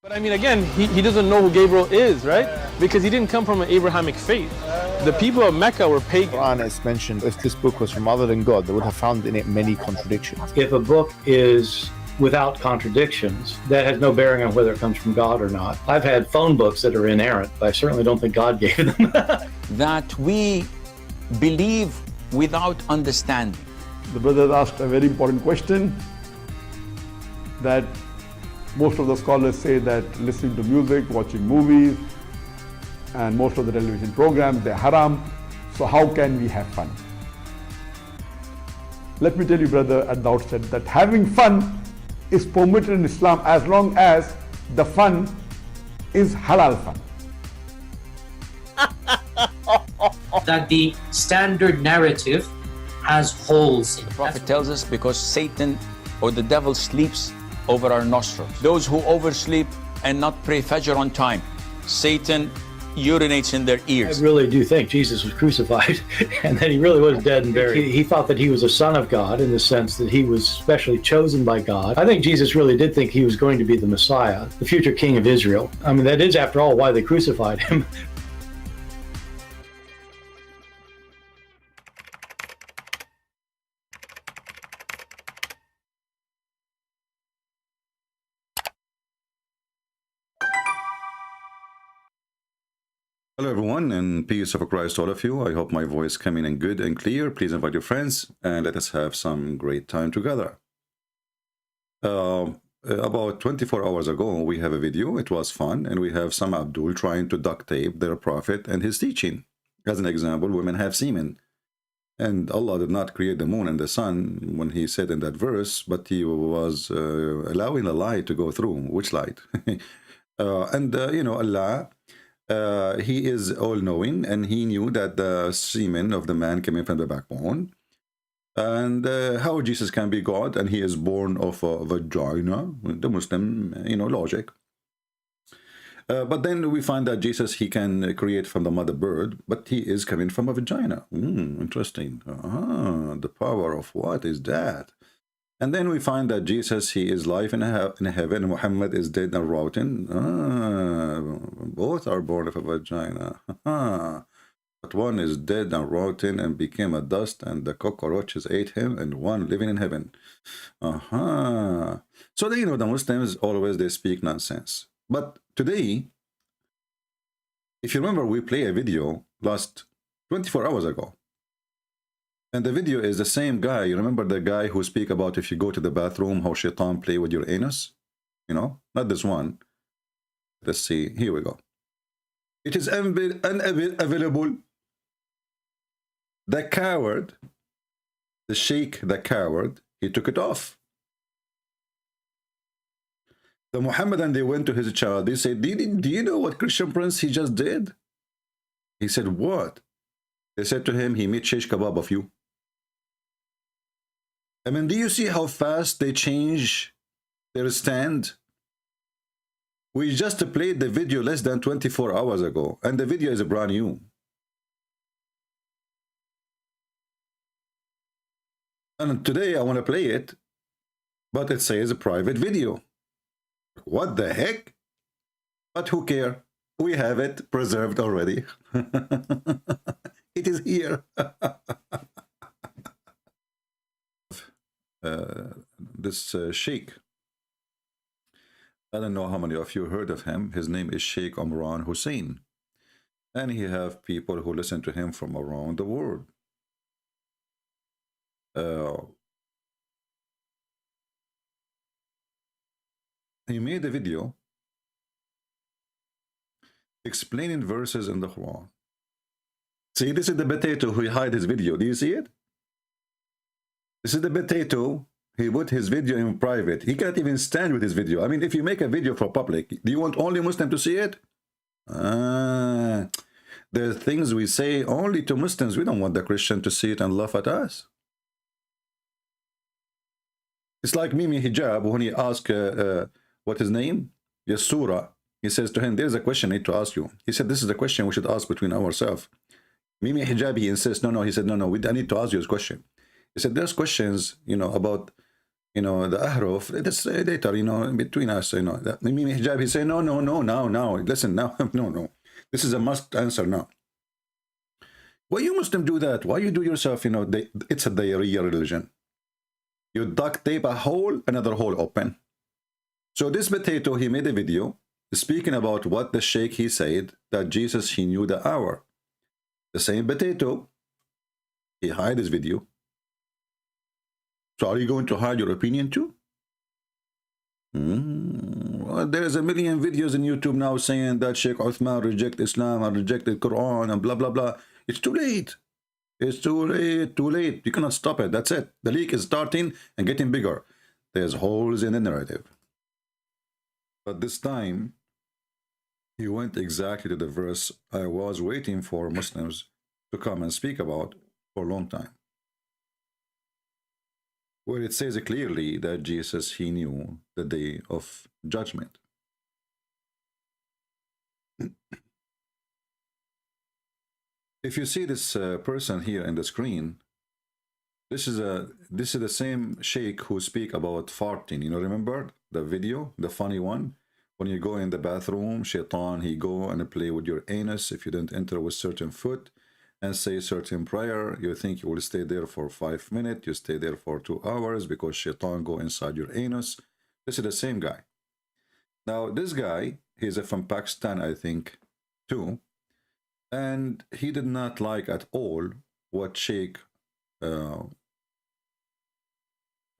But I mean, again, he doesn't know who Gabriel is, right? Because he didn't come from an Abrahamic faith. The people of Mecca were pagan. Quran is mentioned, if this book was from other than God, they would have found in it many contradictions. If a book is without contradictions, that has no bearing on whether it comes from God or not. I've had phone books that are inerrant, but I certainly don't think God gave them. That we believe without understanding. The brother asked a very important question, that most of the scholars say that listening to music, watching movies, and most of the television programs, they're haram. So how can we have fun? Let me tell you, brother, at the outset, that having fun is permitted in Islam as long as the fun is halal fun. That the standard narrative has holes in it. The Prophet tells us because Satan or the devil sleeps over our nostrils. Those who oversleep and not pray Fajr on time, Satan urinates in their ears. I really do think Jesus was crucified and that he really was dead and buried. He thought that he was a son of God in the sense that he was specially chosen by God. I think Jesus really did think he was going to be the Messiah, the future king of Israel. I mean, that is, after all, why they crucified him. Hello everyone, and peace of Christ to all of you. I hope my voice coming in good and clear. Please invite your friends and let us have some great time together. About 24 hours ago, we have a video. It was fun, and we have some Abdul trying to duct tape their prophet and his teaching. As an example, women have semen. And Allah did not create the moon and the sun when he said in that verse, but he was allowing a light to go through. Which light? You know, Allah... he is all-knowing, and he knew that the semen of the man came in from the backbone. And how Jesus can be God, and he is born of a vagina, the Muslim, you know, logic. But then we find that Jesus, he can create from the mother bird, but he is coming from a vagina. Interesting. The power of what is that? And then we find that Jesus, he is life in heaven. Muhammad is dead and rotten. Both are born of a vagina. But one is dead and rotten and became a dust, and the cockroaches ate him, and one living in heaven. So you know, the Muslims always, they speak nonsense. But today, if you remember, we play a video last 24 hours ago. And the video is the same guy. You remember the guy who speak about if you go to the bathroom, how shaitan play with your anus? You know, not this one. Let's see. Here we go. It is unavailable. The coward, the sheikh, the coward, he took it off. The Muhammadan, they went to his child. They said, do you know what Christian prince he just did? He said, what? They said to him, he made shish kebab of you. I mean, do you see how fast they change their stand? We just played the video less than 24 hours ago, and the video is brand new. And today I want to play it, but it says a private video. What the heck? But who care? We have it preserved already. It is here. This sheikh, I don't know how many of you heard of him. His name is Sheikh Imran Hussain, and he have people who listen to him from around the world. He made a video explaining verses in the Quran. See, this is the potato who hide his video. Do you see it? This is the potato. He put his video in private. He can't even stand with his video. I mean, if you make a video for public, do you want only Muslim to see it? There are things we say only to Muslims. We don't want the Christian to see it and laugh at us. It's like Mimi Hijab when he asked, what his name? Yasura. He says to him, there's a question I need to ask you. He said, this is the question we should ask between ourselves. Mimi Hijab, he insists, no. He said, no, I need to ask you this question. He said, there's questions, you know, about, you know, the ahruf, this later, you know, between us, you know, that Mimi Hijab, he say, no, now, listen, now, no. This is a must answer now. Why you Muslim do that? Why you do yourself, you know, it's a diarrhea religion. You duct tape a hole, another hole open. So this potato, he made a video speaking about what the sheikh, he said, that Jesus, he knew the hour. The same potato, he hide his video. So are you going to hide your opinion too? Well, there's a million videos in YouTube now saying that Sheikh Uthman reject Islam and rejected Quran and blah, blah, blah. It's too late. It's too late. You cannot stop it. That's it. The leak is starting and getting bigger. There's holes in the narrative. But this time, he went exactly to the verse I was waiting for Muslims to come and speak about for a long time, where it says clearly that Jesus, he knew the day of judgment. If you see this person here in the screen, this is the same sheikh who speak about farting. You know, remember the video, the funny one? When you go in the bathroom, shaitan, he go and play with your anus. If you don't enter with certain foot and say certain prayer, you think you will stay there for 5 minutes. You stay there for 2 hours because shaitan go inside your anus. This is the same guy. Now, this guy, he's from Pakistan, I think, too. And he did not like at all what Sheikh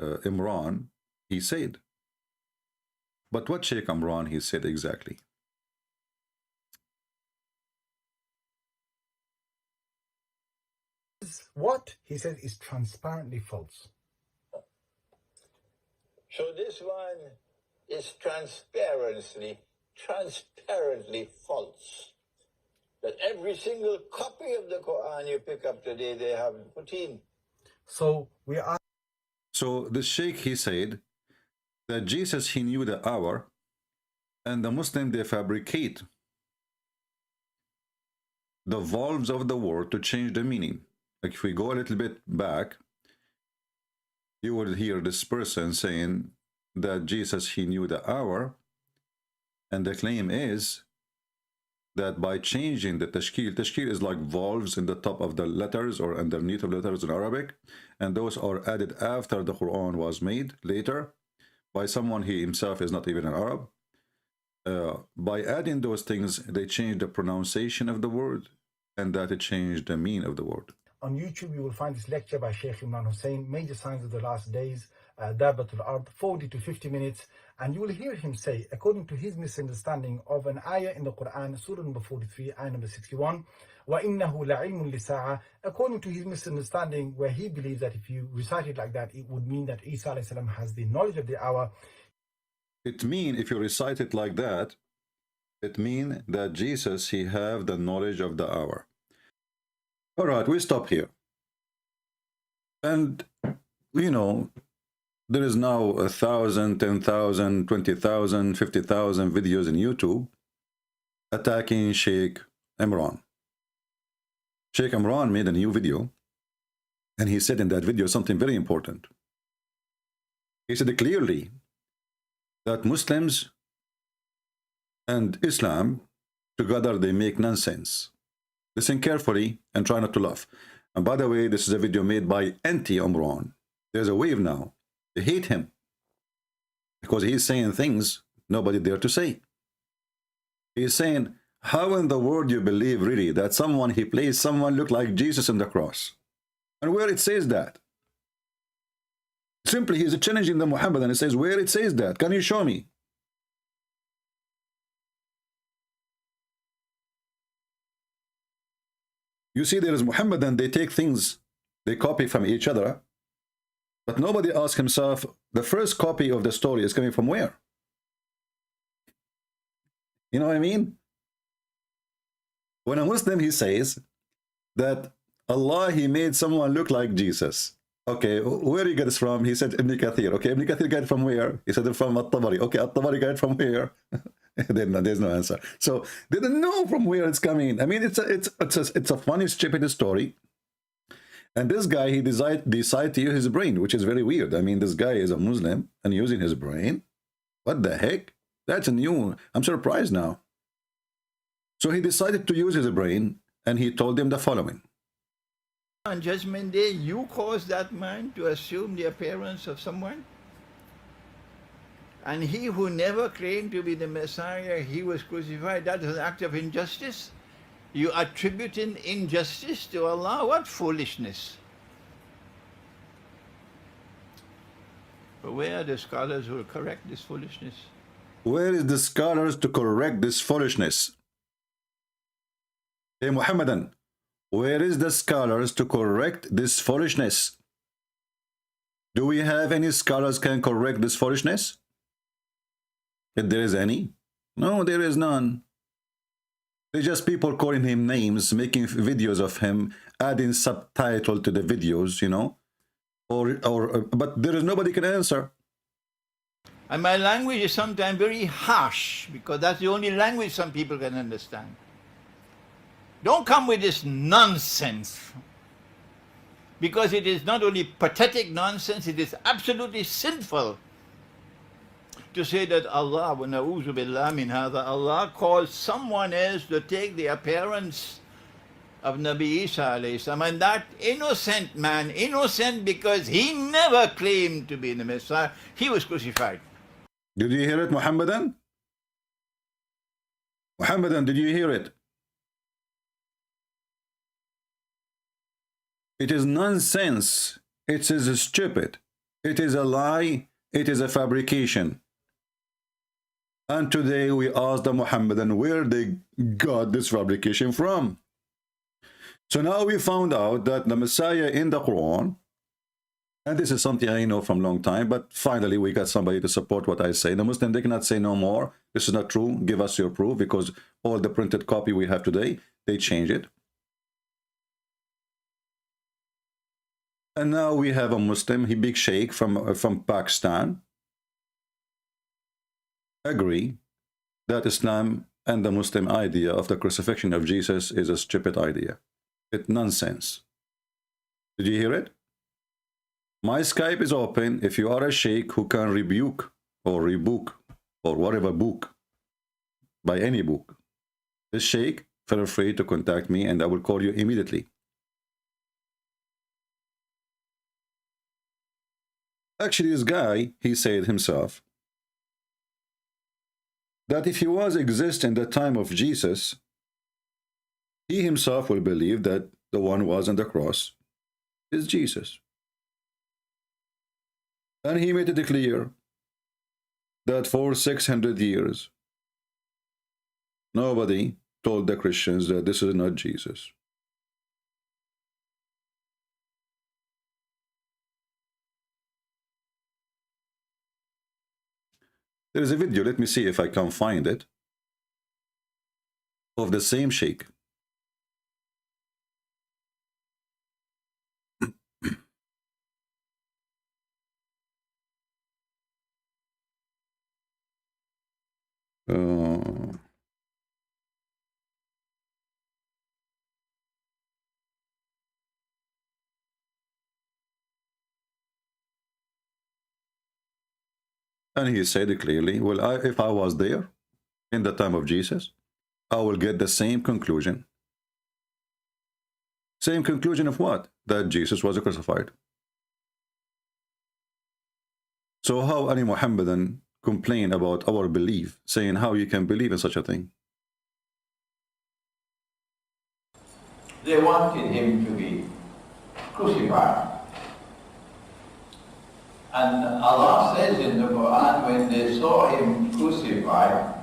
Imran, he said. But what Sheikh Imran, he said exactly? What he said is transparently false. So this one is transparently false. That every single copy of the Quran you pick up today, they have put in. So we are. So the Sheikh, he said that Jesus, he knew the hour, and the Muslim, they fabricate the valves of the word to change the meaning. Like if we go a little bit back, you will hear this person saying that Jesus, he knew the hour, and the claim is that by changing the tashkil is like valves in the top of the letters or underneath of letters in Arabic, and those are added after the Quran was made later by someone he himself is not even an Arab. By adding those things, they change the pronunciation of the word, and that it changed the meaning of the word. On YouTube, you will find this lecture by Sheikh Imran Hussain, Major Signs of the Last Days, Dabatul Ard, 40 to 50 minutes. And you will hear him say, according to his misunderstanding of an ayah in the Quran, Surah number 43, ayah number 61, وَإِنَّهُ لَعِلْمٌ لِسَاعَةٍ, according to his misunderstanding, where he believes that if you recite it like that, it would mean that Isa alayhi salam has the knowledge of the hour. It means, if you recite it like that, it means that Jesus, he have the knowledge of the hour. All right, we stop here. And, you know, there is now 1,000, 10,000, 20,000, 50,000 videos in YouTube attacking Sheikh Imran. Sheikh Imran made a new video, and he said in that video something very important. He said clearly that Muslims and Islam together, they make nonsense. Listen carefully and try not to laugh. And by the way, this is a video made by anti-Imran. There's a wave now. They hate him because he's saying things nobody dare to say. He's saying, how in the world you believe really that someone, he plays someone look like Jesus on the cross? And where it says that? Simply, he's challenging the Muhammad, and it says, where it says that? Can you show me? You see, there is Muhammad, and they take things, they copy from each other, but nobody asks himself, the first copy of the story is coming from where? You know what I mean? When a Muslim, he says that Allah, he made someone look like Jesus. Okay, where you get this from? He said Ibn Kathir. Okay, Ibn Kathir got it from where? He said from At-Tabari. Okay, At-Tabari got it from where? There's no answer. So they don't know from where it's coming. I mean, it's a funny, stupid story. And this guy, he decided to use his brain, which is very weird. I mean, this guy is a Muslim and using his brain. What the heck? That's a new, I'm surprised now. So he decided to use his brain, and he told them the following. On Judgment Day, you cause that man to assume the appearance of someone? And he who never claimed to be the Messiah, he was crucified. That is an act of injustice? You attributing injustice to Allah? What foolishness. But where are the scholars who will correct this foolishness? Where is the scholars to correct this foolishness? Hey Muhammadan, where is the scholars to correct this foolishness? Do we have any scholars can correct this foolishness? If there is any? No, there is none. They're just people calling him names, making videos of him, adding subtitle to the videos, you know, but there is nobody can answer. And my language is sometimes very harsh, because that's the only language some people can understand. Don't come with this nonsense, because it is not only pathetic nonsense, it is absolutely sinful to say that Allah, wa na'udhu billah min hadha, Allah caused someone else to take the appearance of Nabi Isa alayhi salam, and that innocent man, innocent because he never claimed to be the Messiah, he was crucified. Did you hear it, Muhammadan? Muhammadan, did you hear it? It is nonsense. It is stupid. It is a lie. It is a fabrication. And today we ask the Muhammadan where they got this fabrication from. So now we found out that the Messiah in the Quran, and this is something I know from a long time, but finally we got somebody to support what I say. The Muslim, they cannot say no more. This is not true. Give us your proof, because all the printed copy we have today, they change it. And now we have a Muslim, he big sheikh from Pakistan, agree that Islam and the Muslim idea of the crucifixion of Jesus is a stupid idea. It's nonsense. Did you hear it? My Skype is open. If you are a sheikh who can rebuke or rebook or whatever book, by any book, this sheikh, feel free to contact me and I will call you immediately. Actually, this guy, he said himself that if he was exist in the time of Jesus, he himself will believe that the one was on the cross is Jesus. And he made it clear that for 600 years, nobody told the Christians that this is not Jesus. There is a video, let me see if I can find it, of the same sheikh. And he said clearly, well, if I was there in the time of Jesus, I will get the same conclusion. Same conclusion of what? That Jesus was crucified. So how any Muhammadan complain about our belief, saying how you can believe in such a thing? They wanted him to be crucified. And Allah says in the Quran, when they saw him crucified,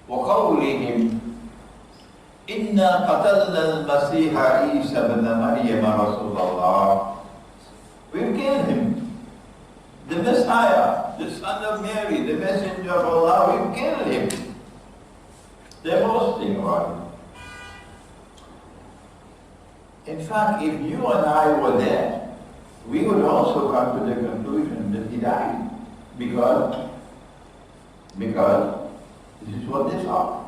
وَقَوْلِهِمْ إِنَّا قَتَلْنَا الْمَسِيحَ عِيسَى بْنَ مَرْيَمَ رَسُولَ اللَّهِ. We've killed him. The Messiah, the son of Mary, the messenger of Allah, we've killed him. They're boasting about it. In fact, if you and I were there, we would also come to the conclusion that he died, because this is what they saw.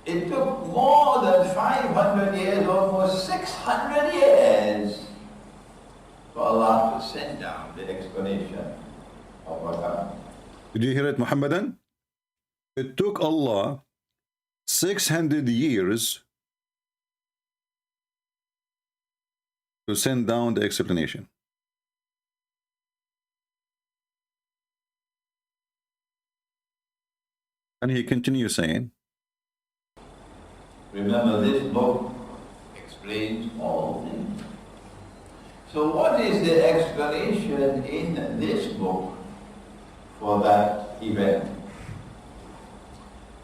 It took more than 500 years, almost 600 years, for Allah to send down the explanation of what happened. Did you hear it, Muhammadan? It took Allah 600 years to send down the explanation. And he continues saying, remember, this book explains all things. So what is the explanation in this book for that event?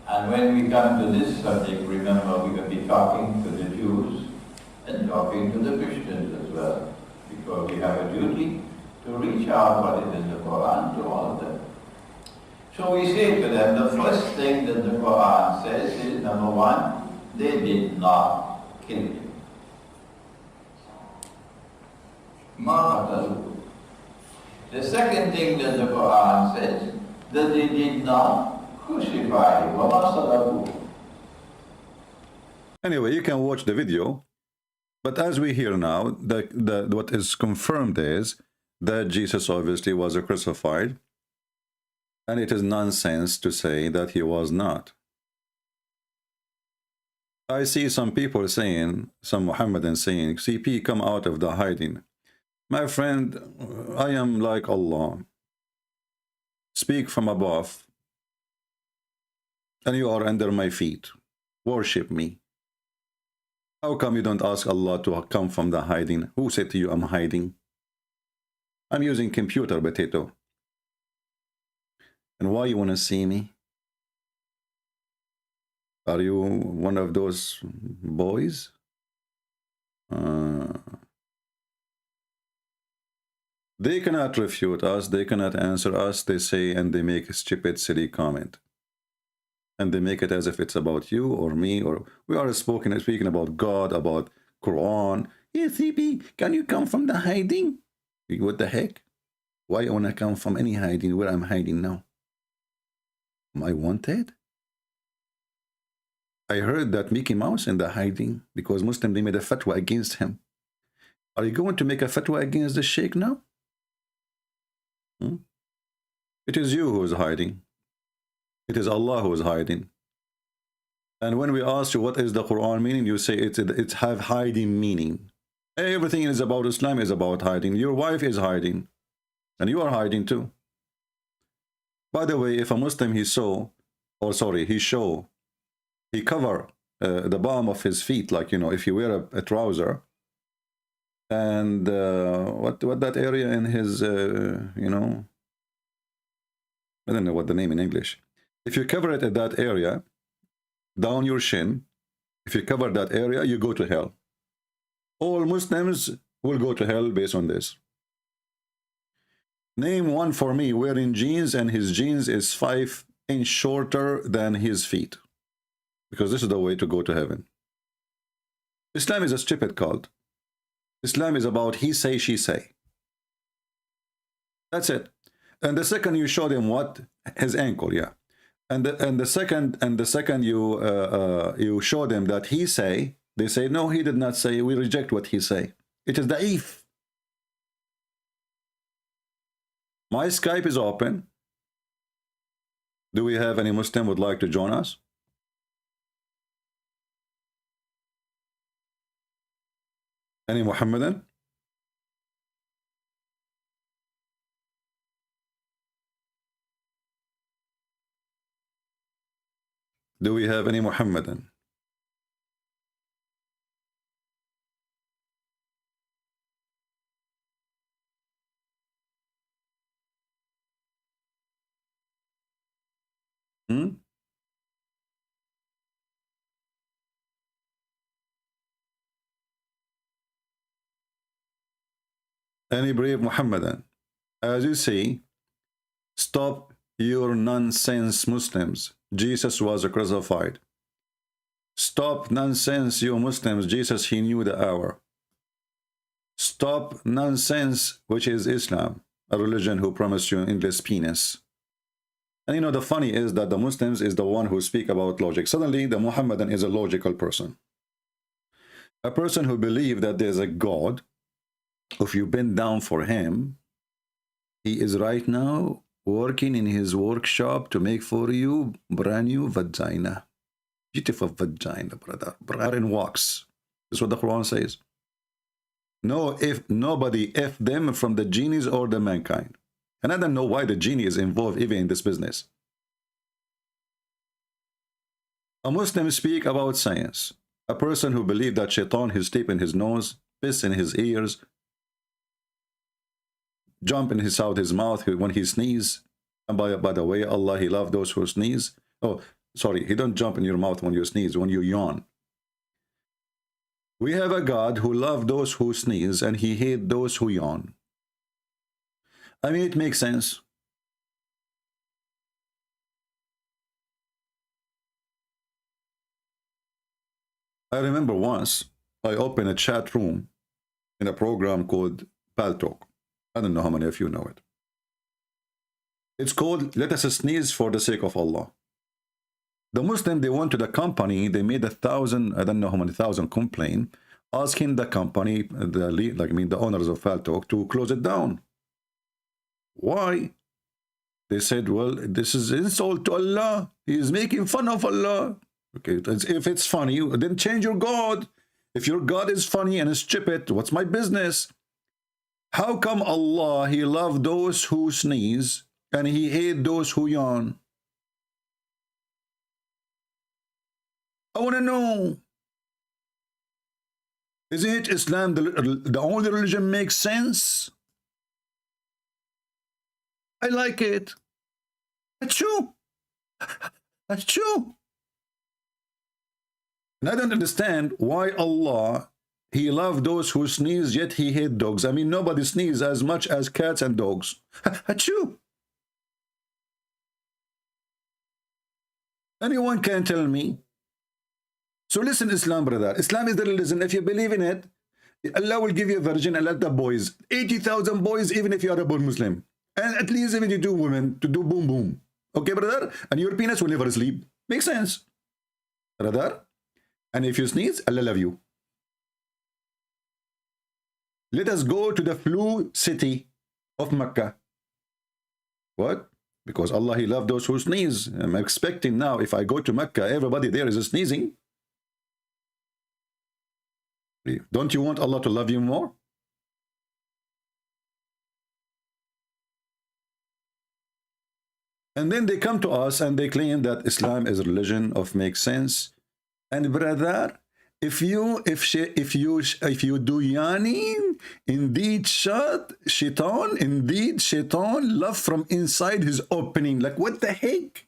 And when we come to this subject, remember, we will be talking to the Jews and talking to the Christians as well, because we have a duty to reach out what is in the Quran to all of them. So we say to them, the first thing that the Quran says is, number one, they did not kill him. The second thing that the Quran says, that they did not crucify him. Anyway, you can watch the video, but as we hear now, what is confirmed is that Jesus obviously was crucified, and it is nonsense to say that he was not. I see some people saying, some Muhammadans saying, CP, come out of the hiding. My friend, I am like Allah. Speak from above, and you are under my feet. Worship me. How come you don't ask Allah to come from the hiding? Who said to you I'm hiding? I'm using computer, potato. And why you want to see me? Are you one of those boys? They cannot refute us. They cannot answer us. They say, and they make a stupid, silly comment. And they make it as if it's about you or me, or we are speaking about God, about Quran. Yeah, CP, can you come from the hiding? What the heck? Why I want to come from any hiding where I'm hiding now? Am I wanted? I heard that Mickey Mouse in the hiding because Muslim, they made a fatwa against him. Are you going to make a fatwa against the sheikh now? It is you who is hiding. It is Allah who is hiding. And when we ask you what is the Quran meaning, you say it's have hiding meaning. Everything is about Islam is about hiding. Your wife is hiding. And you are hiding too. By the way, if a Muslim he cover the bottom of his feet, like, you know, if you wear a trouser, and what that area in his, you know, I don't know what the name in English. If you cover it at that area, down your shin, if you cover that area, you go to hell. All Muslims will go to hell based on this. Name one for me wearing jeans and his jeans is 5 inches shorter than his feet. Because this is the way to go to heaven. Islam is a stupid cult. Islam is about he say, she say. That's it. And the second you show them what? His ankle, yeah. And the second you show them that he say, they say, no, he did not say. We reject what he say. It is da'if. My Skype is open. Do we have any Muslim would like to join us? Any Muhammadan? Do we have any Muhammadan? Any brave Muhammadan? As you see, stop your nonsense, Muslims. Jesus was crucified. Stop nonsense, you Muslims. Jesus, he knew the hour. Stop nonsense, which is Islam, a religion who promised you endless penis. And you know, the funny is that the Muslims is the one who speak about logic. Suddenly, the Muhammadan is a logical person. A person who believes that there's a God. If you bend down for him, he is right now working in his workshop to make for you brand new vagina. Beautiful vagina, brother. Iron wax. That's what the Quran says. No, if nobody F them from the genies or the mankind. And I don't know why the genie is involved even in this business. A Muslim speak about science. A person who believes that shaitan is deep in his nose, piss in his ears, jump in his out his mouth when he sneezes. And by the way, Allah, he loves those who sneeze. Oh, sorry, he don't jump in your mouth when you sneeze, when you yawn. We have a God who loves those who sneeze and he hates those who yawn. I mean, it makes sense. I remember once I opened a chat room in a program called Pal Talk. I don't know how many of you know it. It's called Let Us Sneeze for the Sake of Allah. The Muslim, they went to the company, they made 1,000, I don't know how many thousand complaint, asking the company, the owners of Pal Talk, to close it down. Why? They said, well, this is insult to Allah. He is making fun of Allah. Okay, if it's funny, then change your God. If your God is funny and stupid, what's my business? How come Allah, he loved those who sneeze and he hated those who yawn? I want to know. Isn't Islam the only religion makes sense? I like it. That's true. That's true. And I don't understand why Allah, he loved those who sneeze, yet he hates dogs. I mean, nobody sneezes as much as cats and dogs. That's true. Anyone can tell me. So listen, Islam, brother. Islam is the religion. If you believe in it, Allah will give you a virgin and let the boys. 80,000 boys, even if you are a born Muslim. And at least even you do women, to do boom boom. Okay, brother? And your penis will never sleep. Makes sense. Brother? And if you sneeze, Allah love you. Let us go to the flu city of Mecca. What? Because Allah, he loved those who sneeze. I'm expecting now, if I go to Mecca, everybody there is sneezing. Don't you want Allah to love you more? And then they come to us and they claim that Islam is a religion of makes sense. And brother, if you do yawning, indeed shaitan love from inside his opening. Like what the heck?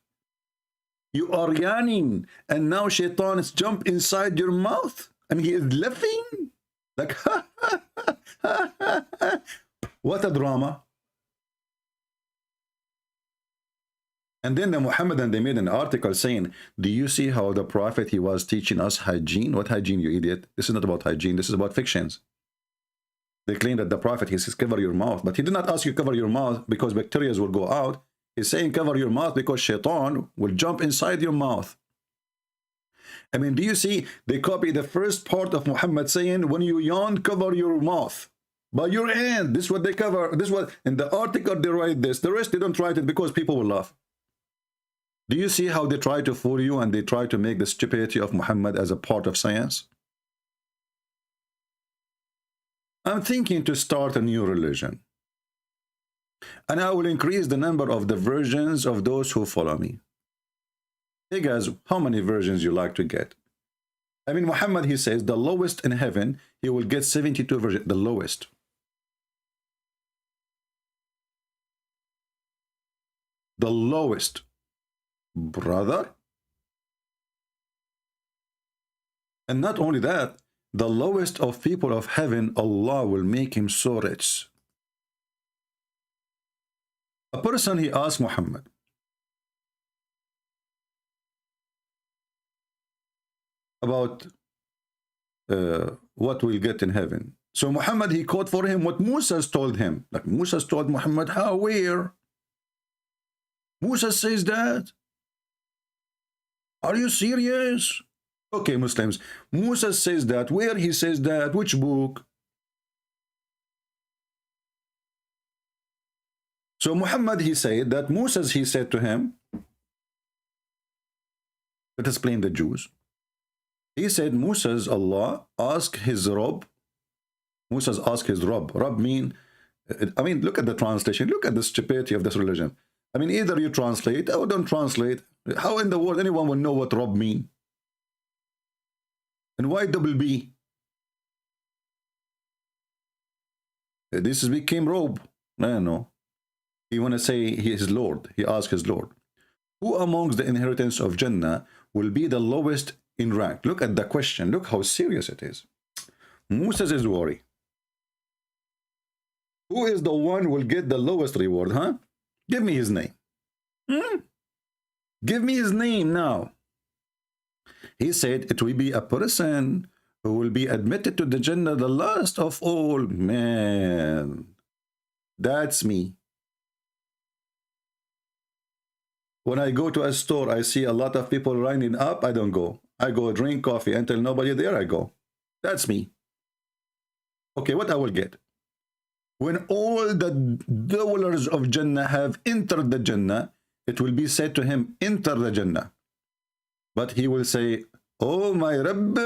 You are yawning and now shaitan is jump inside your mouth and he is laughing. Like what a drama. And then the Muhammadan, they made an article saying, do you see how the Prophet, he was teaching us hygiene? What hygiene, you idiot? This is not about hygiene. This is about fictions. They claim that the Prophet, he says, cover your mouth. But he did not ask you cover your mouth because bacteria will go out. He's saying cover your mouth because shaitan will jump inside your mouth. I mean, do you see? They copy the first part of Muhammad saying, when you yawn, cover your mouth. By your hand. This is what they cover. This was in the article, they write this. The rest, they don't write it because people will laugh. Do you see how they try to fool you and they try to make the stupidity of Muhammad as a part of science? I'm thinking to start a new religion. And I will increase the number of the versions of those who follow me. Hey guys, how many versions you like to get? I mean, Muhammad, he says the lowest in heaven, he will get 72 versions, the lowest. The lowest. Brother. And not only that, the lowest of people of heaven, Allah will make him so rich. A person, he asked Muhammad, about what we'll get in heaven. So Muhammad, he quote for him what Musa told him. Like Musa told Muhammad, how, where? Musa says that? Are you serious? Okay, Muslims. Musa says that. Where he says that? Which book? So Muhammad, he said that Musa, he said to him, let us blame the Jews. He said Musa's Allah asked his Rabb. Musa's asked his Rabb. Rabb mean, I mean, look at the translation. Look at the stupidity of this religion. I mean, either you translate or don't translate. How in the world anyone will know what Rabb mean? And why double B? This is became Rabb. No. He want to say he is Lord. He asked his Lord. Who amongst the inheritance of Jannah will be the lowest in rank? Look at the question. Look how serious it is. Musa is worried. Who is the one who will get the lowest reward, huh? Give me his name. Give me his name now. He said it will be a person who will be admitted to the Jannah, the last of all. Man, that's me. When I go to a store, I see a lot of people lining up. I don't go. I go drink coffee until nobody there. I go. That's me. Okay, what I will get? When all the dwellers of Jannah have entered the Jannah, it will be said to him, enter the Jannah. But he will say, oh my Rabb,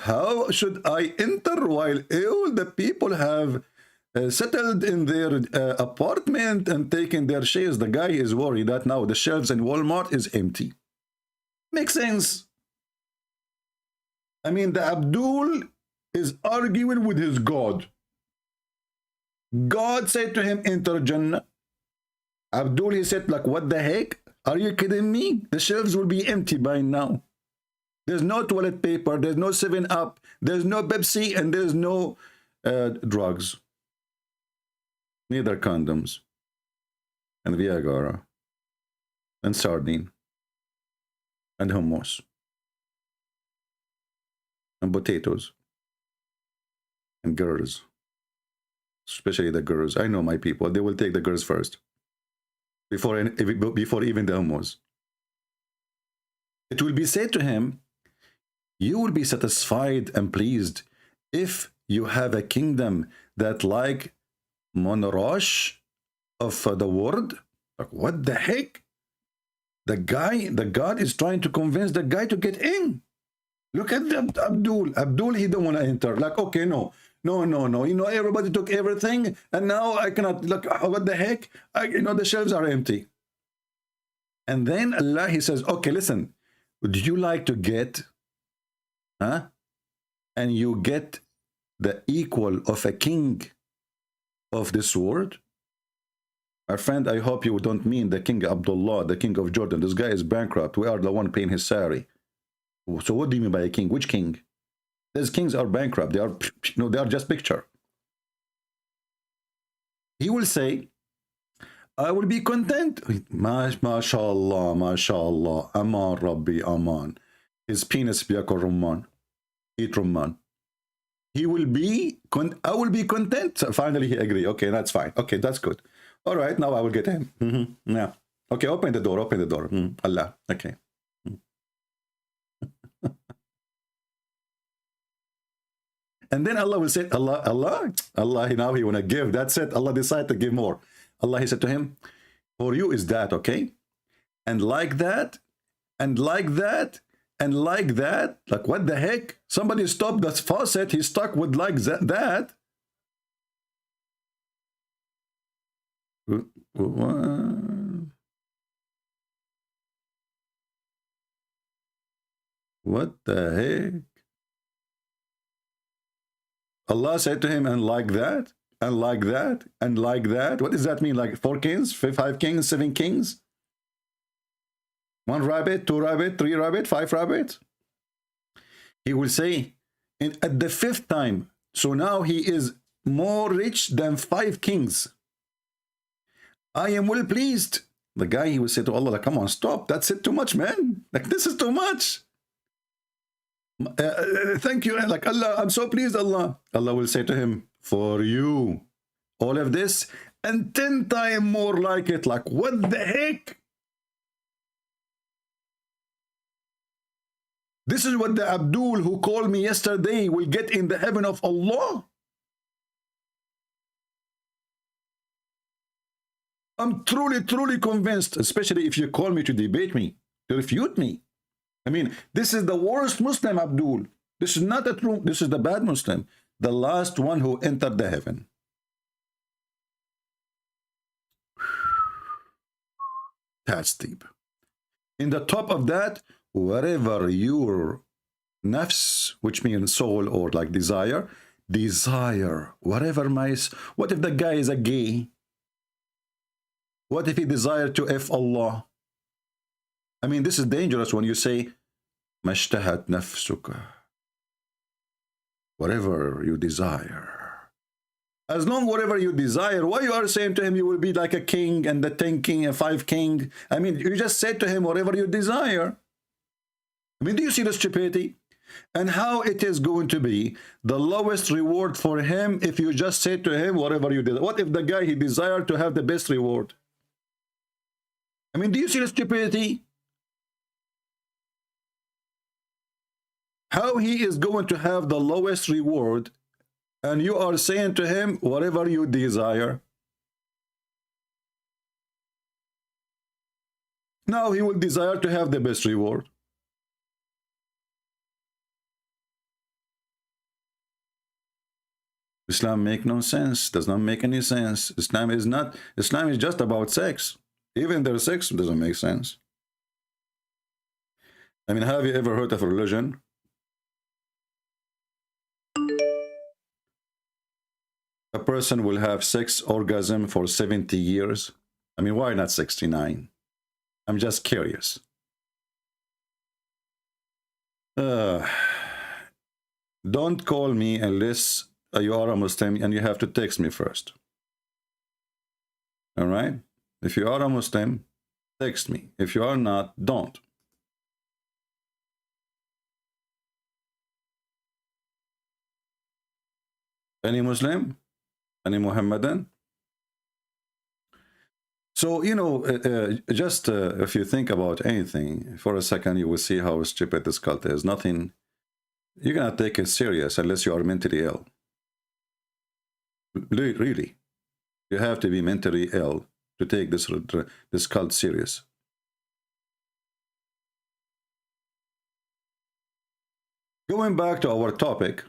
how should I enter while all the people have settled in their apartment and taken their shares? The guy is worried that now the shelves in Walmart is empty. Makes sense. I mean, the Abdul is arguing with his God. God said to him, enter Jannah. Abdul, he said, like, what the heck? Are you kidding me? The shelves will be empty by now. There's no toilet paper, there's no 7-Up, there's no Pepsi, and there's no drugs. Neither condoms, and Viagra, and sardine, and hummus, and potatoes, and girls. Especially the girls. I know my people. They will take the girls first. Before even the hummus. It will be said to him, you will be satisfied and pleased if you have a kingdom that like Monrosh of the world. Like, what the heck? The God is trying to convince the guy to get in. Look at Abdul. Abdul, he don't want to enter. Like, okay, no. You know, everybody took everything, and now I cannot. Look, what the heck? You know, the shelves are empty. And then Allah, he says, okay, listen, would you like to get, and you get the equal of a king of this world? My friend, I hope you don't mean the King Abdullah, the king of Jordan. This guy is bankrupt. We are the one paying his salary. So what do you mean by a king? Which king? These kings are bankrupt. They are, they are just picture. He will say, I will be content. MashaAllah, MashaAllah. Aman, Rabbi, Aman. His penis biyakul rumman. Eat rumman. He will be, I will be content. So finally he agreed. Okay, that's fine. Okay, that's good. All right, now I will get him. Yeah. Okay, open the door, open the door. Allah. Okay. And then Allah will say, Allah, now he want to give. That's it. Allah decided to give more. Allah, he said to him, for you is that, okay? And like that, and like that, and like that. Like, what the heck? Somebody stopped the faucet. He's stuck with like that. What the heck? Allah said to him, and like that, and like that, and like that. What does that mean? Like 4 kings, 5 kings, 7 kings? 1 rabbit, 2 rabbit, 3 rabbit, 5 rabbits? He will say, at the 5th time, so now he is more rich than 5 kings. I am well pleased. The guy, he will say to Allah, like, come on, stop. That's it, too much, man. Like, this is too much. Thank you. Like, Allah, I'm so pleased, Allah. Allah will say to him, for you, all of this, and 10 times more like it. Like, what the heck? This is what the Abdul who called me yesterday will get in the heaven of Allah. I'm truly convinced, especially if you call me to debate me, to refute me. I mean, this is the worst Muslim, Abdul. This is not a true, this is the bad Muslim. The last one who entered the heaven. That's deep. In the top of that, wherever your nafs, which means soul or like desire, whatever what if the guy is a gay? What if he desired to F Allah? I mean, this is dangerous when you say, Mashtahat nafsuka. Whatever you desire. As long whatever you desire, why you are saying to him you will be like a king and the 10 king and 5 king? I mean, you just said to him whatever you desire. I mean, do you see the stupidity? And how it is going to be the lowest reward for him if you just say to him whatever you desire? What if the guy he desired to have the best reward? I mean, do you see the stupidity? How he is going to have the lowest reward and you are saying to him whatever you desire? Now he will desire to have the best reward. Islam make no sense, does not make any sense. Islam is just about sex. Even their sex doesn't make sense. I mean, have you ever heard of a religion a person will have sex orgasm for 70 years? I mean, why not 69? I'm just curious. Don't call me unless you are a Muslim and you have to text me first. All right? If you are a Muslim, text me. If you are not, don't. Any Muslim? Any Muhammadan? So, you know, if you think about anything for a second, you will see how stupid this cult is. Nothing, you're going to take it serious unless you are mentally ill. Really. You have to be mentally ill to take this cult serious. Going back to our topic,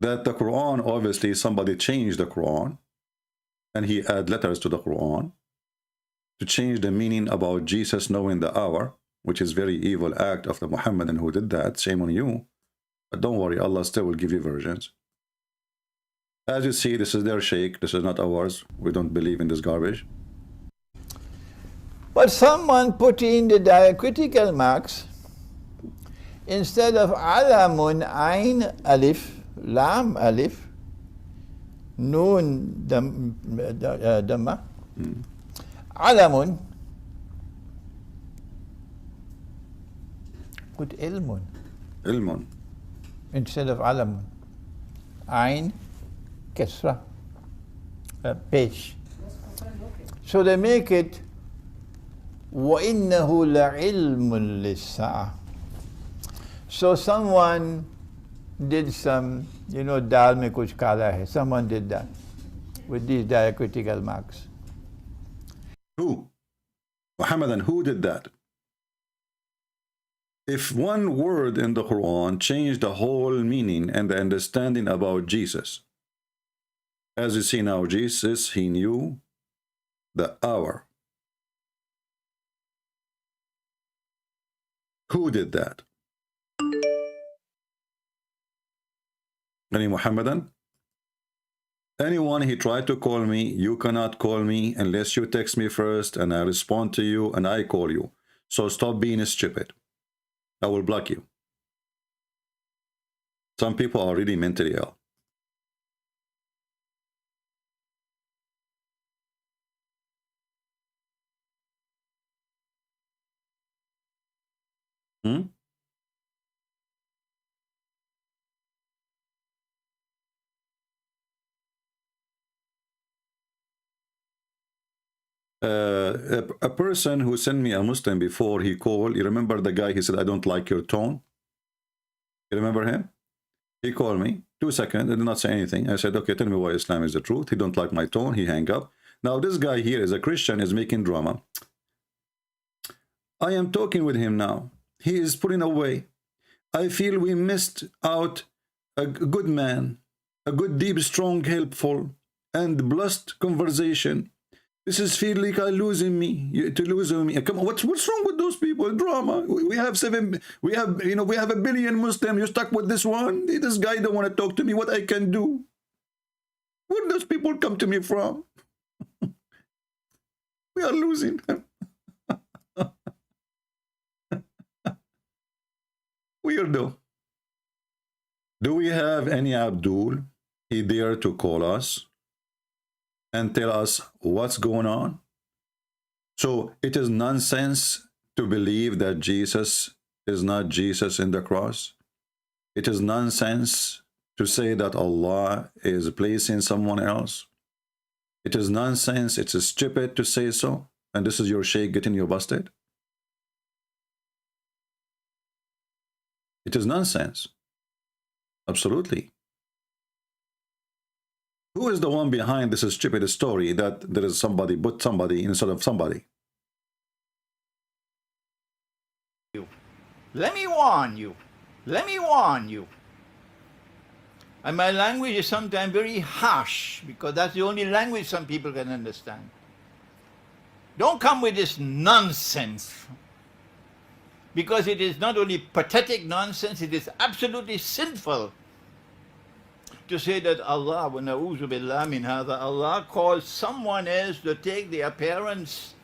that the Quran, obviously somebody changed the Quran and he add letters to the Quran to change the meaning about Jesus knowing the hour, which is very evil act of the Muhammadan who did that. Shame on you. But don't worry, Allah still will give you versions. As you see, this is their sheikh, this is not ours. We don't believe in this garbage. But someone put in the diacritical marks instead of alamun ain alif lam alif nun dhamma alamun put ilmun instead of alamun ain Kesra, page. So they make it وَإِنَّهُ لَعِلْمٌ لِلسَّاعَةِ. So someone did some, you know, dal mein kuch kala hai. Someone did that with these diacritical marks. Who? Muhammadan, who did that? If one word in the Quran changed the whole meaning and the understanding about Jesus, as you see now, Jesus, he knew the hour. Who did that? Any Muhammadan? Anyone he tried to call me, you cannot call me unless you text me first and I respond to you and I call you. So stop being stupid. I will block you. Some people are really mentally ill. a person who sent me a Muslim before, he called. You remember the guy? He said, I don't like your tone. You remember him? He called me. 2 seconds. I did not say anything. I said, okay, tell me why Islam is the truth. He don't like my tone. He hang up. Now this guy here is a Christian, is making drama. I am talking with him now. He is pulling away. I feel we missed out a good man, a good, deep, strong, helpful, and blessed conversation. This is feel like I losing me, to losing me. Come on, what's wrong with those people? Drama. We have 1 billion Muslims. You're stuck with this one. This guy don't want to talk to me. What I can do? Where those people come to me from? We are losing them. Weirdo. Do we have any Abdul? He dare to call us and tell us what's going on? So it is nonsense to believe that Jesus is not Jesus in the cross. It is nonsense to say that Allah is placing someone else. It is nonsense. It's stupid to say so. And this is your sheikh getting you busted. It is nonsense. Absolutely. Who is the one behind this stupid story that there is somebody put somebody instead of somebody? Let me warn you. Let me warn you. And my language is sometimes very harsh because that's the only language some people can understand. Don't come with this nonsense. Because it is not only pathetic nonsense, it is absolutely sinful to say that Allah, wa na'udhu billah min hadha, Allah calls someone else to take the appearance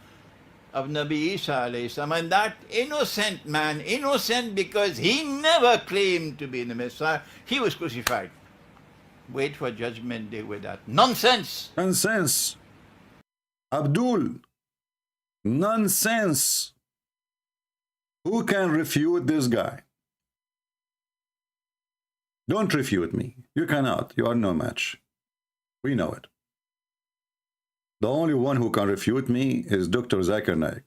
of Nabi Isa alayhi salam, and that innocent man, innocent because he never claimed to be the Messiah, he was crucified. Wait for judgment day with that nonsense. Nonsense. Abdul. Nonsense. Who can refute this guy? Don't refute me. You cannot. You are no match. We know it. The only one who can refute me is Dr. ZakirNaik.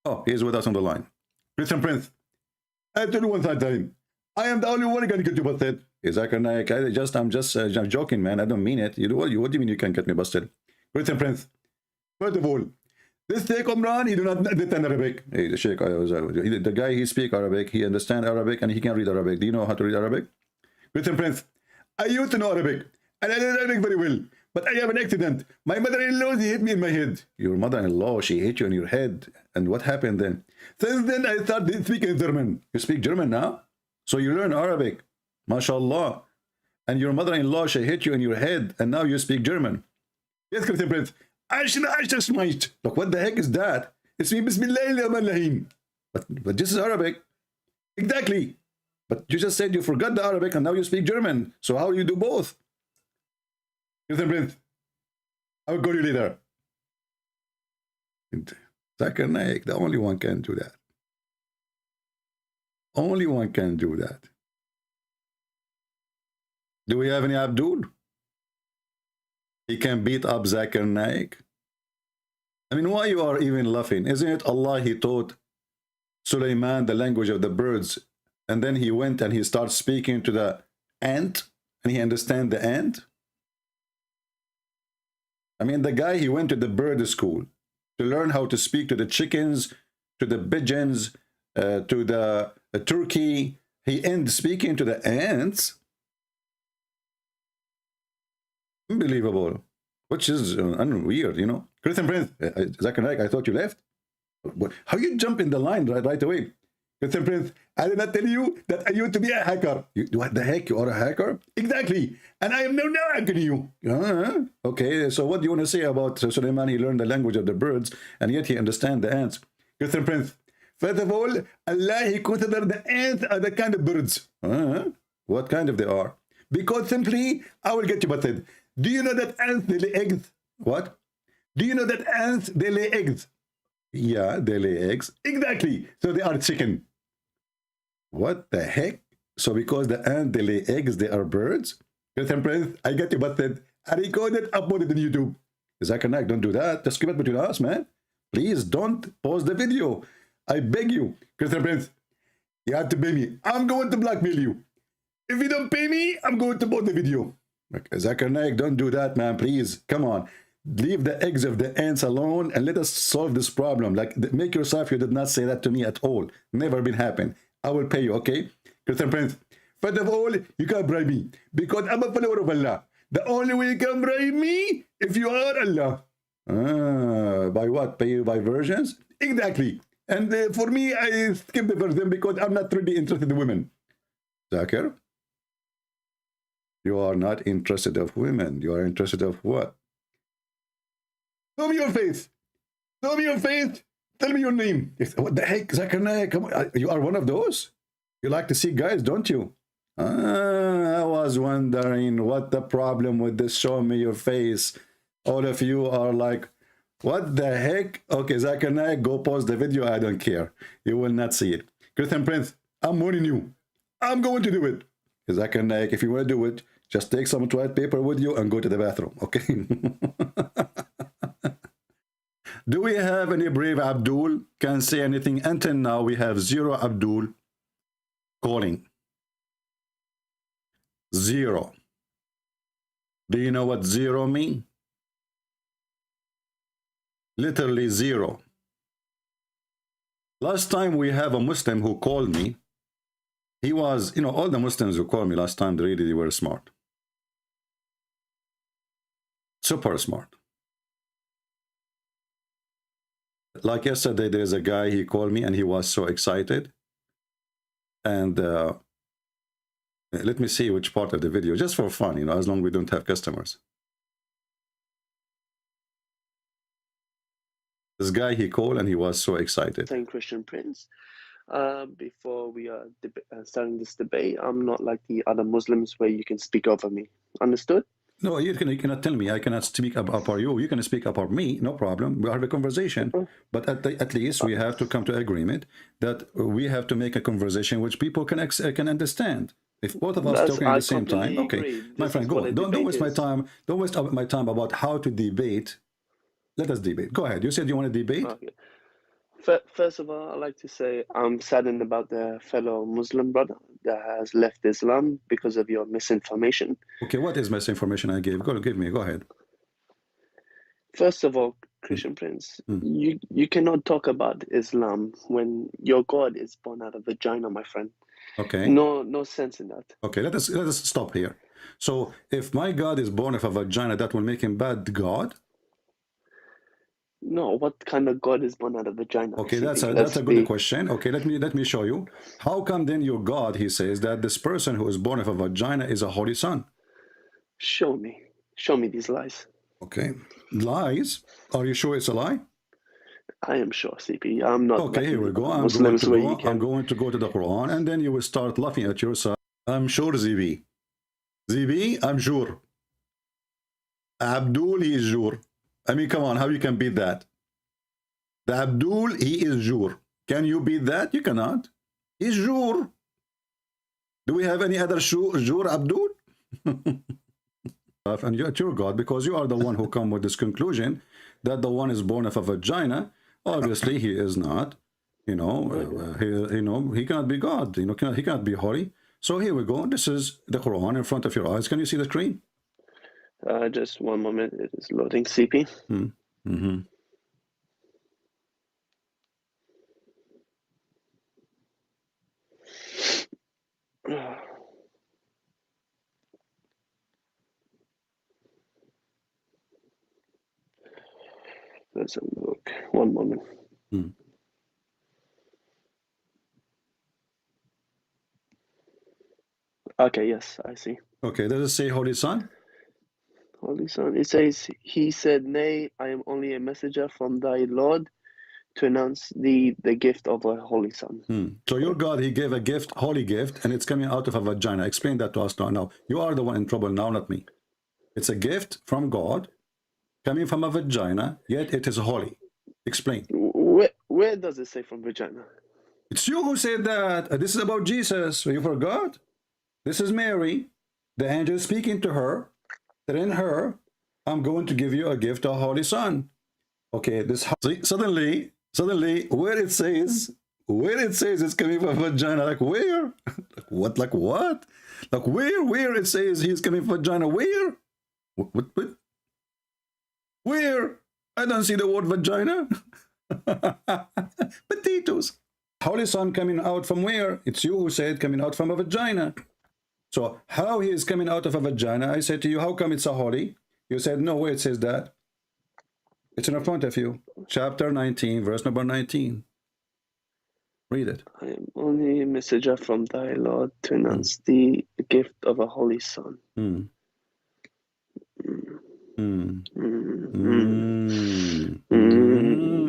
Oh, he's with us on the line. Listen, Prince. I tell you one time. I am the only one who can get you busted. Hey, ZakirNaik, I'm joking, man. I don't mean it. What do you mean you can get me busted? Listen, Prince. First of all, this Sheikh Imran, he do not understand Arabic. Hey, the Sheikh, the guy, he speak Arabic, he understand Arabic, and he can read Arabic. Do you know how to read Arabic? Listen, Prince, I used to know Arabic, and I know Arabic very well, but I have an accident. My mother-in-law, she hit me in my head. Your mother-in-law, she hit you in your head. And what happened then? Since then, I started speaking German. You speak German now? So you learn Arabic. MashaAllah. And your mother-in-law, she hit you in your head, and now you speak German. Yes, Christian Prince. Look, what the heck is that? It's me, Bismillahirrahmanirrahim. But this is Arabic. Exactly. But you just said you forgot the Arabic and now you speak German. So how do you do both? Listen, Prince. I will call you later. ZakirNaik, the only one can do that. Only one can do that. Do we have any Abdul? He can beat up ZakirNaik. I mean, why you are even laughing? Isn't it Allah, he taught Sulaiman the language of the birds, and then he went and he started speaking to the ant, and he understand the ant? I mean, the guy, he went to the bird school to learn how to speak to the chickens, to the pigeons, to the turkey. He ended speaking to the ants. Unbelievable. Which is weird, you know. Christian Prince, ZakirNaik, I thought you left. How you jump in the line right away? Christian Prince, I did not tell you that I used to be a hacker. What the heck? You are a hacker? Exactly. And I am now hacking you. Okay, so what do you want to say about Sulaiman? He learned the language of the birds, and yet he understands the ants. Christian Prince, first of all, Allah, he considered the ants are the kind of birds. What kind of they are? Because simply, I will get you busted. Do you know that ants, they lay eggs? What? Do you know that ants, they lay eggs? Yeah, they lay eggs. Exactly. So they are chicken. What the heck? So because the ants, they lay eggs, they are birds? Christian Prince, I get you busted. I recorded, uploaded on YouTube. ZakirNaik, don't do that. Just keep it between us, man. Please don't pause the video. I beg you. Christian Prince, you have to pay me. I'm going to blackmail you. If you don't pay me, I'm going to pause the video. Okay, ZakirNaik, don't do that, man. Please, come on. Leave the eggs of the ants alone and let us solve this problem. Like, make yourself, you did not say that to me at all. Never been happen. I will pay you, okay? Christian Prince, first of all, you can't bribe me because I'm a follower of Allah. The only way you can bribe me if you are Allah. By what? Pay you by versions? Exactly. And for me, I skip the version because I'm not really interested in women. Zakir, you are not interested of women. You are interested of what? Show me your face. Show me your face. Tell me your name. What the heck, ZakirNaik? Come on. You are one of those? You like to see guys, don't you? I was wondering what the problem with this show me your face. All of you are like, what the heck? Okay, ZakirNaik, go pause the video. I don't care. You will not see it. Christian Prince, I'm warning you. I'm going to do it. ZakirNaik, if you want to do it, just take some toilet paper with you and go to the bathroom, okay? Do we have any brave Abdul? Can say anything? Until now, we have 0 Abdul calling. 0. Do you know what 0 mean? Literally 0. Last time we have a Muslim who called me. He was, you know, all the Muslims who called me last time, they were smart. Super smart. Like yesterday, there's a guy, he called me and he was so excited. And let me see which part of the video, just for fun, you know, as long as we don't have customers. This guy, he called and he was so excited. Saying Christian Prince, before we are starting this debate, I'm not like the other Muslims where you can speak over me. Understood? No, you cannot tell me. I cannot speak about you. You can speak about me. No problem. We have a conversation. But at least we have to come to agreement that we have to make a conversation which people can understand. If both of us talking at the same time, okay, my friend, go. Don't waste my time. Don't waste my time about how to debate. Let us debate. Go ahead. You said you want to debate. Okay. First of all, I'd like to say I'm saddened about the fellow Muslim brother that has left Islam because of your misinformation. Okay, what is misinformation I gave? Go ahead. First of all, Christian Prince, you cannot talk about Islam when your God is born out of vagina, my friend. Okay. No sense in that. Okay, let us stop here. So if my God is born of a vagina, that will make him bad God? No, what kind of God is born out of vagina? Okay, that's a good question. Okay, let me show you. How come then your God, he says that this person who is born of a vagina is a holy son? Show me these lies. Okay, lies? Are you sure it's a lie? I am sure, CP. I'm not. Okay, here we go. I'm going to go to the Quran, and then you will start laughing at yourself. I'm sure, ZB, I'm sure. Abdul, he is sure. I mean, come on, how you can beat that? The Abdul, he is Jur. Can you beat that? You cannot. He's Jur. Do we have any other Jur Abdul? And you're your God, because you are the one who come with this conclusion that the one is born of a vagina. Obviously, he is not. You know, he cannot be God. You know, he cannot be holy. So here we go. This is the Quran in front of your eyes. Can you see the screen? Just one moment. It is loading, CP. Let's have a look. One moment. Okay, yes, I see. Okay, does it say Holy Son? Holy Son. It says, he said, nay, I am only a messenger from thy Lord to announce the gift of a Holy Son. So your God, he gave a gift, holy gift, and it's coming out of a vagina. Explain that to us now. Now, you are the one in trouble now, not me. It's a gift from God, coming from a vagina, yet it is holy. Explain. Where does it say from vagina? It's you who said that. This is about Jesus. You forgot? This is Mary. The angel is speaking to her. That in her, I'm going to give you a gift, a Holy Son. Okay, this see, suddenly, where it says it's coming from vagina, like where? Like what? Like where it says he's coming from vagina? Where? What? Where? I don't see the word vagina. Potatoes. Holy Son coming out from where? It's you who said coming out from a vagina. So how he is coming out of a vagina? I said to you, how come it's a holy? You said no, where it says that? It's in front of you. Chapter 19, verse number 19. Read it. I am only a messenger from thy Lord to announce the gift of a holy Son.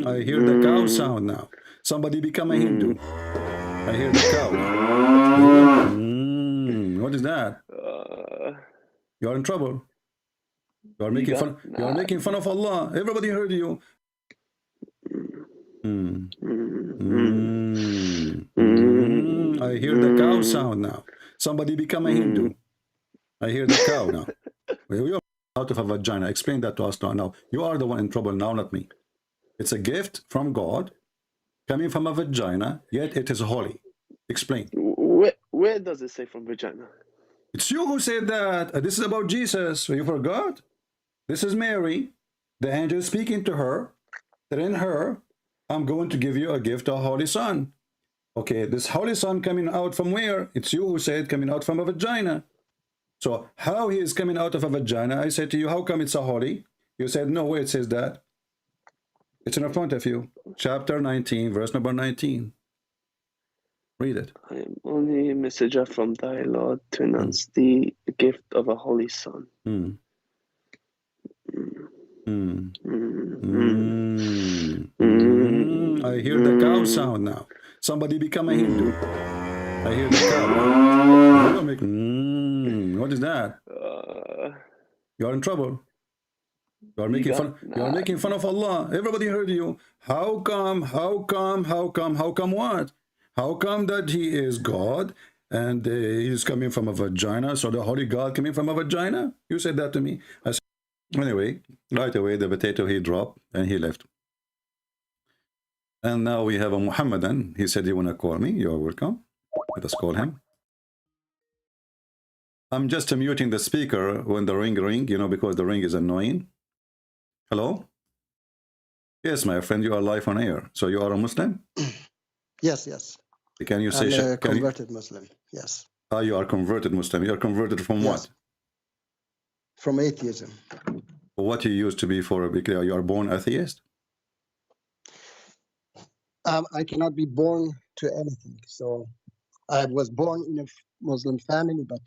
I hear the cow sound now. Somebody become a Hindu. I hear the cow. What is that? You are in trouble. You are making fun. You are making fun of Allah. Everybody heard you. I hear the cow sound now. Somebody become a Hindu. I hear the cow now. We are out of a vagina. Explain that to us now. Now you are the one in trouble now, not me. It's a gift from God coming from a vagina, yet it is holy. Explain. Where does it say from vagina? It's you who said that. This is about Jesus. You forgot? This is Mary. The angel speaking to her. That in her, I'm going to give you a gift, a Holy Son. Okay, this Holy Son coming out from where? It's you who said coming out from a vagina. So how he is coming out of a vagina? I said to you, how come it's a holy? You said no, where it says that? It's in front of you. Chapter 19, verse number 19. Read it. I am only a messenger from thy Lord to announce the gift of a holy Son. I hear the cow sound now. Somebody become a Hindu. I hear the cow. What is that? You are in trouble. You are making fun. You are making fun of Allah. Everybody heard you. How come? How come? How come? How come what? How come that he is God and he is coming from a vagina? So the Holy God coming from a vagina? You said that to me. I said, anyway, right away the potato he dropped and he left. And now we have a Muhammadan. He said, you want to call me? You are welcome. Let us call him. I'm just muting the speaker when the ring, you know, because the ring is annoying. Hello? Yes, my friend, you are live on air. So you are a Muslim? Yes, yes. Can you say... I'm a converted Muslim, yes. Ah, you are converted Muslim. You are converted from what? From atheism. What you used to be for a... You are born atheist? I cannot be born to anything. So I was born in a Muslim family, but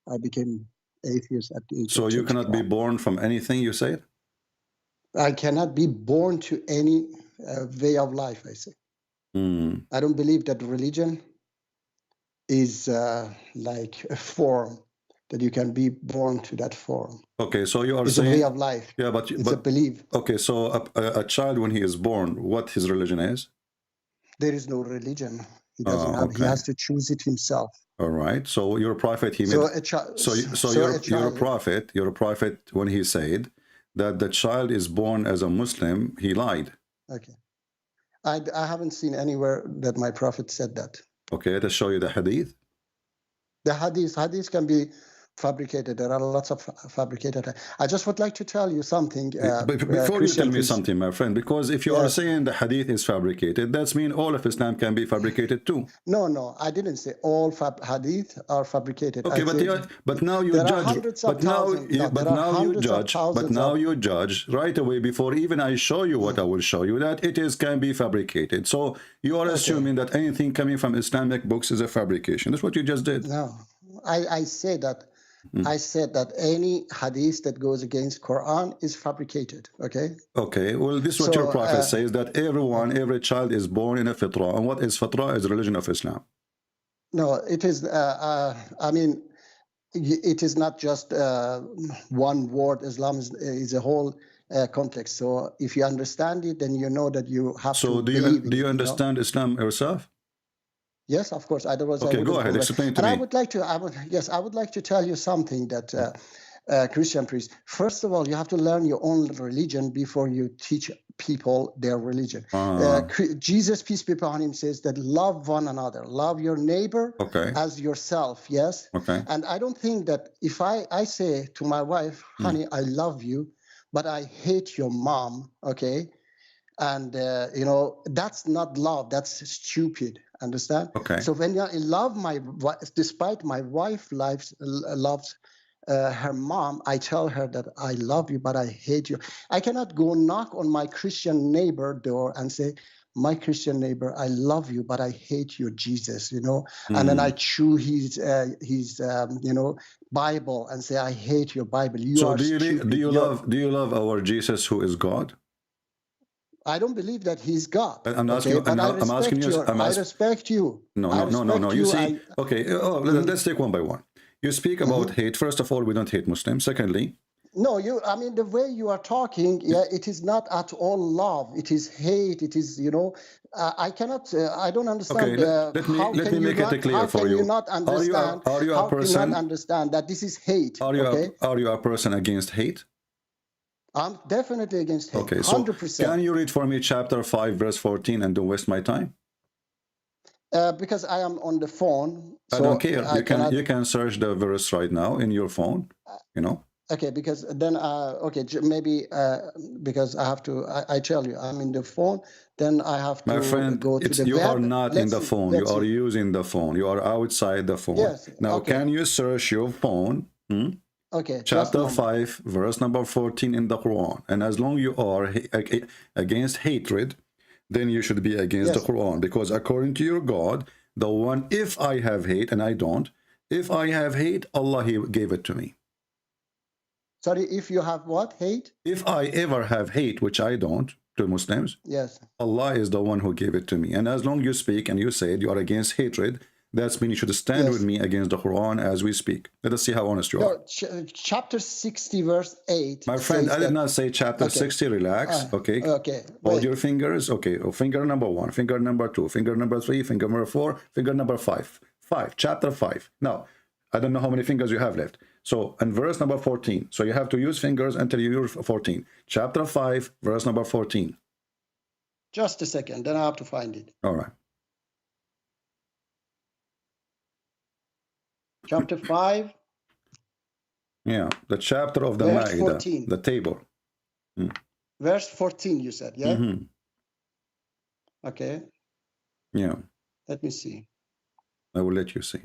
I became atheist at the age So of you cannot be born from anything, you say? I cannot be born to any way of life, I say. I don't believe that religion is like a form, that you can be born to that form. Okay, so you are it's saying... It's a way of life. Yeah, but... It's a belief. Okay, so a child, when he is born, what his religion is? There is no religion. He doesn't have. He has to choose it himself. All right. So your prophet, he made... You're a prophet when he said that the child is born as a Muslim, he lied. Okay. I haven't seen anywhere that my prophet said that. Okay, let us show you the hadith. The hadith can be fabricated. There are lots of fabricated. I just would like to tell you something. Before you tell me something, my friend, because if you are saying the hadith is fabricated, that means all of Islam can be fabricated too. No, I didn't say all hadith are fabricated. Okay, but now you judge. But now you judge right away before even I show you what I will show you that it can be fabricated. So you are assuming that anything coming from Islamic books is a fabrication. That's what you just did. No, I say that. I said that any hadith that goes against Quran is fabricated. Okay. Okay. Well, this is what your prophet says, that every child is born in a fitrah. And what is fitrah? Is the religion of Islam. No, it is. I mean, it is not just one word. Islam is a whole complex. So if you understand it, then you know that you have to. So do you understand Islam yourself? Yes, of course. Otherwise, okay, go ahead. Explain to me. I would like to. I would like to tell you something that Christian priest. First of all, you have to learn your own religion before you teach people their religion. Jesus, peace be upon him, says that love one another, love your neighbor as yourself. Yes. And I don't think that if I say to my wife, honey, I love you, but I hate your mom, okay? And you know, that's not love, that's stupid. Understand? So when I love my wife, despite my wife loves her mom, I tell her that I love you, but I hate you. I cannot go knock on my Christian neighbor door and say, my Christian neighbor, I love you, but I hate your Jesus, you know. And then I chew his you know, Bible and say, I hate your Bible. So do you love our Jesus who is God? I don't believe that he's God. I'm asking, but I respect you. No. You see, let's take one by one. You speak about hate. First of all, we don't hate Muslims. Secondly, no, I mean, the way you are talking, it is not at all love. It is hate. It is, you know, I cannot, I don't understand. Let me make it clear for you. Not understand, are you a person? Can you not understand that this is hate? Are you a person against hate? I'm definitely against hate. Okay, so 100%. Can you read for me chapter 5, verse 14, and don't waste my time? Because I am on the phone. I don't care. You can search the verse right now in your phone. You know. Okay, because then maybe because I have to. I tell you, I'm in the phone. Then I have to. My friend, go to the you web. are not in the phone. You are using the phone. You are outside the phone. Yes. Now, can you search your phone? Okay. Chapter 5, verse number 14 in the Quran. And as long you are against hatred, then you should be against the Quran. Because according to your God, the one, if I have hate, and I don't, if I have hate, Allah, He gave it to me. Sorry, if you have what? Hate? If I ever have hate, which I don't, to Muslims, yes, Allah is the one who gave it to me. And as long you speak and you say you are against hatred, that's mean you should stand with me against the Quran as we speak. Let us see how honest you are. Chapter 60, verse 8. My friend, I did not say chapter 60. Relax. Okay. Hold your fingers. Okay. Finger number 1, finger number 2, finger number 3, finger number 4, finger number 5. Chapter 5. Now, I don't know how many fingers you have left. So, in verse number 14. So, you have to use fingers until you use 14. Chapter 5, verse number 14. Just a second. Then I have to find it. All right. Chapter 5. Yeah, the chapter of the Ma'idah, the table. Verse 14, you said, yeah? Okay. Yeah. Let me see. I will let you see.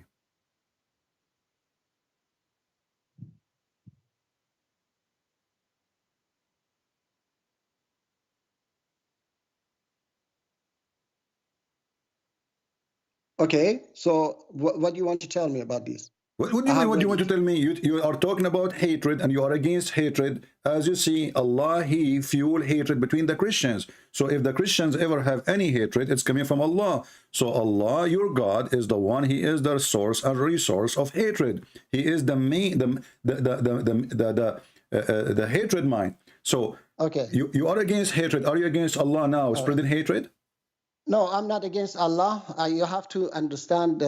Okay, so what do you want to tell me about this? What do you mean? What do you want to tell me? You are talking about hatred and you are against hatred. As you see, Allah, He fuel hatred between the Christians. So if the Christians ever have any hatred, it's coming from Allah. So Allah, your God, is the one. He is the source and resource of hatred. He is the main, the hatred mind. So you are against hatred. Are you against Allah now, spreading hatred? No, I'm not against Allah. You have to understand.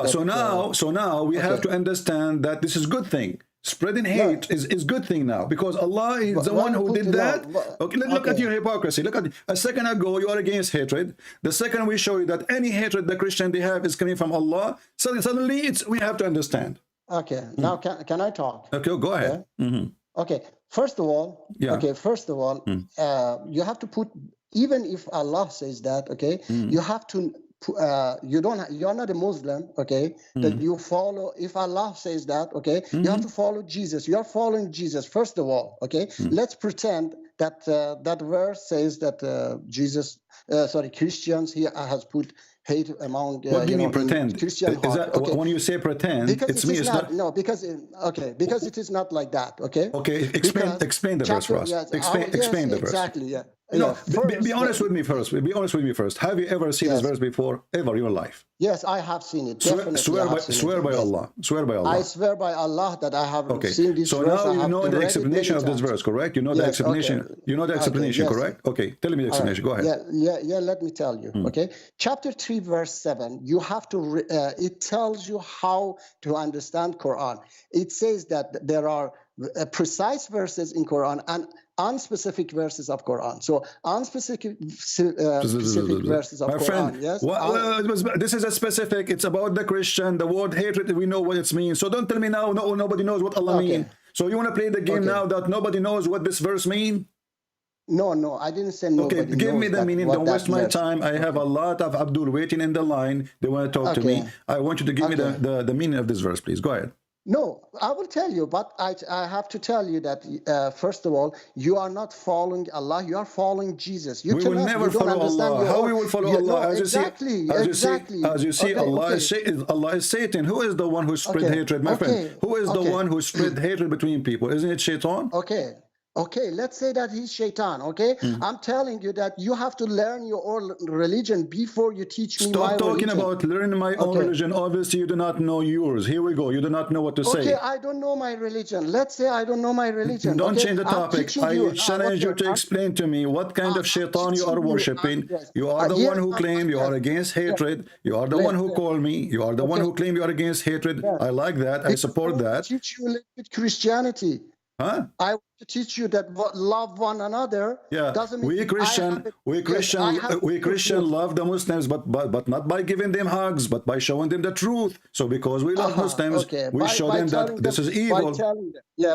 So now we have to understand that this is good thing. Spreading hate is good thing now because Allah is the one who did that. Okay, look at your hypocrisy. Look at a second ago you are against hatred. The second we show you that any hatred the Christian they have is coming from Allah. Suddenly we have to understand. Okay, now can I talk? Okay, go ahead. Okay, first of all, you have to put. Even if Allah says that, okay, you have to, you're not a Muslim, okay, that you follow, if Allah says that, okay, you have to follow Jesus. You're following Jesus, first of all, okay. Let's pretend that that verse says that Christians, he has put hate among what do you mean pretend? Christian is that, when you say pretend, because it's not. No, because it is not like that, okay. Okay, explain the verse for us. Explain the verse. Exactly, yeah. Be honest with me first. Be honest with me first. Have you ever seen this verse before, ever in your life? Yes, I have seen it. Swear by Allah. Swear by Allah. I swear by Allah that I have seen this verse. So now you know the explanation of this verse, correct? You know the explanation. You know the explanation, correct? Okay, tell me the explanation. Go ahead. Yeah. Let me tell you. Okay, chapter 3, verse 7. You have to. It tells you how to understand Quran. It says that there are precise verses in Quran and unspecific verses of Quran. So unspecific specific verses of My Quran. friend, Yes. this is a specific. It's about the Christian. The word hatred, we know what it means. So don't tell me now, no, nobody knows what Allah means. So you want to play the game now that nobody knows what this verse means? No, I didn't say nobody. Okay, give me the meaning. Don't waste my time. I have a lot of Abdul waiting in the line. They want to talk to me. I want you to give me the meaning of this verse, please. Go ahead. No, I will tell you, but I have to tell you that first of all, you are not following Allah. You are following Jesus. We will never follow Allah. How we will follow Allah? As you see, Allah is Satan. Who is the one who spread hatred, my friend? Who is the one who spread hatred between people? Isn't it Shaitan? Okay, let's say that he's Shaitan, okay? I'm telling you that you have to learn your own religion before you teach me my religion. Stop talking about learning my own religion. Obviously, you do not know yours. Here we go. You do not know what to say. Okay, I don't know my religion. Let's say I don't know my religion. Don't change the topic. I challenge you to explain to me what kind of Shaitan you are worshipping. You are the one who claim you are against hatred. You are the one who call me. You are the one who claim you are against hatred. I like that. I support that. I teach you a little bit Christianity. Huh? I want to teach you that love one another. Yeah, doesn't mean we Christian love the Muslims, but not by giving them hugs, but by showing them the truth. So because we love Muslims, we show them that this is evil.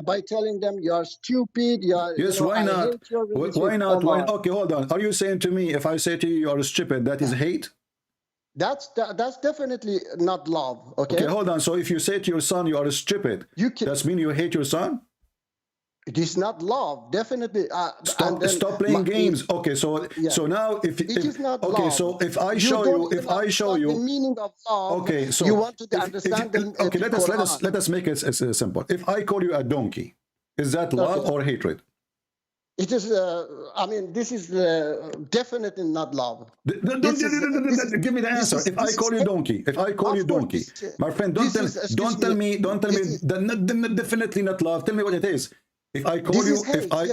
By telling them you are stupid. Yes, why not? Why not? Okay, hold on. Are you saying to me, if I say to you you are stupid, that is hate? That's definitely not love. Okay, hold on. So if you say to your son you are stupid, that means you hate your son? It is not love, definitely. Stop playing games. Okay, so now if it is not okay, love. so if I show you the meaning of love, okay, so you want to understand okay, let us make it simple. If I call you a donkey, is that love or hatred? It is. I mean, this is definitely not love. Give me the answer. If I call you donkey, my friend, don't tell me. Definitely not love. Tell me what it is. If I call you,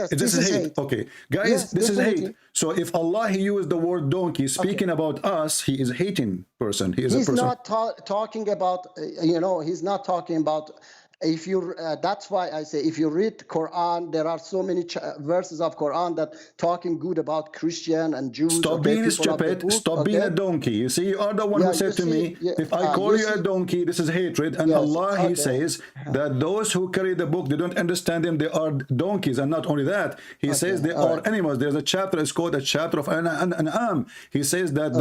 this is hate. Okay, guys, this is hate. So if Allah he used the word donkey, speaking about us, he is hating person. He is a person. He's not talking about. He's not talking about. If you, that's why I say, if you read Quran, there are so many verses of Quran that talking good about Christian and Jews. Stop being stupid. Stop being a donkey. You see, you are the one who said to me, if I call you a donkey, this is hatred. And Allah, he says that those who carry the book, they don't understand them. They are donkeys. And not only that, he says they are animals. There's a chapter, it's called a chapter of An'am. He says that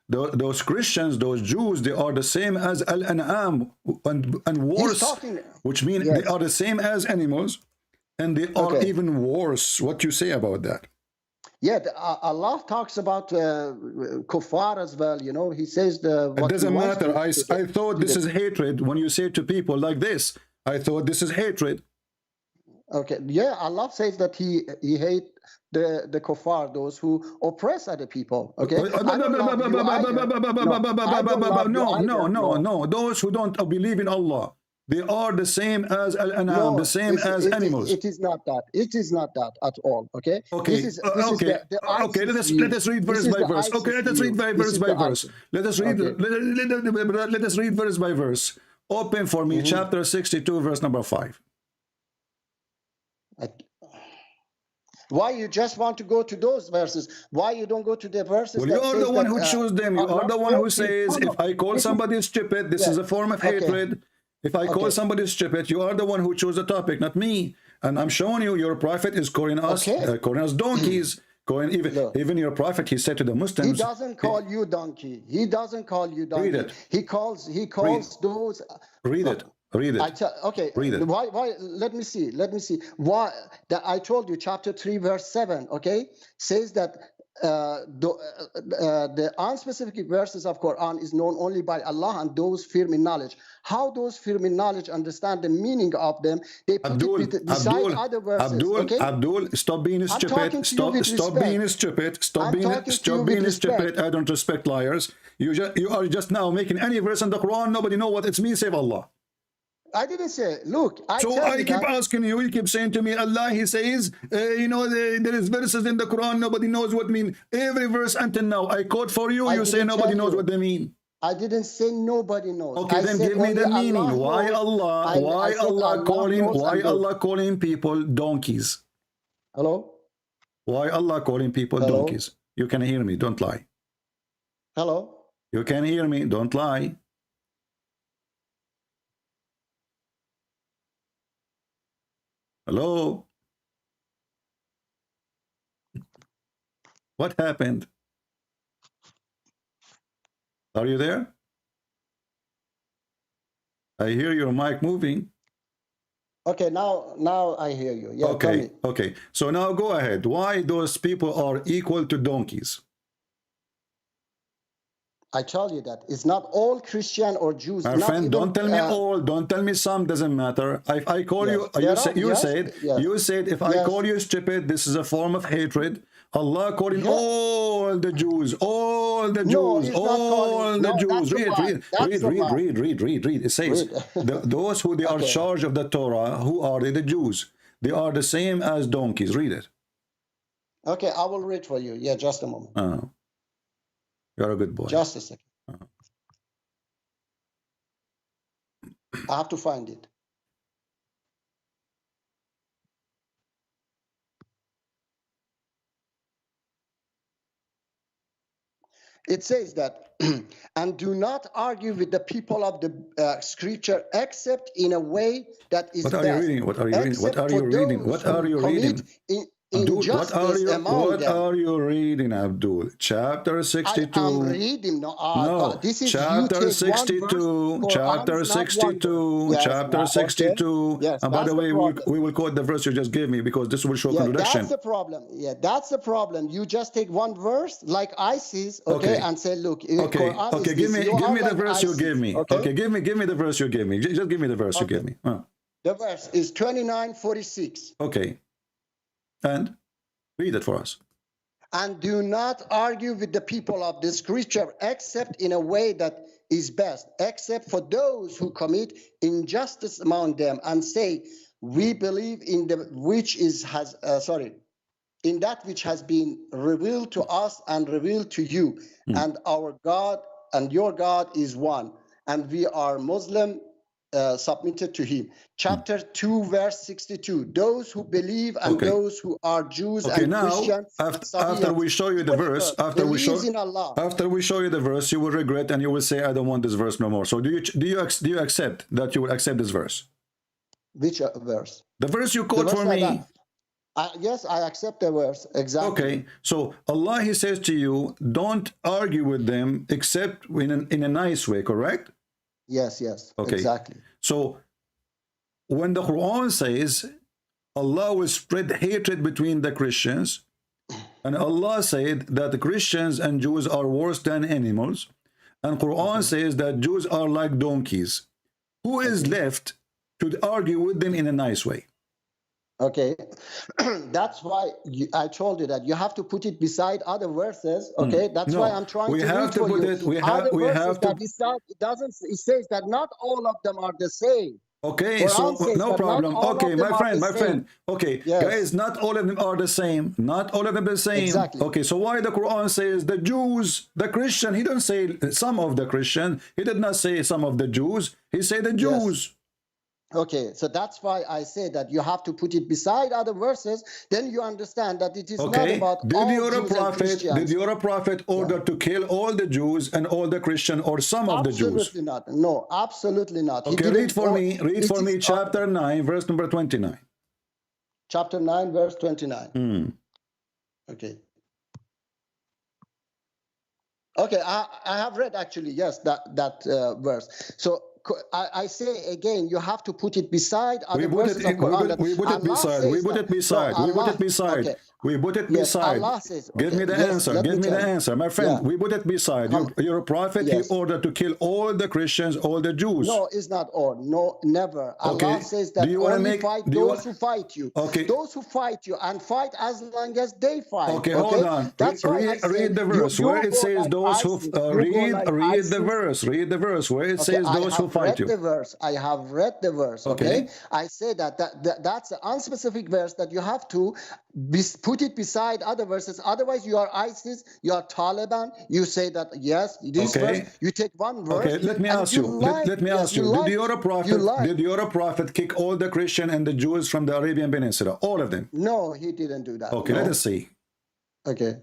those Christians, those Jews, they are the same as Al-An'am and worse, which means they are the same as animals, and they are even worse. What you say about that? Yeah, Allah talks about kuffar as well. He says it doesn't matter. I thought this is hatred when you say to people like this. I thought this is hatred. Okay, yeah, Allah says that he hates the kuffar, those who oppress other people. Okay, no, those who don't believe in Allah, they are the same as Al-An'am, the same as animals. It is not that. It is not that at all. Okay. Okay. Let us read verse by verse. Okay, let us read verse by verse. Let us read. Let us read verse by verse. Open for me, chapter 62, verse number 5. Why you just want to go to those verses? Why you don't go to the verses? Well, you are the one who choose them. You are the one who says, if I call somebody stupid, this is a form of hatred. If I call somebody stupid, you are the one who chose the topic, not me. And I'm showing you, your prophet is calling us donkeys. Even your prophet, he said to the Muslims, he doesn't call you donkey. He doesn't call you donkey. Read it. He calls those. Read it. Read it. Read it. Why? Let me see. Why? I told you, chapter 3, verse 7. Okay, says that the unspecific verses of Quran is known only by Allah and those firm in knowledge. How those firm in knowledge understand the meaning of them? They put it beside other verses. Abdul, stop being stupid. Stop being stupid. Stop being stupid. I don't respect liars. You are just now making any verse in the Quran. Nobody know what it means save Allah. I didn't say, look, I keep asking you, you keep saying to me, Allah, he says, there is verses in the Quran, nobody knows what mean. Every verse until now, I quote for you, you say nobody knows what they mean. I didn't say nobody knows. Okay, I then said give me the only meaning. Allah Why knows. Allah? I Why said Allah calling? knows Why and knows. Allah calling people donkeys? Hello? Why Allah calling people Hello? donkeys? You can hear me. Don't lie. Hello? You can hear me. Don't lie. Hello? What happened? Are you there? I hear your mic moving. Okay, now I hear you. Yeah, tell me. Okay. So now go ahead. Why those people are equal to donkeys? I told you that it's not all Christian or Jews. My not friend, even, don't tell me all. Don't tell me some. Doesn't matter. I call Yes. you. Yes. You said if I call you stupid, this is a form of hatred. Allah calling all the Jews, all the Jews, all the Jews. Read. It says those who they are charged of the Torah, who are they? The Jews. They are the same as donkeys. Read it. Okay, I will read for you. Yeah, just a moment. You're a good boy. Just a second. I have to find it. It says that, and do not argue with the people of the scripture except in a way that is What are best. you reading? What are you reading? What are you reading? What are you reading? Abdul, what are you reading, Abdul? Chapter 62. I'm reading. No, this is chapter 62. Chapter 62. Yes, chapter 62. Okay. Yes, and by the way, we will quote the verse you just gave me because this will show contradiction. That's the problem. Yeah, that's the problem. You just take one verse like ISIS, and say, look, Quran is give me the verse ISIS, you gave me. Okay, give me the verse you gave me. Just give me the verse you gave me. The verse is 29:46. Okay. And read it for us. And do not argue with the people of the scripture except in a way that is best, except for those who commit injustice among them and say, we believe in the in that which has been revealed to us and revealed to you, and our God and your God is one, and we are Muslim submitted to him. Chapter 2 verse 62, those who believe and those who are Jews and Christians. After we show you the verse, after we show you the verse, you will regret and you will say, I don't want this verse no more. So do you accept that you will accept this verse? Which verse? The verse you quote for me. Yes, I accept the verse. Exactly. Okay, so Allah, he says to you, don't argue with them except in a nice way, correct? Yes, okay. Exactly. So when the Quran says Allah will spread hatred between the Christians, and Allah said that the Christians and Jews are worse than animals, and Quran says that Jews are like donkeys, who is left to argue with them in a nice way? Okay, that's why I told you that you have to put it beside other verses. Okay, that's why I'm trying to read for you. It says that not all of them are the same. Okay, so no problem. Okay, my friend. Okay, guys, not all of them are the same. Not all of them the same. Exactly. Okay, so why the Quran says the Jews, the Christian? He didn't say some of the Christian. He did not say some of the Jews. He said the Jews. Okay, so that's why I say that you have to put it beside other verses. Then you understand that it is not about all Jews and Christians. Did your prophet order to kill all the Jews and all the Christian or some of the Jews? Absolutely not. No, absolutely not. Okay, read for me. Read for me chapter 9, verse number 29. Chapter 9, verse 29. Okay. Okay, I have read actually, yes, that verse. So I say again, you have to put it beside other verses of Quran. We put it beside. We put it beside. Allah says, Give me the answer. Give me the answer. My friend, we put it beside. You're a prophet. He ordered to kill all the Christians, all the Jews. No, it's not all. No, never. Allah says that only fight those who fight you. Okay. Those who fight you and fight as long as they fight. Okay, hold on. Read the verse where it says those who read the verse. Read the verse where it says those who fight you. I have read the verse. Okay. I say that's an unspecific verse that you have to put it beside other verses. Otherwise, you are ISIS, you are Taliban. You say that yes, this verse. You take one verse. Okay, let me ask you. Let me ask you. Did your prophet kick all the Christian and the Jews from the Arabian Peninsula? All of them? No, he didn't do that. Okay, let us see. Okay.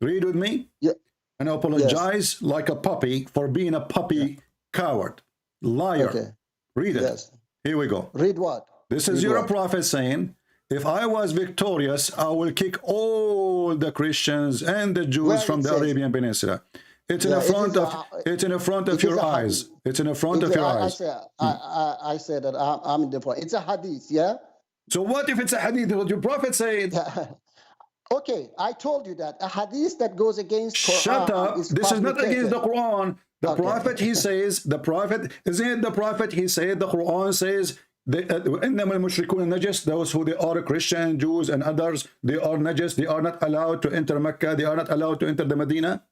Read with me. Yeah. And apologize like a puppy for being a puppy coward, liar. Okay. Read it. Yes. Here we go. Read what? This is your prophet saying, if I was victorious, I will kick all the Christians and the Jews from the Arabian Peninsula. It's in the front of it's in the front of your eyes. It's in the front of your eyes. I say that I'm in the front. It's a hadith, yeah? So what if it's a hadith? What your prophet said? Okay, I told you that a hadith that goes against Quran. Shut up. This is not against the Quran. The prophet, he says, the prophet, isn't it the prophet? He said, the Quran says, إنما المشركون نجس, those who they are Christian, Jews and others, they are najis, they are not allowed to enter Mecca, they are not allowed to enter the Medina.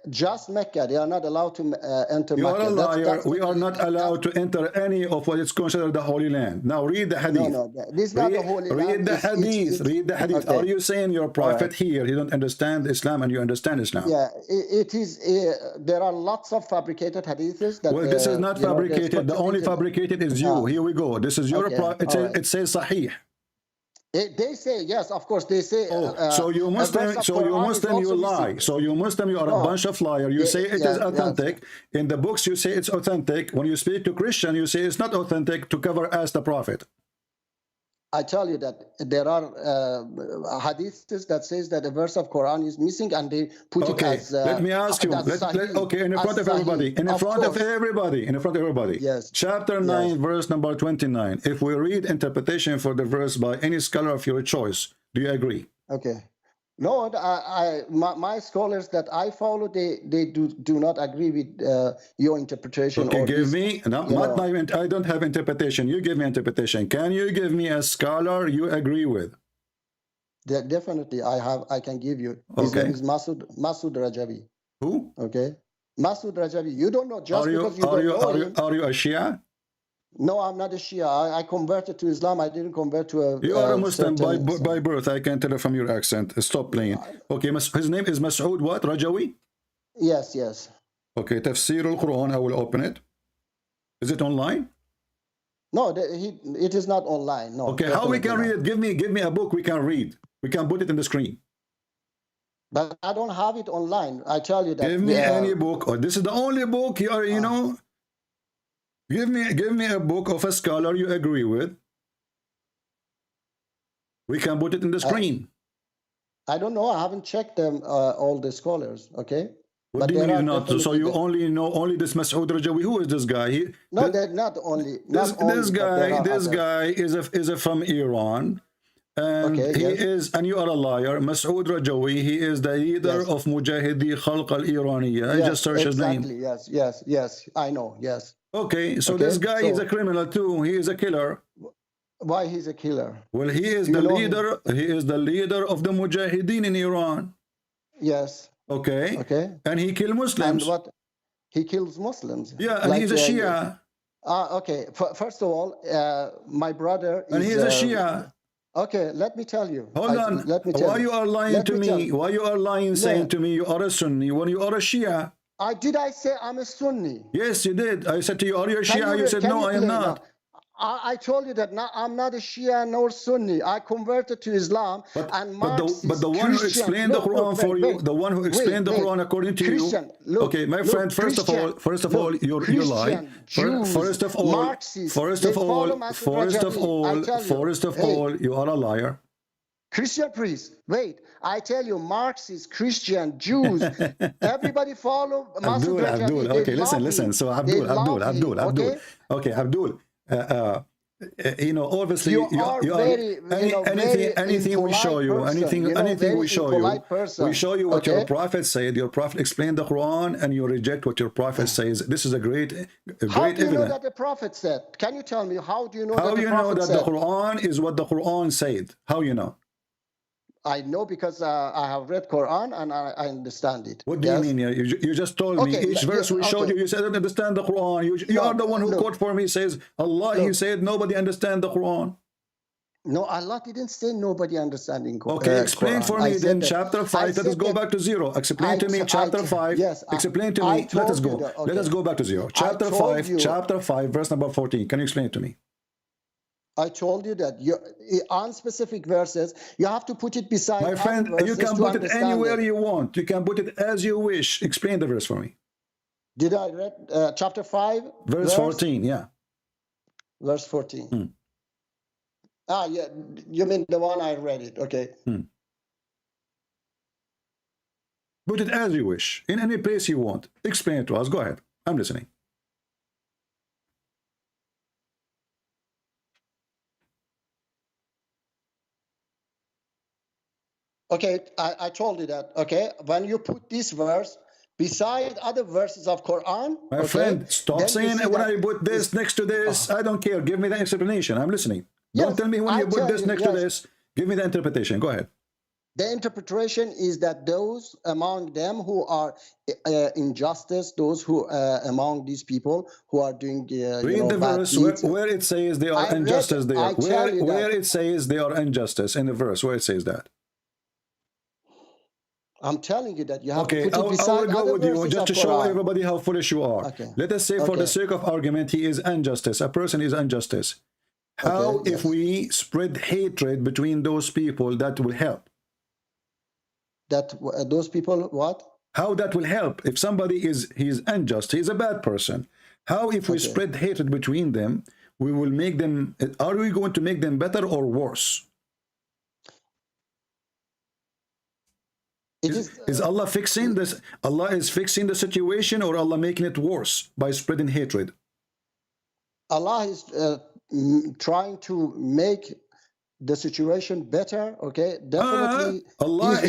Just Mecca, they are not allowed to enter Mecca. You are a liar. We are not allowed to enter any of what is considered the Holy Land. Now read the hadith. No, this is not the Holy Land. Read the hadith. Read the hadith. Okay. Are you saying your prophet here, he don't understand Islam and you understand Islam? Yeah, it is. There are lots of fabricated hadiths. That, well, this is not fabricated. The only fabricated is you. Here we go. This is your prophet. It says Sahih. They say yes, of course they say. So you Muslim, you lie. So you Muslim, you are a bunch of liars. You say it is authentic. In the books, you say it's authentic. When you speak to Christian, you say it's not authentic to cover as the prophet. I tell you that there are hadiths that says that a verse of Quran is missing, and they put it as. Let me ask you. Okay, in front of everybody. In front of everybody. In front of everybody. Yes. Chapter 9, verse number 29. If we read interpretation for the verse by any scholar of your choice, do you agree? Okay. No, my scholars that I follow, they do not agree with your interpretation. Okay, give me. No, not my. I don't have interpretation. You give me interpretation. Can you give me a scholar you agree with? Definitely, I can give you. His name is Masood Rajavi. Who? Okay, Masood Rajavi. You don't know just because you don't know him. Are you a Shia? No, I'm not a Shia. I converted to Islam. I didn't convert to a... You are a Muslim by birth. I can tell from your accent. Stop playing. Okay, his name is Masood what? Rajawi? Yes, yes. Okay, Tafsir al-Quran. I will open it. Is it online? No, it is not online. No. Okay, how we can read it? Give me a book we can read. We can put it in the screen. But I don't have it online. I tell you that. Give me any book. Oh, this is the only book you are, you know... Give me a book of a scholar you agree with. We can put it in the screen. I don't know. I haven't checked them, all the scholars. Okay. What do you mean not? So you only know this Masood Rajawi. Who is this guy? They're not only. This guy is from Iran. And and you are a liar. Masood Rajawi, he is the leader of Mujahidi Khalq al-Iraniya. I just searched his name. Yes, I know, yes. Okay, so this guy is a criminal too. He is a killer. Why he's a killer? Well, he is the leader. He is the leader of the Mujahideen in Iran. Yes. Okay. And he kills Muslims. And what? He kills Muslims. Yeah, and he's a Shia. Okay. First of all, my brother is... And he's a Shia. Okay, let me tell you. Hold on. Let me tell Why you are lying to me? Why you are lying, saying to me you are a Sunni when you are a Shia? Did I say I'm a Sunni? Yes, you did. I said to you, are you a Shia? You said, no, I am not. I told you that I'm not a Shia nor Sunni. I converted to Islam. But the one who explained the Quran for you, the one who explained the Quran according to you. Okay, my friend, first of all, you lie. First of all, you are a liar. Christian priest, wait, I tell you, Marxists, Christian, Jews, everybody follow Abdul. Okay, listen. So Abdul. Okay, Abdul. You know, obviously, anything we show you, we show you what your prophet said. Your prophet explained the Quran, and you reject what your prophet says. This is a great evidence. How do you know that the prophet said? Can you tell me how do you know? How do you know that the Quran is what the Quran said? How you know? I know because I have read Quran and I understand it. What do you mean? You just told me each verse we showed you. You said I don't understand the Quran. You are the one who quote for me says Allah. He said nobody understand the Quran. No, Allah didn't say nobody understanding. Okay, explain Quran. for me then chapter 5. Let us go back to 0. Explain to me chapter 5. Yes, explain to me. Let us go. Let us go back to 0. Chapter 5, chapter 5, verse number 14. Can you explain it to me? I told you that on specific verses, you have to put it beside. My friend, you can put it anywhere you want. You can put it as you wish. Explain the verse for me. Did I read chapter 5? Verse 14, yeah. Verse 14. Ah, yeah, you mean the one I read it, okay. Put it as you wish, in any place you want. Explain it to us. Go ahead. I'm listening. Okay, I told you that, okay. When you put this verse beside other verses of Quran, my friend, stop saying when I put this next to this. I don't care. Give me the explanation. I'm listening. Don't tell me when you put this next to this. Give me the interpretation. Go ahead. The interpretation is that those among them who are injustice, those who among these people who are doing read the verse where it says they are injustice. There, where it says they are injustice in the verse where it says that. I'm telling you that you have okay, to put it beside I will go with you just to show Quran. everybody how foolish you are. Okay. Let us say for the sake of argument, he is injustice. A person is injustice. How if we spread hatred between those people, that will help? That those people what? How that will help? If somebody he's unjust, he's a bad person. How if we spread hatred between them, we will make them, are we going to make them better or worse? Is Allah fixing this? Allah is fixing the situation, or Allah making it worse by spreading hatred? Allah is trying to make the situation better. Okay, definitely. Allah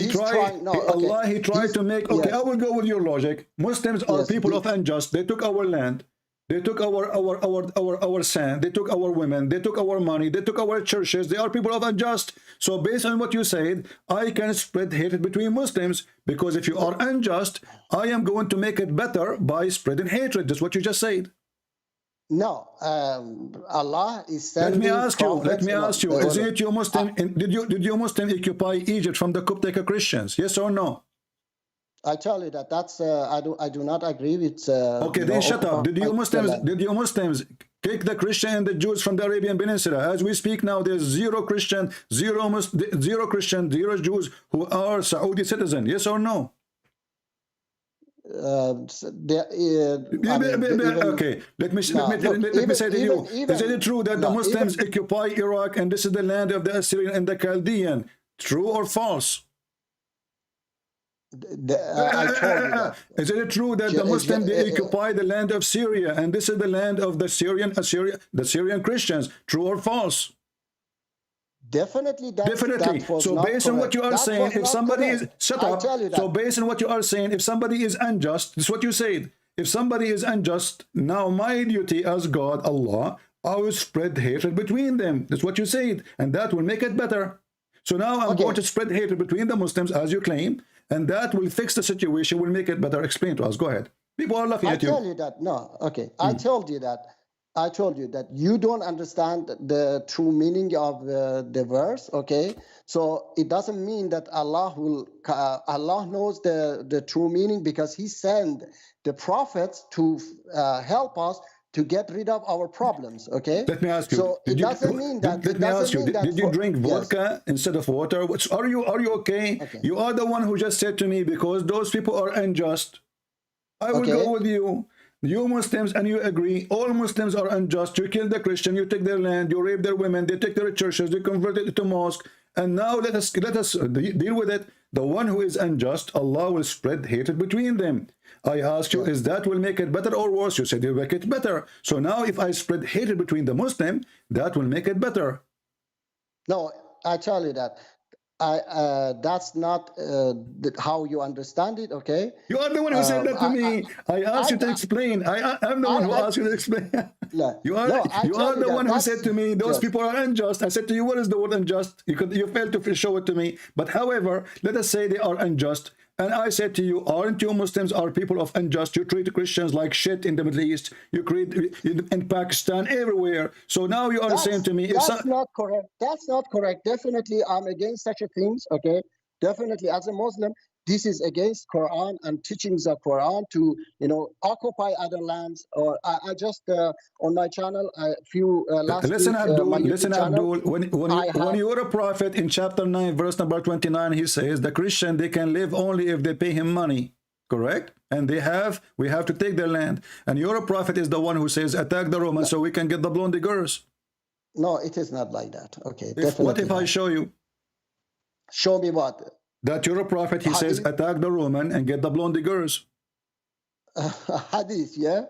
he tried to make. Okay, I will go with your logic. Muslims are people of unjust. They took our land. They took our sand, they took our women, they took our money, they took our churches. They are people of unjust. So based on what you said, I can spread hatred between Muslims, because if you are unjust, I am going to make it better by spreading hatred. That's what you just said. No, Allah is sending. Let me ask you. Is it you Muslim? Did you Muslim occupy Egypt from the Coptic Christians? Yes or no? I tell you that that's I do not agree with. Okay, then shut up. Did you Muslims kick the Christian and the Jews from the Arabian Peninsula? As we speak now, there's zero Christian, zero Jews who are Saudi citizens. Yes or no? Okay, let me say to you, is it true that the Muslims occupy Iraq and this is the land of the Assyrian and the Chaldean? True or false? I told you that. Is it true that the Muslims occupy the land of Syria and this is the land of the Syrian Christians? True or false? Definitely. Definitely. So based on what you are saying, if somebody is so based on what you are saying, if somebody is unjust, this is what you said. If somebody is unjust, now my duty as God, Allah, I will spread hatred between them. That's what you said, and that will make it better. So now I'm going to spread hatred between the Muslims, as you claim, and that will fix the situation, will make it better. Explain to us. Go ahead. People are laughing at you. I tell you that. No, okay. I told you that you don't understand the true meaning of the verse. Okay, so it doesn't mean that Allah knows the true meaning, because He sent the prophets to help us to get rid of our problems. Okay. Let me ask you. So it doesn't mean that. Let me ask you. Did you drink vodka instead of water? Are you okay? You are the one who just said to me, because those people are unjust. I will go with you. You Muslims, and you agree, all Muslims are unjust. You kill the Christian, you take their land, you rape their women, they take their churches, they convert it to mosque. And now let us deal with it. The one who is unjust, Allah will spread hatred between them. I asked you, is that will make it better or worse? You said you make it better. So now if I spread hatred between the Muslim, that will make it better. No, I tell you that. That's not how you understand it, okay? You are the one who said that to me. I asked you to explain. I'm the one who asked you to explain. You are the one who said to me, those people are unjust. I said to you, what is the word unjust? You failed to show it to me. But however, let us say they are unjust. And I said to you, aren't you Muslims are people of unjust? You treat Christians like shit in the Middle East. You create in Pakistan, everywhere. So now you are saying to me, that's not correct. That's not correct. Definitely, I'm against such a things. Okay, definitely, as a Muslim, this is against Quran and teachings of Quran to, you know, occupy other lands. Or I just on my channel a few last listen, week, Abdul, my YouTube listen, channel, Abdul. When you're a prophet in chapter 9, verse number 29, he says the Christian, they can live only if they pay him money. Correct? And we have to take their land. And you're a prophet is the one who says attack the Romans so we can get the blonde girls. No, it is not like that. Okay, What if I show you? Show me what? That you're a prophet, he says, attack the Roman and get the blonde girls. Hadith, yeah?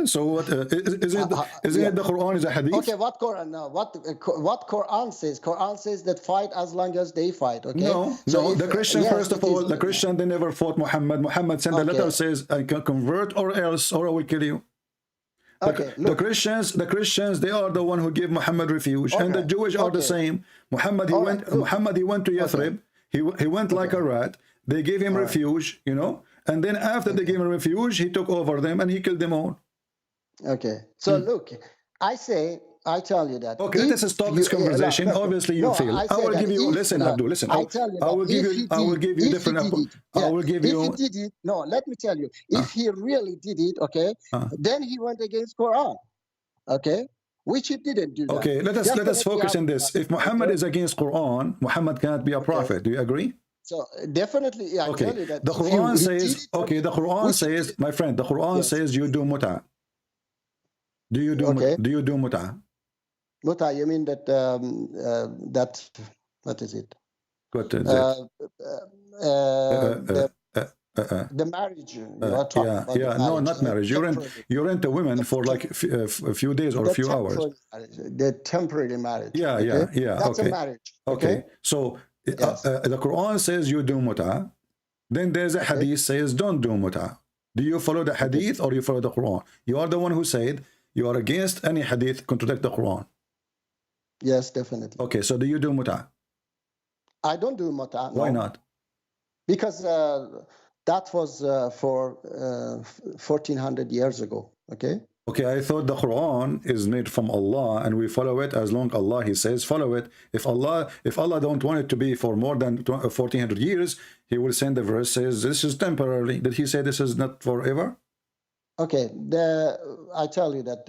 So what? Isn't it the Quran is a hadith? Okay, what Quran now? What Quran says? Quran says that fight as long as they fight. Okay. No, the Christian first of all, the Christian they never fought Muhammad. Muhammad sent a letter says, "I can convert or else, or I will kill you." The Christians, they are the one who give Muhammad refuge, and the Jewish are the same. Muhammad he went to Yathrib. He went like a rat. They gave him refuge, you know, and then after they gave him refuge, he took over them and he killed them all. Okay, so look, I tell you that. Okay, let us stop this conversation. Obviously, you feel. I will give you. Listen, Abdul. Listen. I will give you. I will give you different. I will give you. If he did it, no, let me tell you. If he really did it, okay, then he went against Quran. Okay. Which he didn't do that. Okay, let us focus on this. If Muhammad is against Quran, Muhammad cannot be a prophet. Do you agree? So definitely, yeah, I tell you that. The Quran says, okay, the Quran says, my friend, the Quran says you do muta. Do you do muta? Muta, you mean that that what is it? What is it? The marriage no, not marriage. You rent a woman for like a few days or a few hours. The temporary marriage. That's a marriage. Okay. So the Quran says you do muta. Then there's a hadith says don't do muta. Do you follow the hadith or you follow the Quran? You are the one who said you are against any hadith contradict the Quran. Yes, definitely. Okay, so do you do muta? I don't do muta. No. Why not? Because that was for 1400 years ago. Okay. Okay, I thought the Quran is made from Allah and we follow it as long Allah he says follow it. If Allah don't want it to be for more than 1400 years, he will send the verse says this is temporarily. Did he say this is not forever? Okay, I tell you that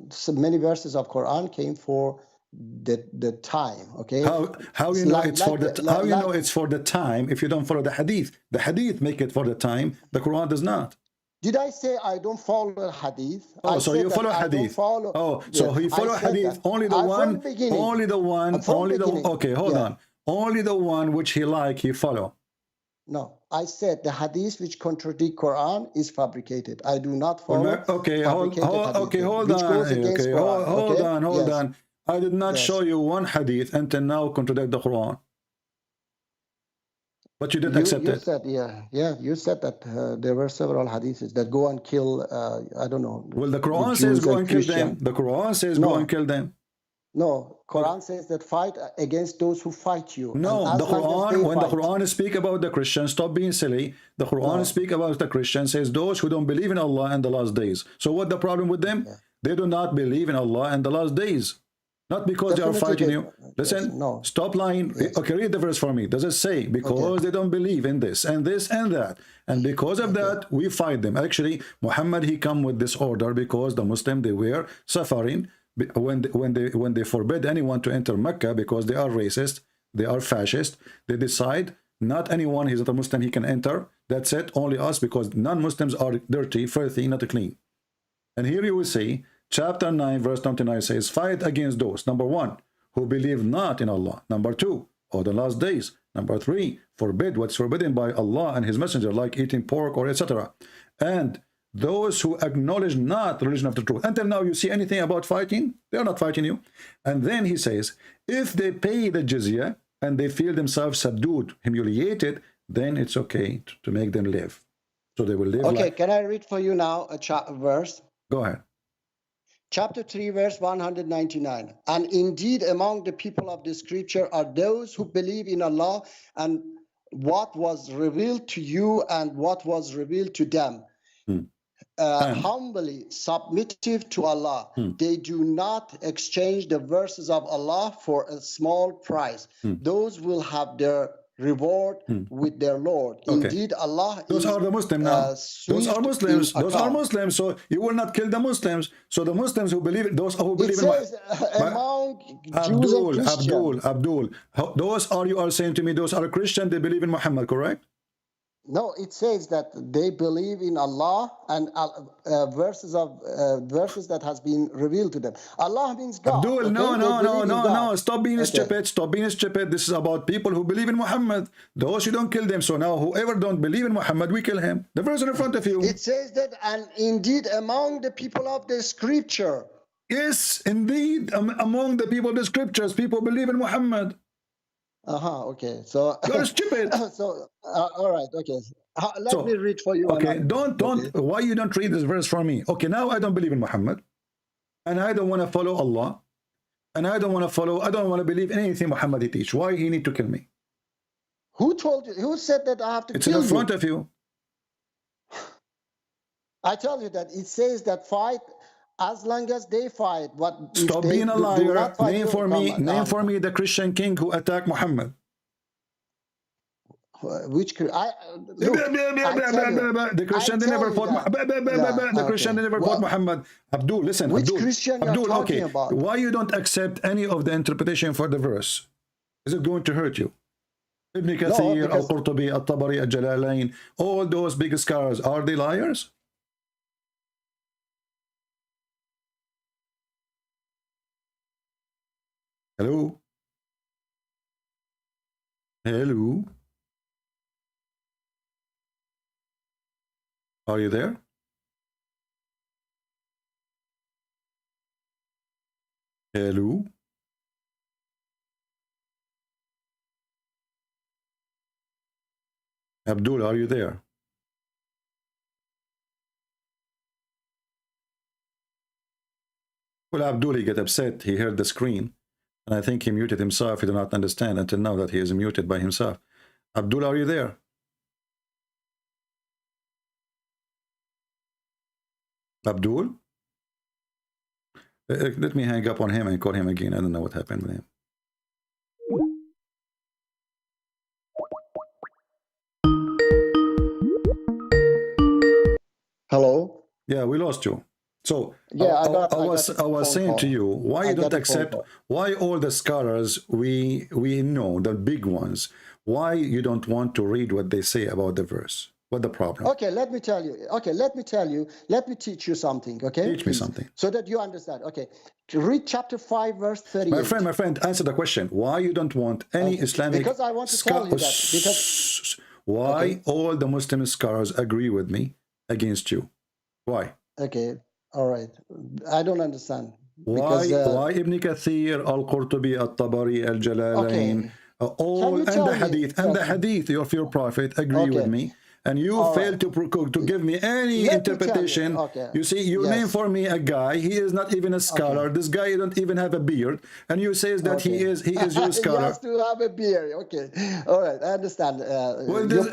so many verses of Quran came for the time. Okay, how you know it's for the how you know it's for the time if you don't follow the hadith? The hadith make it for the time. The Quran does not. Did I say I don't follow hadith? Oh, so you follow hadith. So he follow hadith only the one, okay, hold on. Only the one which he like, he follow. No, I said the hadith which contradict Quran is fabricated. I do not follow. Okay, hold on. I did not show you one hadith until now contradict the Quran. But you didn't accept it. Said, you said that there were several hadiths that go and kill, I don't know. Well, the Quran says go and kill them. The Quran says go and kill them. No, Quran says that fight against those who fight you. No, the Quran, when the Quran speak about the Christians, stop being silly. The Quran speak about the Christians, says those who don't believe in Allah and the last days. So what the problem with them? They do not believe in Allah and the last days. Not because they are fighting you. Listen, stop lying. Okay, read the verse for me. Does it say because they don't believe in this and this and that, and because of that we fight them? Actually, Muhammad he come with this order because the Muslim they were suffering when they forbid anyone to enter Mecca because they are racist, they are fascist. They decide not anyone who's not a Muslim he can enter. That's it. Only us because non-Muslims are dirty, filthy, not clean. And here you will see. Chapter 9 verse 29 says fight against those, number 1, who believe not in Allah, number 2, or the last days, number 3, forbid what's forbidden by Allah and his messenger like eating pork or etc., and those who acknowledge not the religion of the truth. Until now you see anything about fighting? They are not fighting you. And then he says if they pay the jizya and they feel themselves subdued, humiliated, then it's okay to make them live. So they will live. Okay, can I read for you now a verse? Go ahead. Chapter 3, verse 199. And indeed among the people of the scripture are those who believe in Allah and what was revealed to you and what was revealed to them. Humbly submissive to Allah. They do not exchange the verses of Allah for a small price. Those will have their reward with their Lord. Indeed, Allah those are the Muslims now. Those are Muslims. Those are Muslims. So you will not kill the Muslims. So the Muslims who believe, those who believe among Jews and Christians. Abdul, those are, you are saying to me, those are Christians, they believe in Muhammad, correct? No, it says that they believe in Allah and verses that has been revealed to them. Allah means God. Abdul, okay? no. Stop being stupid. Stop being stupid. This is about people who believe in Muhammad. Those you don't kill them. So now whoever don't believe in Muhammad, we kill him. The verse in front of you. It says that, and indeed among the people of the scripture. Yes, indeed, among the people of the scriptures, people believe in Muhammad. Okay. So you're stupid. So all right, okay. Let me read for you. Okay, don't. Why you don't read this verse for me? Okay, now I don't believe in Muhammad, and I don't want to follow Allah, and I don't want to believe in anything Muhammad he teach. Why he need to kill me? Who told you? Who said that I have to it's kill you? It's in front of you. I tell you that it says that fight. As long as they fight, stop being a liar. Name for me the Christian king who attacked Muhammad. Which the Christian they never fought. The Christian they never fought Muhammad. Abdul, listen. Which Christian you're talking about? Why you don't accept any of the interpretation for the verse? Is it going to hurt you? Ibn Kathir, Al-Qurtubi, Al-Tabari, Al-Jalalain, all those big scholars, are they liars? Hello? Hello? Are you there? Hello? Abdul, are you there? Well, Abdul, he get upset. He heard the screen. And I think he muted himself. He did not understand until now that he is muted by himself. Abdul, are you there? Abdul? Let me hang up on him and call him again. I don't know what happened with him. Hello? Yeah, we lost you. So yeah, I was saying to you, why you don't accept, why all the scholars we know, the big ones, why you don't want to read what they say about the verse? What the problem? Okay, let me tell you. Okay, let me teach you something. Okay, teach me something so that you understand. Okay, read chapter 5, verse 38. My friend, answer the question. Why you don't want any Islamic? Because I want to tell you that. Because why all the Muslim scholars agree with me against you? Why? Okay. All right, I don't understand. Why Ibn Kathir, Al-Qurtubi, Al-Tabari, Al-Jalalain, all and the hadith of your prophet agree with me, and you fail to give me any interpretation. You see, you name for me a guy, he is not even a scholar. This guy don't even have a beard, and you say that he is your scholar. He has to have a beard. Okay, all right, I understand. Well, this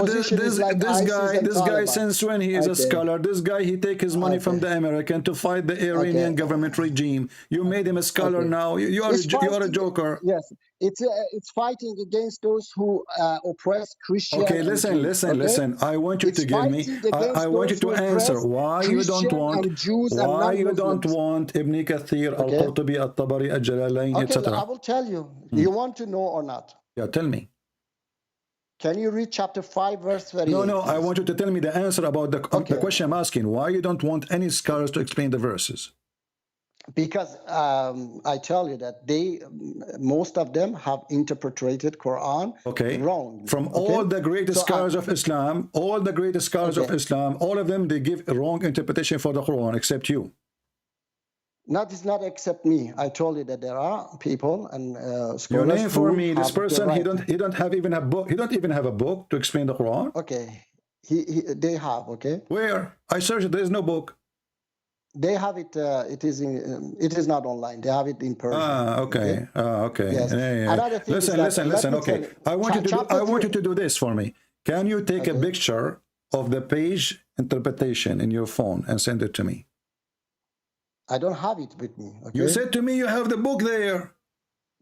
guy since when he is a scholar? This guy, he take his money from the American to fight the Iranian government regime. You made him a scholar now. You are a joker. Yes. It's fighting against those who oppress Christians. Okay, listen. I want you to give me. I want you to answer why you don't want. Why you don't want Ibn Kathir, Al-Qurtubi, Al-Tabari, Al-Jalalain, etc. I will tell you. You want to know or not? Yeah, tell me. Can you read chapter 5, verse 38? No. I want you to tell me the answer about the question I'm asking. Why you don't want any scholars to explain the verses? Because I tell you that most of them have interpreted Quran wrong. From all the greatest scholars of Islam, all of them, they give a wrong interpretation for the Quran, except you. It's not except me. I told you that there are people and scholars. Your name for me, this person, he don't have even a book. He don't even have a book to explain the Quran. Okay, they have. Okay. Where? I searched. There is no book. They have it. It is not online. They have it in Persian. Okay. Okay. Yes. Yeah. Another thing Listen. is that, Listen. let me Okay. tell you, I want you to do this for me. Can you take a Okay. picture of the page interpretation in your phone and send it to me? I don't have it with me. Okay? You said to me you have the book there.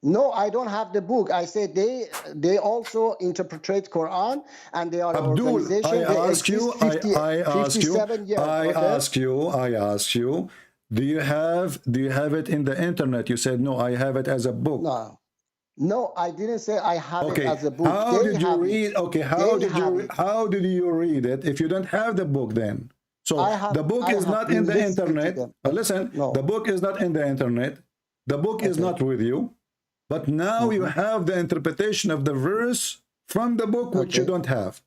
No, I don't have the book. I said they also interpret Quran, and they are an Abdul, organization. I ask you, 57 years. I ask you, do you have it in the internet? You said no, I have it as a book. No, I didn't say I have it Okay, as a book. how They did you have read? it. Okay, how did you read it if you don't have the book then? So the book is not in the internet. Listen, the book is not in the internet. The book is not with you. But now you have the interpretation of the verse from the book, which you don't have.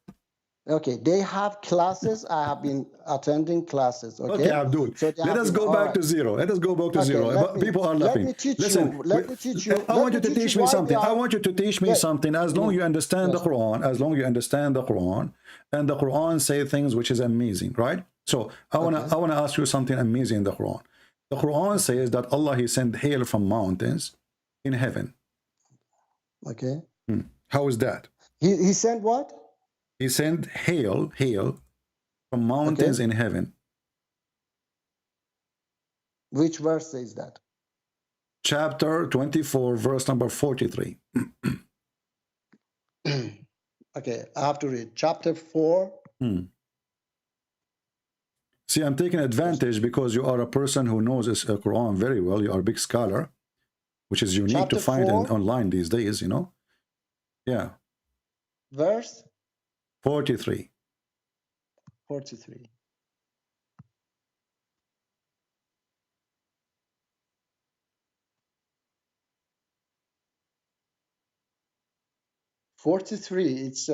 Okay, they have classes. I have been attending classes. Okay, Abdul. So let us go back to zero. Let us go back to zero. People are laughing. Let me teach Listen, you. Let me teach you. I want you to teach me something. I want you to teach me something. As long as you understand the Quran, as long as you understand the Quran, and the Quran say things which is amazing, right? So I wanna ask you something amazing in the Quran. The Quran says that Allah He sent hail from mountains in heaven. Okay. How is that? He sent what? He sent hail from mountains in heaven. Which verse says that? Chapter 24, verse number 43. Okay, I have to read. Chapter 4. See, I'm taking advantage because you are a person who knows this Quran very well. You are a big scholar, which is unique Chapter to find 4. online these days, you know? Yeah. Verse? 43. 43. It's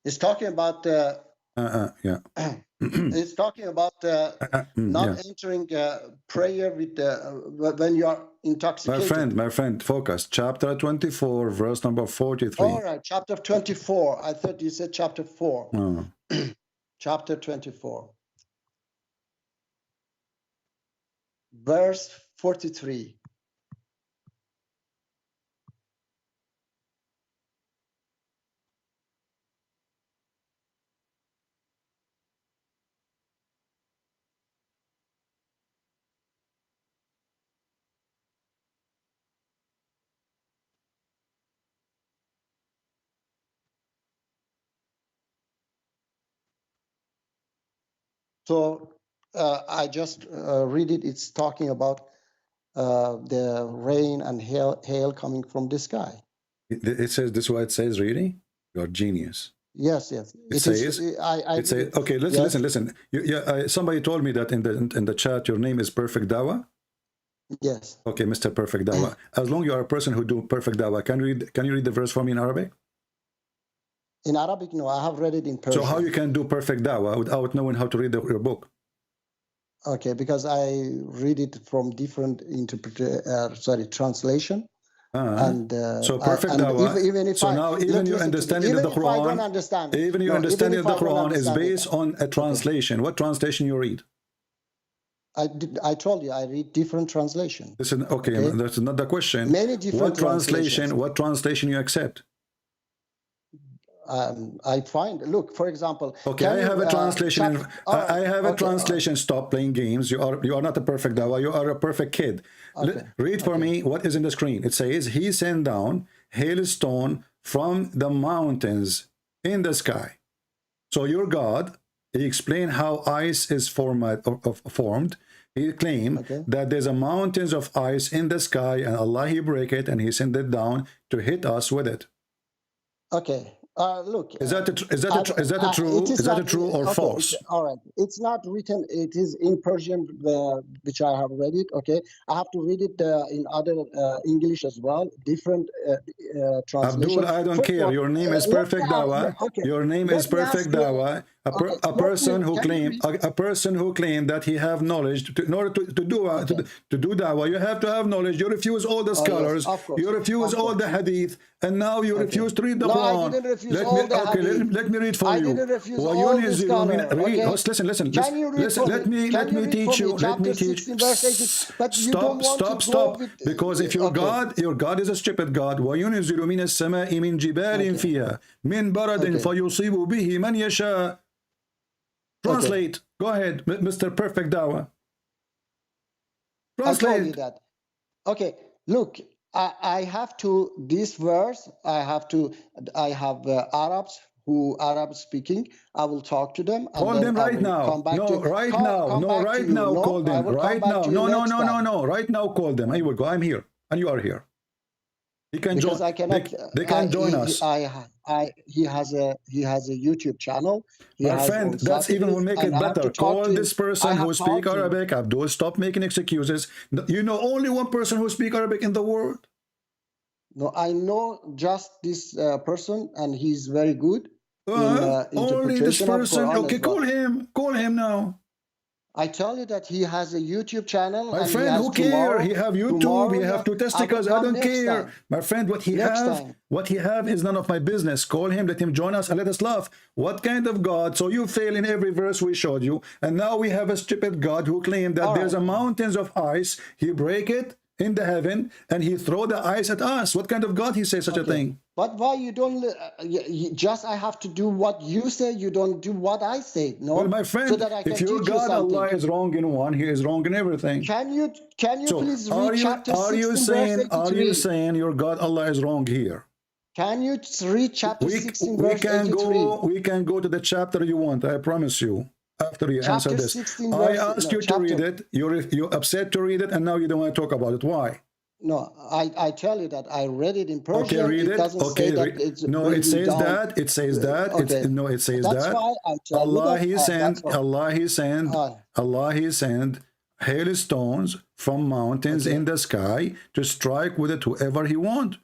it's talking about Yeah. it's talking about not entering prayer with when you are intoxicated. My friend, focus. Chapter 24, verse number 43. All right, chapter 24. I thought you said chapter 4. Chapter 24. Verse 43. So I just read it. It's talking about the rain and hail coming from the sky. It says this is what it says, really? You're genius. Yes. It says, okay, listen. Somebody told me that in the chat, your name is Perfect Dawah. Yes. Okay, Mr. Perfect Dawah. As long as you are a person who do Perfect Dawah, can you read the verse for me in Arabic? In Arabic, no. I have read it in Persian. So how you can do Perfect Dawah without knowing how to read your book? Okay, because I read it from different translation. And so Perfect Dawah. Even if your understanding of the Quran, even your understanding of the Quran is based on a translation. What translation you read? I told you I read different translation. Listen, okay, that's not the question. Many different translations. What translation you accept? I find. Look, for example. Okay, I have a translation. I have a translation. Stop playing games. You are not a perfect Dawah. You are a perfect kid. Read for me what is in the screen. It says he sent down hailstone from the mountains in the sky. So your God, he explained how ice is formed. He claimed that there's a mountains of ice in the sky, and Allah he break it and he sent it down to hit us with it. Okay. Look, is that true or false? All right, it's not written. It is in Persian, which I have read it. Okay, I have to read it in other English as well, different translation. Abdul, I don't care. Your name is Perfect Dawah. Your name is Perfect Dawah. A person who claimed that he have knowledge in order to do dawah, you have to have knowledge. You refuse all the scholars, you refuse all the hadith, and now you refuse to read the Quran. I didn't refuse all the hadith. Let me read for you. I didn't refuse all the scholars. Listen. Let me teach you. Let me teach. Stop. Because if your God is a stupid God. وَيُنْزِلُ مِنَ السَّمَاءِ مِنْ جِبَالٍ فِيهَا مِنْ بَرَدٍ فَيُصِيبُ بِهِ مَنْ يَشَاءُ. Translate. Go ahead, Mr. Perfect Dawah. Translate. I told you that. Okay, look, I have to, this verse, I have Arabs speaking. I will talk to them. Call them right now. No, right now. Call them. Right now. No. Right now, call them. I will go. I'm here. And you are here. He can join. They can join us. He has a YouTube channel. My friend, that's even will make it better. Call this person who speaks Arabic. Abdul, stop making excuses. You know only one person who speaks Arabic in the world. No, I know just this person, and he's very good. Only this person. Okay, call him now. I tell you that he has a YouTube channel. My friend, who cares? He have YouTube, he have 2 testicles. I don't care. My friend, what he have is none of my business. Call him, let him join us, and let us laugh. What kind of God? So you fail in every verse we showed you, and now we have a stupid God who claimed that there's a mountains of ice. He break it in the heaven, and he throw the ice at us. What kind of God he says such a thing? But why you don't just I have to do what you say, you don't do what I say? No. Well, my friend, so that I can if your God Allah is wrong in one, he is wrong in everything. Can you please read chapter 16 Are you saying your God Allah is wrong here? Can you read chapter 16 verse 83? We can go to the chapter you want, I promise you. After you answer this, I asked you to read it. You're upset to read it, and now you don't want to talk about it. Why? No, I tell you that I read it in Persian. Okay, read it. No, it says that. It says that. Okay. No, it says that. Allah He sent hailstones from mountains in the sky to strike with it whoever He want.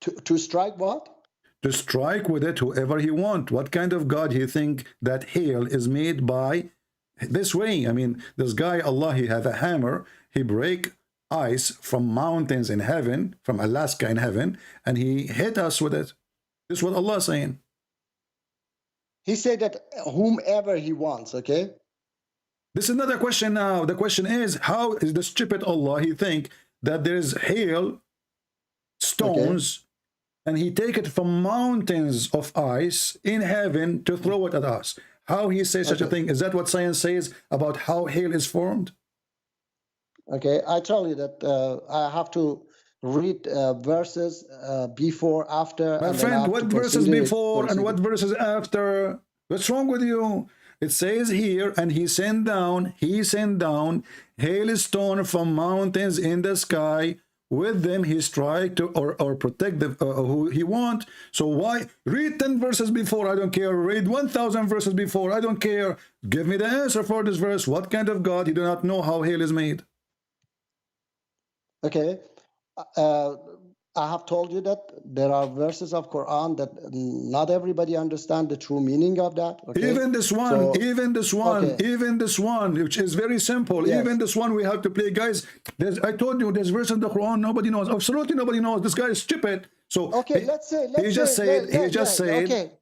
To strike what? To strike with it whoever He want. What kind of God He think that hail is made by? This way, I mean, this guy Allah, he have a hammer, he break ice from mountains in heaven, from Alaska in heaven, and he hit us with it. This is what Allah is saying. He said that whomever He wants, okay? This is another question now. The question is, how is the stupid Allah, he think that there's hail, stones, and he take it from mountains of ice in heaven to throw it at us? How he says such a thing? Is that what science says about how hail is formed? Okay, I tell you that I have to read verses before, after. My friend, what verses before and what verses after? What's wrong with you? It says here, and he sent down hailstone from mountains in the sky. With them he strike to or protect the, who he want. So why read 10 verses before? I don't care. Read 1,000 verses before. I don't care. Give me the answer for this verse. What kind of God? You do not know how hail is made. Okay. I have told you that there are verses of Quran that not everybody understand the true meaning of that. Okay? Even this one, which is very simple. Yes. Even this one we have to play, guys. I told you, there's verse in the Quran nobody knows. Absolutely nobody knows. This guy is stupid. So okay, he just said.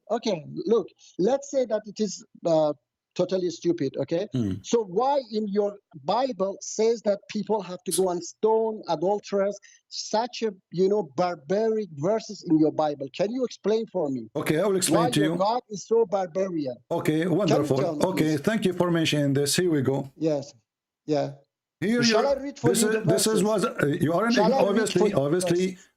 Okay. Look, let's say that it is totally stupid. Okay. So why in your Bible says that people have to go and stone adulterers? Such a barbaric verses in your Bible. Can you explain for me? Okay, I will explain to you. Your God is so barbarian. Okay, wonderful. Okay, thank you for mentioning this. Here we go. Yes. Yeah. Here shall I read for you the verses? This is what you are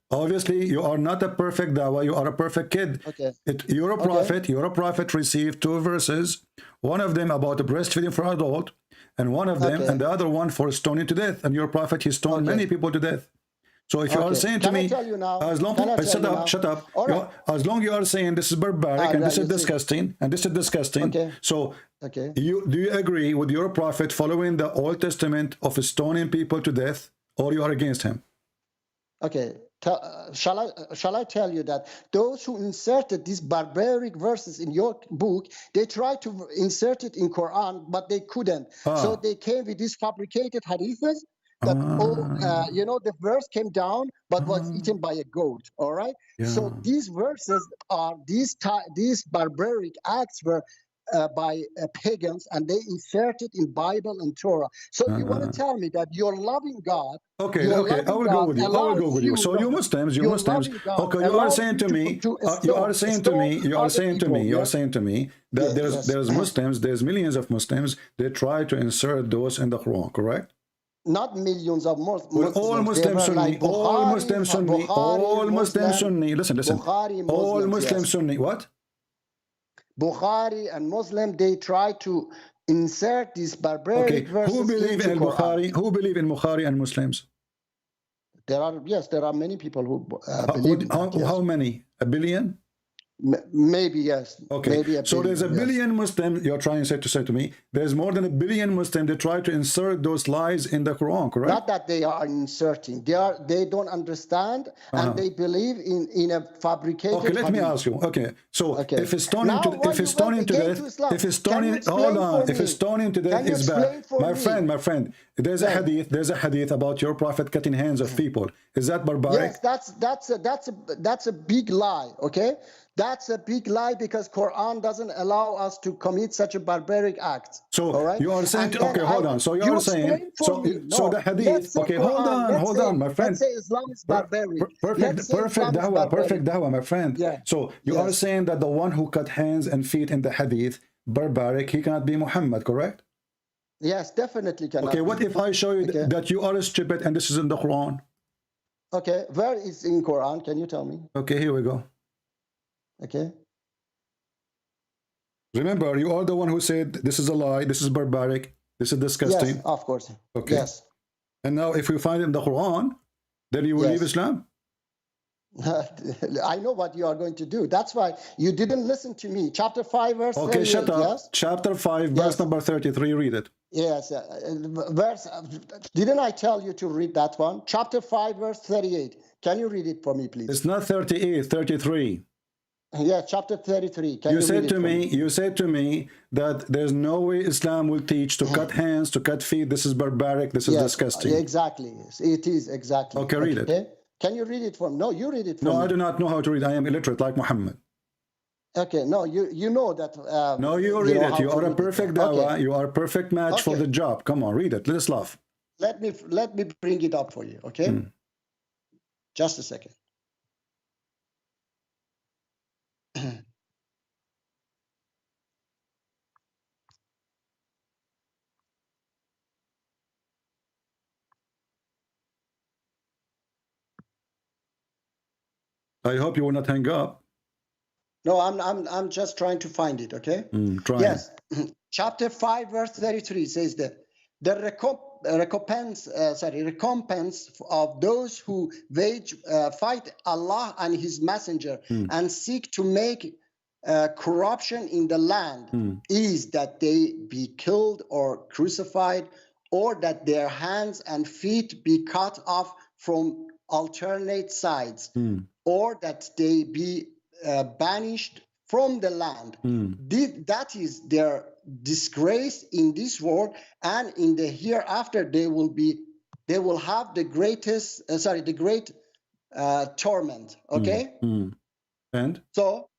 obviously you are not a perfect dawah, you are a perfect kid. Okay. You're a prophet. You're a prophet received 2 verses. One of them about breastfeeding for adult, and one of them and the other one for stoning to death. And your prophet, he stoned many people to death. So if you are saying to me, as long as long you are saying this is barbaric and this is disgusting and this is disgusting, so do you agree with your prophet following the Old Testament of stoning people to death, or you are against him? Okay, Shall I tell you that those who inserted these barbaric verses in your book, they tried to insert it in Quran, but they couldn't. So they came with these fabricated hadiths that you know, the verse came down but was eaten by a goat. All right. So these verses are these barbaric acts were by pagans, and they inserted in Bible and Torah. So you want to tell me that your loving God? Okay, I will go with you. I will go with you. So you Muslims, okay, you are saying to me, you are saying to me that there's Muslims, there's millions of Muslims, they try to insert those in the Quran, correct? Not millions of Muslims. Well, all Muslims Sunni, all Muslims Sunni, all Muslims Sunni. Listen. All Muslims Sunni. What? Bukhari and Muslim, they try to insert these barbaric verses. Who believe in Bukhari? Who believe in Bukhari and Muslims? There are many people who believe. How many? A billion? Maybe yes. Okay. Maybe a billion, so there's a billion Muslims. You're trying to say to me, there's more than a billion Muslims. They try to insert those lies in the Quran, correct? Not that they are inserting. They don't understand, and they believe in a fabricated. Okay, let me ask you. Okay, so if it's stoning to death, if it's stoning to death is bad, my friend, there's a hadith about your prophet cutting hands of people. Is that barbaric? Yes, that's a big lie. Okay. That's a big lie, because Quran doesn't allow us to commit such a barbaric act. So right? you are saying, okay, hold on. So you are saying, so the hadith, okay, hold on, my friend. Let's say Islam is barbaric. Perfect dawah, my friend. Yeah. So you are saying that the one who cut hands and feet in the hadith, barbaric, he cannot be Muhammad, correct? Yes, definitely cannot. Okay, what if I show you that you are stupid and this is in the Quran? Okay, where is in Quran? Can you tell me? Okay, here we go. Okay. Remember, you are the one who said this is a lie, this is barbaric, this is disgusting. Yes, of course. Okay. Yes. And now if you find it in the Quran, then you will leave Islam? I know what you are going to do. That's why you didn't listen to me. Chapter 5, verse 38. Okay, shut up. Yes? Chapter 5, verse number 33, read it. Yes. Didn't I tell you to read that one? Chapter 5, verse 38. Can you read it for me, please? It's not 38, 33. Yeah, chapter 33. You said to me that there's no way Islam will teach to cut hands, to cut feet. This is barbaric. This is disgusting. Exactly. It is exactly. Okay, read it. Can you read it for me? No, you read it for me. No, I do not know how to read. I am illiterate like Muhammad. Okay, no, you know that. No, you read it. You are a perfect dawah. Okay. You are a perfect match for the job. Come on, read it. Let us laugh. Let me bring it up for you. Okay. Just a second. I hope you will not hang up. No, I'm just trying to find it. Okay. Yes. Chapter 5, verse 33 says that the recompense of those who fight Allah and His Messenger and seek to make corruption in the land is that they be killed or crucified, or that their hands and feet be cut off from alternate sides, or that they be banished from the land. That is their disgrace in this world, and in the hereafter they will have the great torment. Okay. And so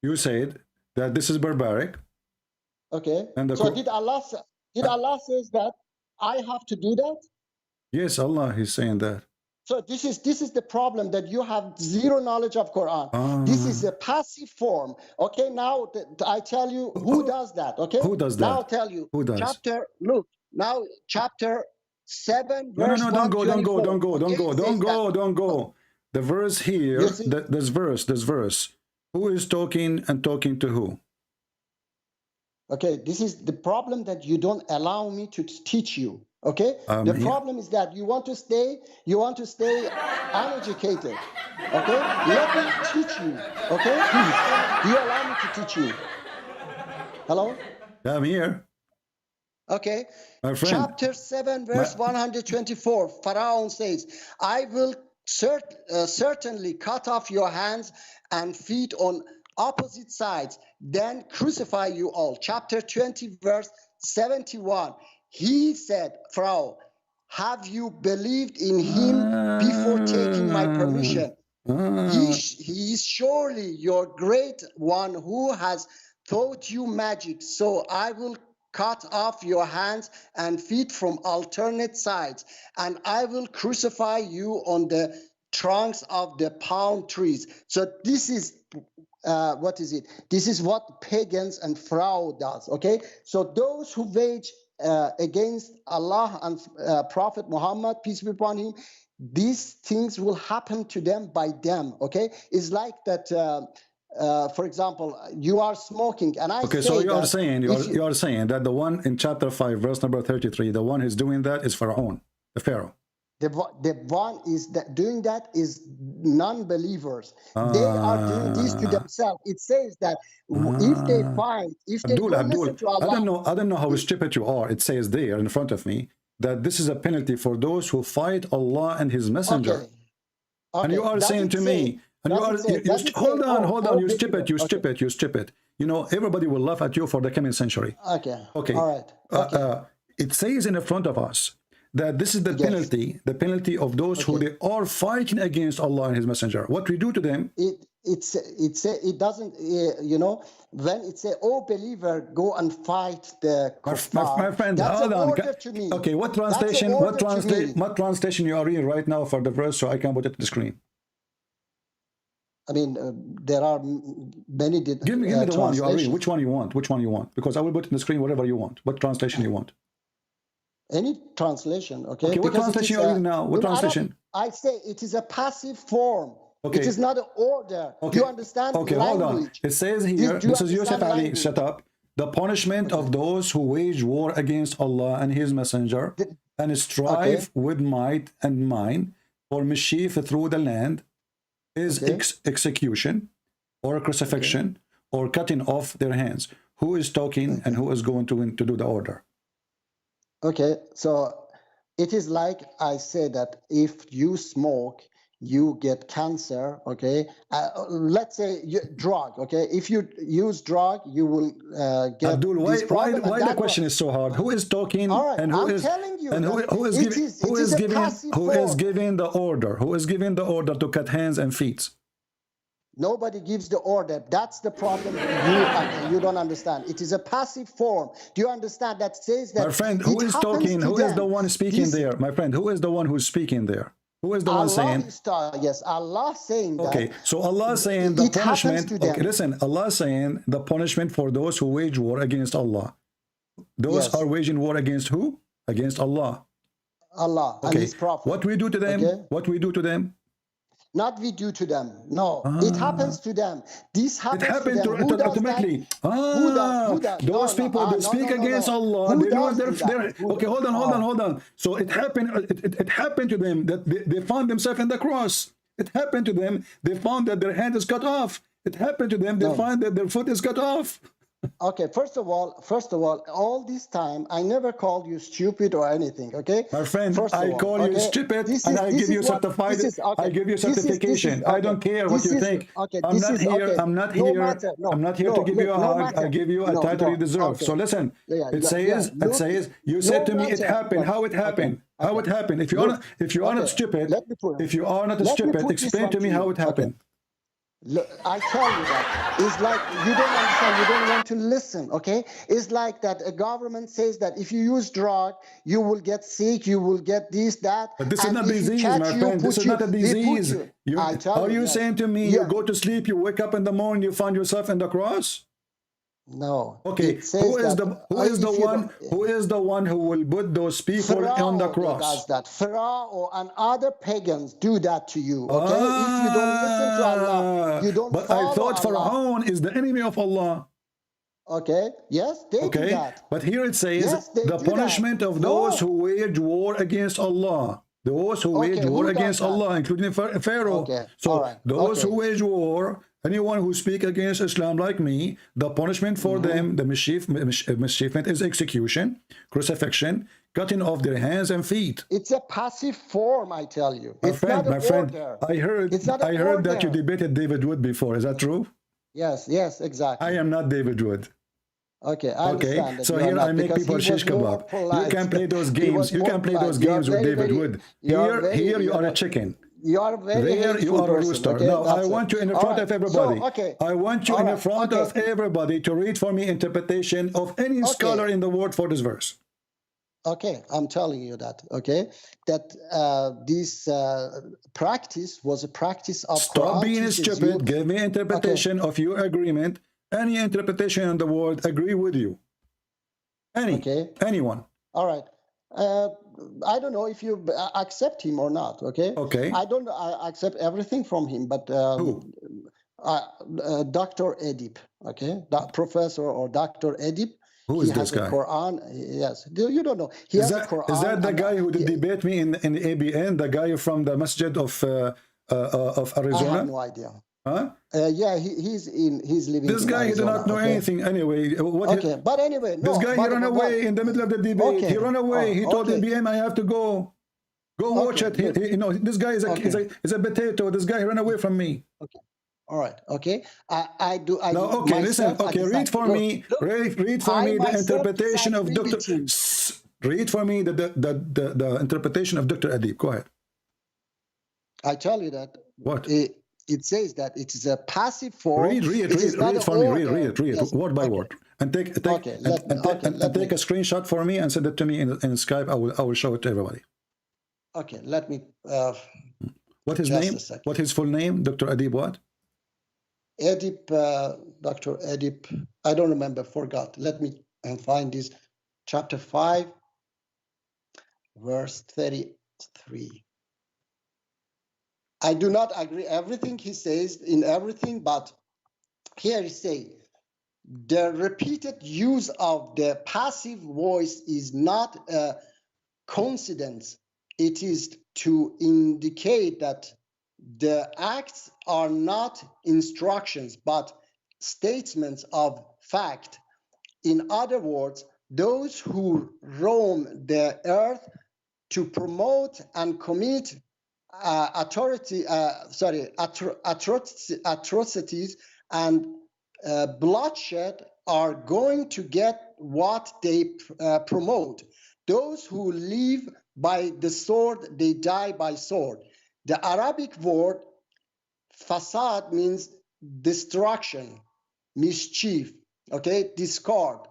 you said that this is barbaric. Okay. And so did Allah says that I have to do that? Yes, Allah is saying that. So this is the problem, that you have zero knowledge of Quran. This is a passive form. Okay, now I tell you who does that. Okay, who does that? Now I'll tell you. Who does? Chapter 7, verse No, don't go. The verse here, this verse. Who is talking and talking to who? Okay, this is the problem, that you don't allow me to teach you. Okay, the problem is that you want to stay uneducated. Okay, let me teach you. Okay, please, do you allow me to teach you? Hello? I'm here. Okay. My friend. Chapter 7, verse 124. Pharaoh says, I will certainly cut off your hands and feet on opposite sides, then crucify you all. Chapter 20, verse 71. He said, Pharaoh, have you believed in him before taking my permission? He is surely your great one who has taught you magic. So I will cut off your hands and feet from alternate sides, and I will crucify you on the trunks of the palm trees. So this is what is it? This is what pagans and Pharaoh does. Okay, so those who wage against Allah and Prophet Muhammad, peace be upon him, these things will happen to them by them. Okay, it's like that. For example, you are smoking, and I okay, say so you are that saying you are saying that the one in chapter 5, verse number 33, the one who's doing that is Pharaoh, the Pharaoh. The one is that doing that is non-believers. They are doing this to themselves. It says that if they don't listen to Allah, I don't know how stupid you are. It says there in front of me that this is a penalty for those who fight Allah and His Messenger. Okay. And you are saying to me, and you are hold on, you stupid. You know, everybody will laugh at you for the coming century. Okay. All right. It says in the front of us that this is the penalty of those who they are fighting against Allah and His Messenger. What we do to them? It doesn't, you know, when it say, "Oh believer, go and fight the kuffar," my friend, that's hold on. order to me. Okay, what translation? What translation you are reading right now for the verse, so I can put it to the screen? I mean, there are many. Give me the one you are reading. Which one you want? Which one you want? Because I will put it in the screen whatever you want. What translation you want? Any translation, okay? Okay, what translation are you reading now? What translation? I say it is a passive form. Okay. It is not an order. Okay. You understand? Okay, language. hold on. It says here, this is Yusuf Ali, shut up. The punishment of those who wage war against Allah and His Messenger and strive with might and main for mischief through the land is execution or crucifixion or cutting off their hands. Who is talking and who is going to do the order? Okay, so it is like I say that if you smoke, you get cancer. Okay, let's say drug. Okay, if you use drug, you will get. Abdul, why the question is so hard? Who is talking and who is giving the order? Who is giving the order to cut hands and feet? Nobody gives the order. That's the problem. You don't understand. It is a passive form. Do you understand? That says that. My friend, who is talking? Who is the one speaking there? My friend, who is the one who's speaking there? Who is the one saying? Yes, Allah saying that. Okay, so Allah saying the punishment. Okay, listen, Allah saying the punishment for those who wage war against Allah. Those are waging war against who? Against Allah. Allah and His Prophet. What we do to them? What we do to them? Not we do to them. No, it happens to them. This happens to them. Who does automatically. Those people that speak against Allah. Okay, hold on. So it happened. It happened to them that they found themselves in the cross. It happened to them. They found that their hand is cut off. It happened to them. They find that their foot is cut off. Okay, first of all, all this time I never called you stupid or anything. Okay, my friend, I call you stupid and I give you certified. I give you certification. I don't care what you think. I'm not here. I'm not here to give you a hug. I give you a title you deserve. So listen, it says. You said to me, it happened. How it happened? How it happened? If you are not stupid, explain to me how it happened. Look, I tell you that it's like you don't understand. You don't want to listen. Okay, it's like that. A government says that if you use drug, you will get sick. You will get this, that. But this is not disease, my friend. This is not a disease. Are you saying to me, you go to sleep, you wake up in the morning, you find yourself in the cross? No. Okay. Who is the one who will put those people on the cross? Does that. Pharaoh and other pagans do that to you. Okay. If you don't listen to Allah, you don't. But I thought Pharaoh is the enemy of Allah. Okay. Yes, they do that. But here it says the punishment of those who wage war against Allah. Those who wage war against Allah, including Pharaoh. So those who wage war Anyone who speak against Islam like me, the punishment for them, the mischievement is execution, crucifixion, cutting off their hands and feet. It's a passive form, I tell you. My It's friend, not an order. I heard that you debated David Wood before. Is that true? Yes, exactly. I am not David Wood. Okay, I understand. So here I make people shish kebab. You can play those games. You can play those games with David Wood. Here you are a chicken. You are very there you are a rooster. Okay? Now I want you in front of everybody. So, I want you in front of everybody to read for me interpretation of any scholar in the world for this verse. Okay, I'm telling you that. Okay, that this practice was a practice of. Stop being stupid. Give me interpretation of your agreement. Any interpretation in the world agree with you. Anyone. All right. I don't know if you accept him or not. Okay. I don't accept everything from him, but who? Dr. Edip. Okay, Professor or Dr. Edip. Who is this guy? Quran. Yes. You don't know. He has a Quran. Is that the guy who did debate me in the ABN? The guy from the Masjid of Arizona? I have no idea. Huh? Yeah, he's living. This guy, he did not know anything anyway. But anyway, this guy he ran away in the middle of the debate. He ran away. He told ABM, "I have to go. Go watch it." You know, this guy is a potato. This guy ran away from me. Okay. All right. Okay. I do. No. Okay. Listen. Okay. Read for me. Read for me the interpretation of Dr. Read for me the interpretation of Dr. Adib. Go ahead. I tell you that. What? It says that it is a passive form. Read for me. Read yes. Word by word, and take a screenshot for me and send it to me in Skype. I will show it to everybody. Okay, let me. What his name? What his full name? Dr. Adib what? Edip, Dr. Edip. I don't remember. Forgot. Let me find this. Chapter 5, verse 33. I do not agree everything he says in everything, but here he says, the repeated use of the passive voice is not a coincidence. It is to indicate that the acts are not instructions, but statements of fact. In other words, those who roam the earth to promote and commit atrocities and bloodshed are going to get what they promote. Those who live by the sword, they die by sword. The Arabic word fasad means destruction, mischief, okay, discord.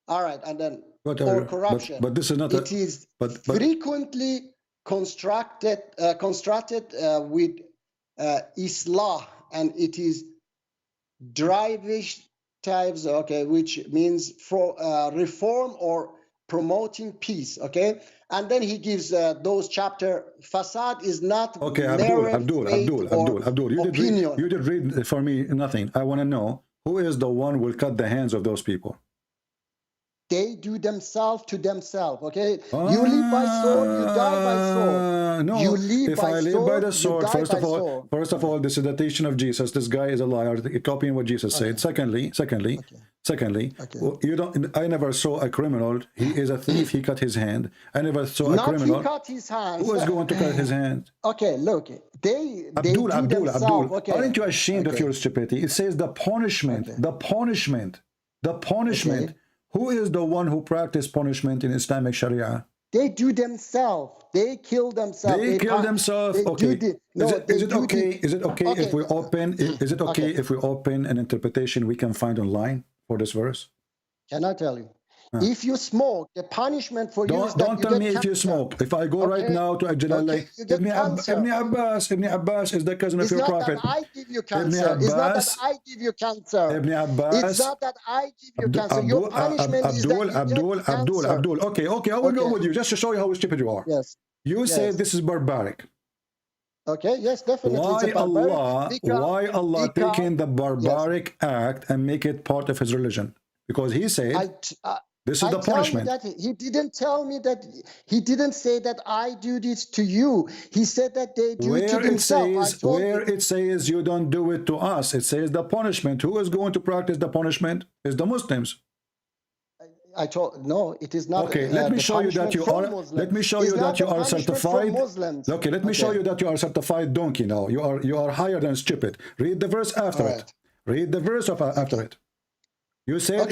All right, and then or corruption. But this is not. It is frequently constructed with islah, and it is drivish types, okay, which means for reform or promoting peace, okay. And then he gives those chapter. Fasad is not okay. Abdul, you did read for me nothing. I want to know who is the one who will cut the hands of those people. They do themselves to themselves, okay? You live by sword, you die by sword. No, you live if by I live sword, by the sword, you die by sword. first of all, this is the teaching of Jesus. This guy is a liar, copying what Jesus said. Secondly, you don't. I never saw a criminal. He is a thief. He cut his hand. I never saw a criminal. He cut his hand. Who is going to cut his hand? Okay, look, Abdul. Okay. Aren't you ashamed of your stupidity? It says the punishment. Okay. Who is the one who practiced punishment in Islamic Sharia? They do themselves. They kill themselves. They kill themselves. Okay. Is it okay if we open? Is it okay if we open an interpretation we can find online for this verse? Can I tell you? If you smoke, the punishment for you is that don't tell me if you smoke. If I go right now to Ajjalal, Ibn Abbas is the cousin of your prophet. It's not that I give you cancer. It's not that I give you cancer. Ibn Abbas. It's not that I give you cancer. Your punishment is that you get cancer. Abdul. Okay, I will go with you just to show you how stupid you are. Yes. You say this is barbaric. Okay, yes, definitely. Why Allah taking the barbaric act and make it part of his religion? Because he said This is the punishment. That he didn't tell me that. He didn't say that I do this to you. He said that they do it to themselves. Where it says you don't do it to us, it says the punishment. Who is going to practice the punishment? Is the Muslims. I told no, it is not. Okay, let me show you that you are. Let me show you that you are certified. Okay, let me show you that you are certified donkey. Now you are higher than stupid. Read the verse after it. Read the verse after it. You said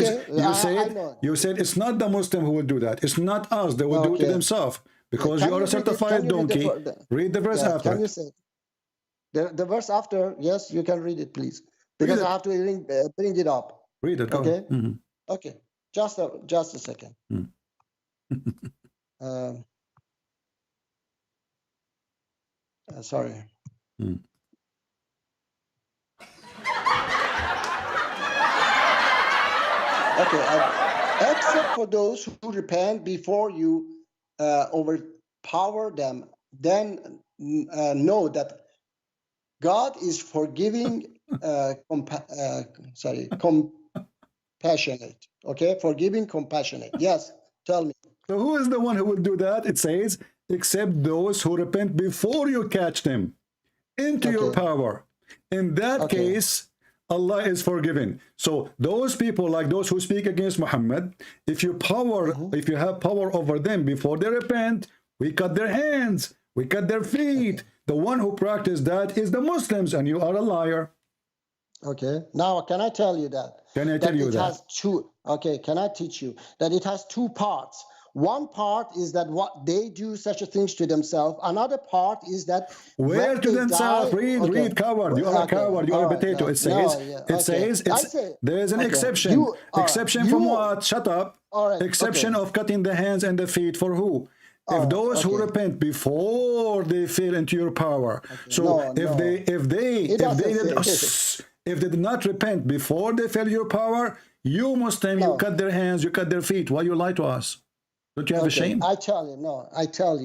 you said it's not the Muslim who will do that. It's not us. They will do it to themselves because you are a certified donkey. Read the verse after. Can you say the verse after? Yes, you can read it, please, because I have to bring it up. Read it. Okay. Okay. Just a second. Sorry. Okay. Except for those who repent before you overpower them, then know that God is forgiving, compassionate. Okay, forgiving, compassionate. Yes, tell me. So who is the one who will do that? It says, except those who repent before you catch them into your power. In that case, Allah is forgiving. So those people, like those who speak against Muhammad, if you have power over them before they repent, we cut their hands, we cut their feet. The one who practiced that is the Muslims, and you are a liar. Okay. Now, can I tell you that? Can I tell you that? It has two. Okay. Can I teach you that it has two parts? One part is that what they do such a things to themselves. Another part is that where to themselves. Read, coward. You are a coward. You are a potato. It says. There is an exception. Exception from what? Shut up. Exception of cutting the hands and the feet for who? If those who repent before they fall into your power. So if they did not repent before they fell your power, you Muslim, you cut their hands, you cut their feet. Why you lie to us? Don't you have a shame? I tell you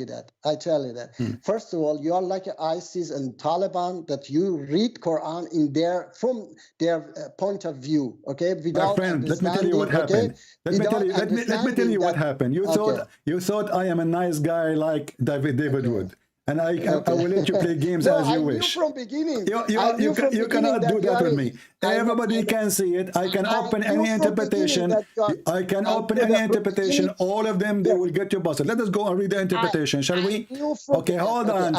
that. First of all, you are like ISIS and Taliban, that you read Quran from their point of view. Okay, my friend, let me tell you what happened. Let me tell you what happened. You thought I am a nice guy like David Wood. And I will let you play games as you wish. From beginning. You cannot do that with me. Everybody can see it. I can open any interpretation. I can open any interpretation. All of them, they will get you busted. Let us go and read the interpretation, shall we? Okay, hold on.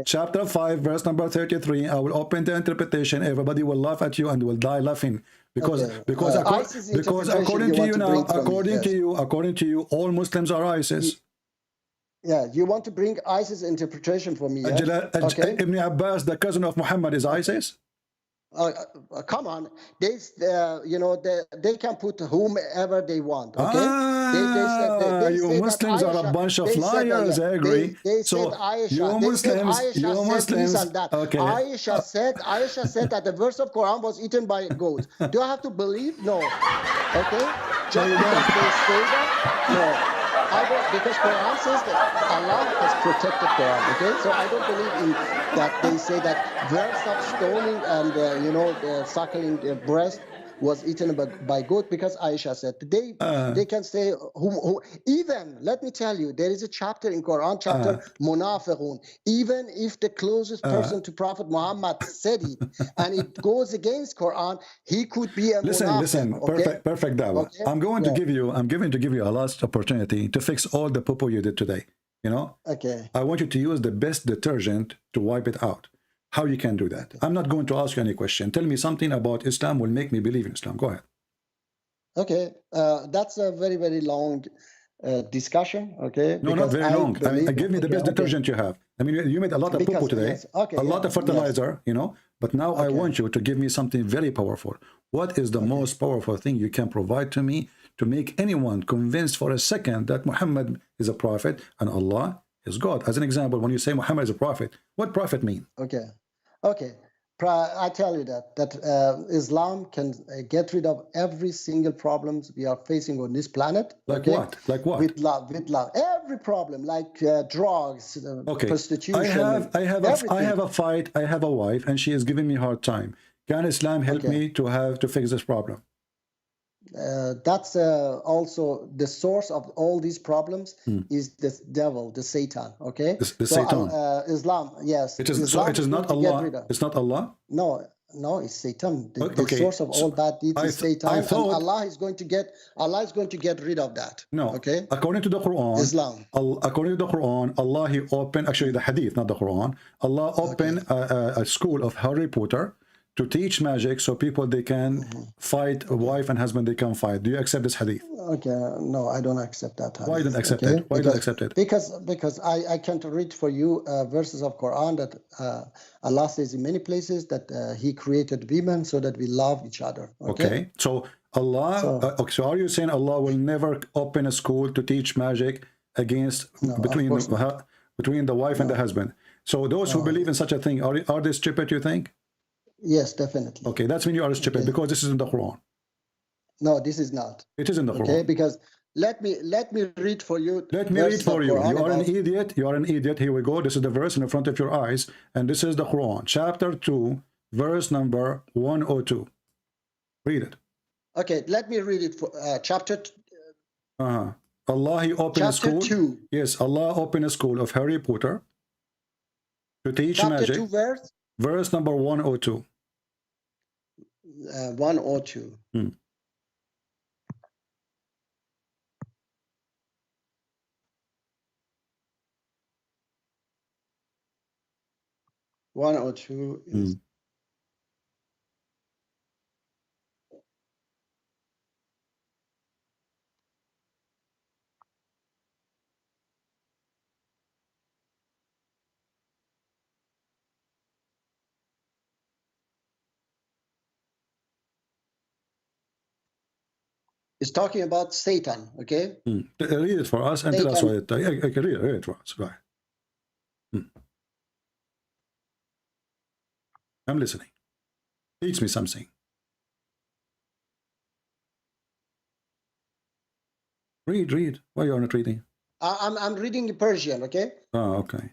Chapter 5, verse number 33. I will open the interpretation. Everybody will laugh at you and will die laughing. Because according to you, all Muslims are ISIS. Yeah, you want to bring ISIS interpretation for me? Yeah? Ibn Abbas, the cousin of Muhammad, is ISIS? Come on, they can put whomever they want. Okay, you Muslims are a bunch of liars. I agree. They said Aisha. Okay. Aisha said that the verse of Quran was eaten by goats. Do I have to believe? No. Okay. Just because they say that? No. I don't, because Quran says that Allah has protected Quran. Okay, so I don't believe in that. They say that verse of stoning and suckling the breast was eaten by goat, because Aisha said they can say even, let me tell you, there is a chapter in Quran, chapter Munafiqun. Even if the closest person to Prophet Muhammad said it and it goes against Quran, he could be a Listen, okay? perfect Dawah. Okay? I'm going to give you a last opportunity to fix all the poo-poo you did today. Okay. I want you to use the best detergent to wipe it out. How you can do that? I'm not going to ask you any question. Tell me something about Islam will make me believe in Islam. Go ahead. Okay, that's a very, very long discussion. Okay. No, not very long. Give me the best detergent you have. I mean, you made a lot of poo-poo today, a lot of fertilizer, but now I want you to give me something very powerful. What is the most powerful thing you can provide to me to make anyone convinced for a second that Muhammad is a prophet and Allah is God? As an example, when you say Muhammad is a prophet, what prophet mean? Okay. I tell you that Islam can get rid of every single problems we are facing on this planet. Like what? With love. Every problem, like drugs, prostitution. I have a fight. I have a wife, and she is giving me a hard time. Can Islam help me to fix this problem? That's also the source of all these problems is the devil, the Satan. Okay, the Satan. Islam, yes. It is Islam so. It is not going to get Allah. rid of. It's not Allah. No, it's Satan. The Okay, source of all bad deeds is Satan, I and thought, Allah is going to get rid of that. No. Okay. According to the Quran, Islam. According to the Quran, Allah he opened, actually the Hadith, not the Quran. Allah opened a school of Harry Potter to teach magic, so people they can fight, a wife and husband they can fight. Do you accept this Hadith? Okay. No, I don't accept that. Hadith. Why don't accept it? Why don't accept it? Because I can't read for you verses of Quran that Allah says in many places that He created women so that we love each other. Okay. So Allah. So are you saying Allah will never open a school to teach magic against between the wife and the husband? So those who believe in such a thing are they stupid? You think? Yes, definitely. Okay, that's when you are stupid because this is in the Quran. No, this is not. It is in the Quran. Okay, because let me read for you. Let me read for you. You are an idiot. You are an idiot. Here we go. This is the verse in the front of your eyes, and this is the Quran, chapter 2, verse number 102. Read it. Okay, let me read it for chapter. Allah he opened a school. 2. Yes, Allah opened a school of Harry Potter to teach magic. Chapter 2, verse. Verse number 102. 102. 102 is It's talking about Satan, okay? Read it for us and tell us what I can read it for us. Go ahead. I'm listening. Teach me something. Read. Why are you not reading? I'm reading in Persian, okay? Oh, okay.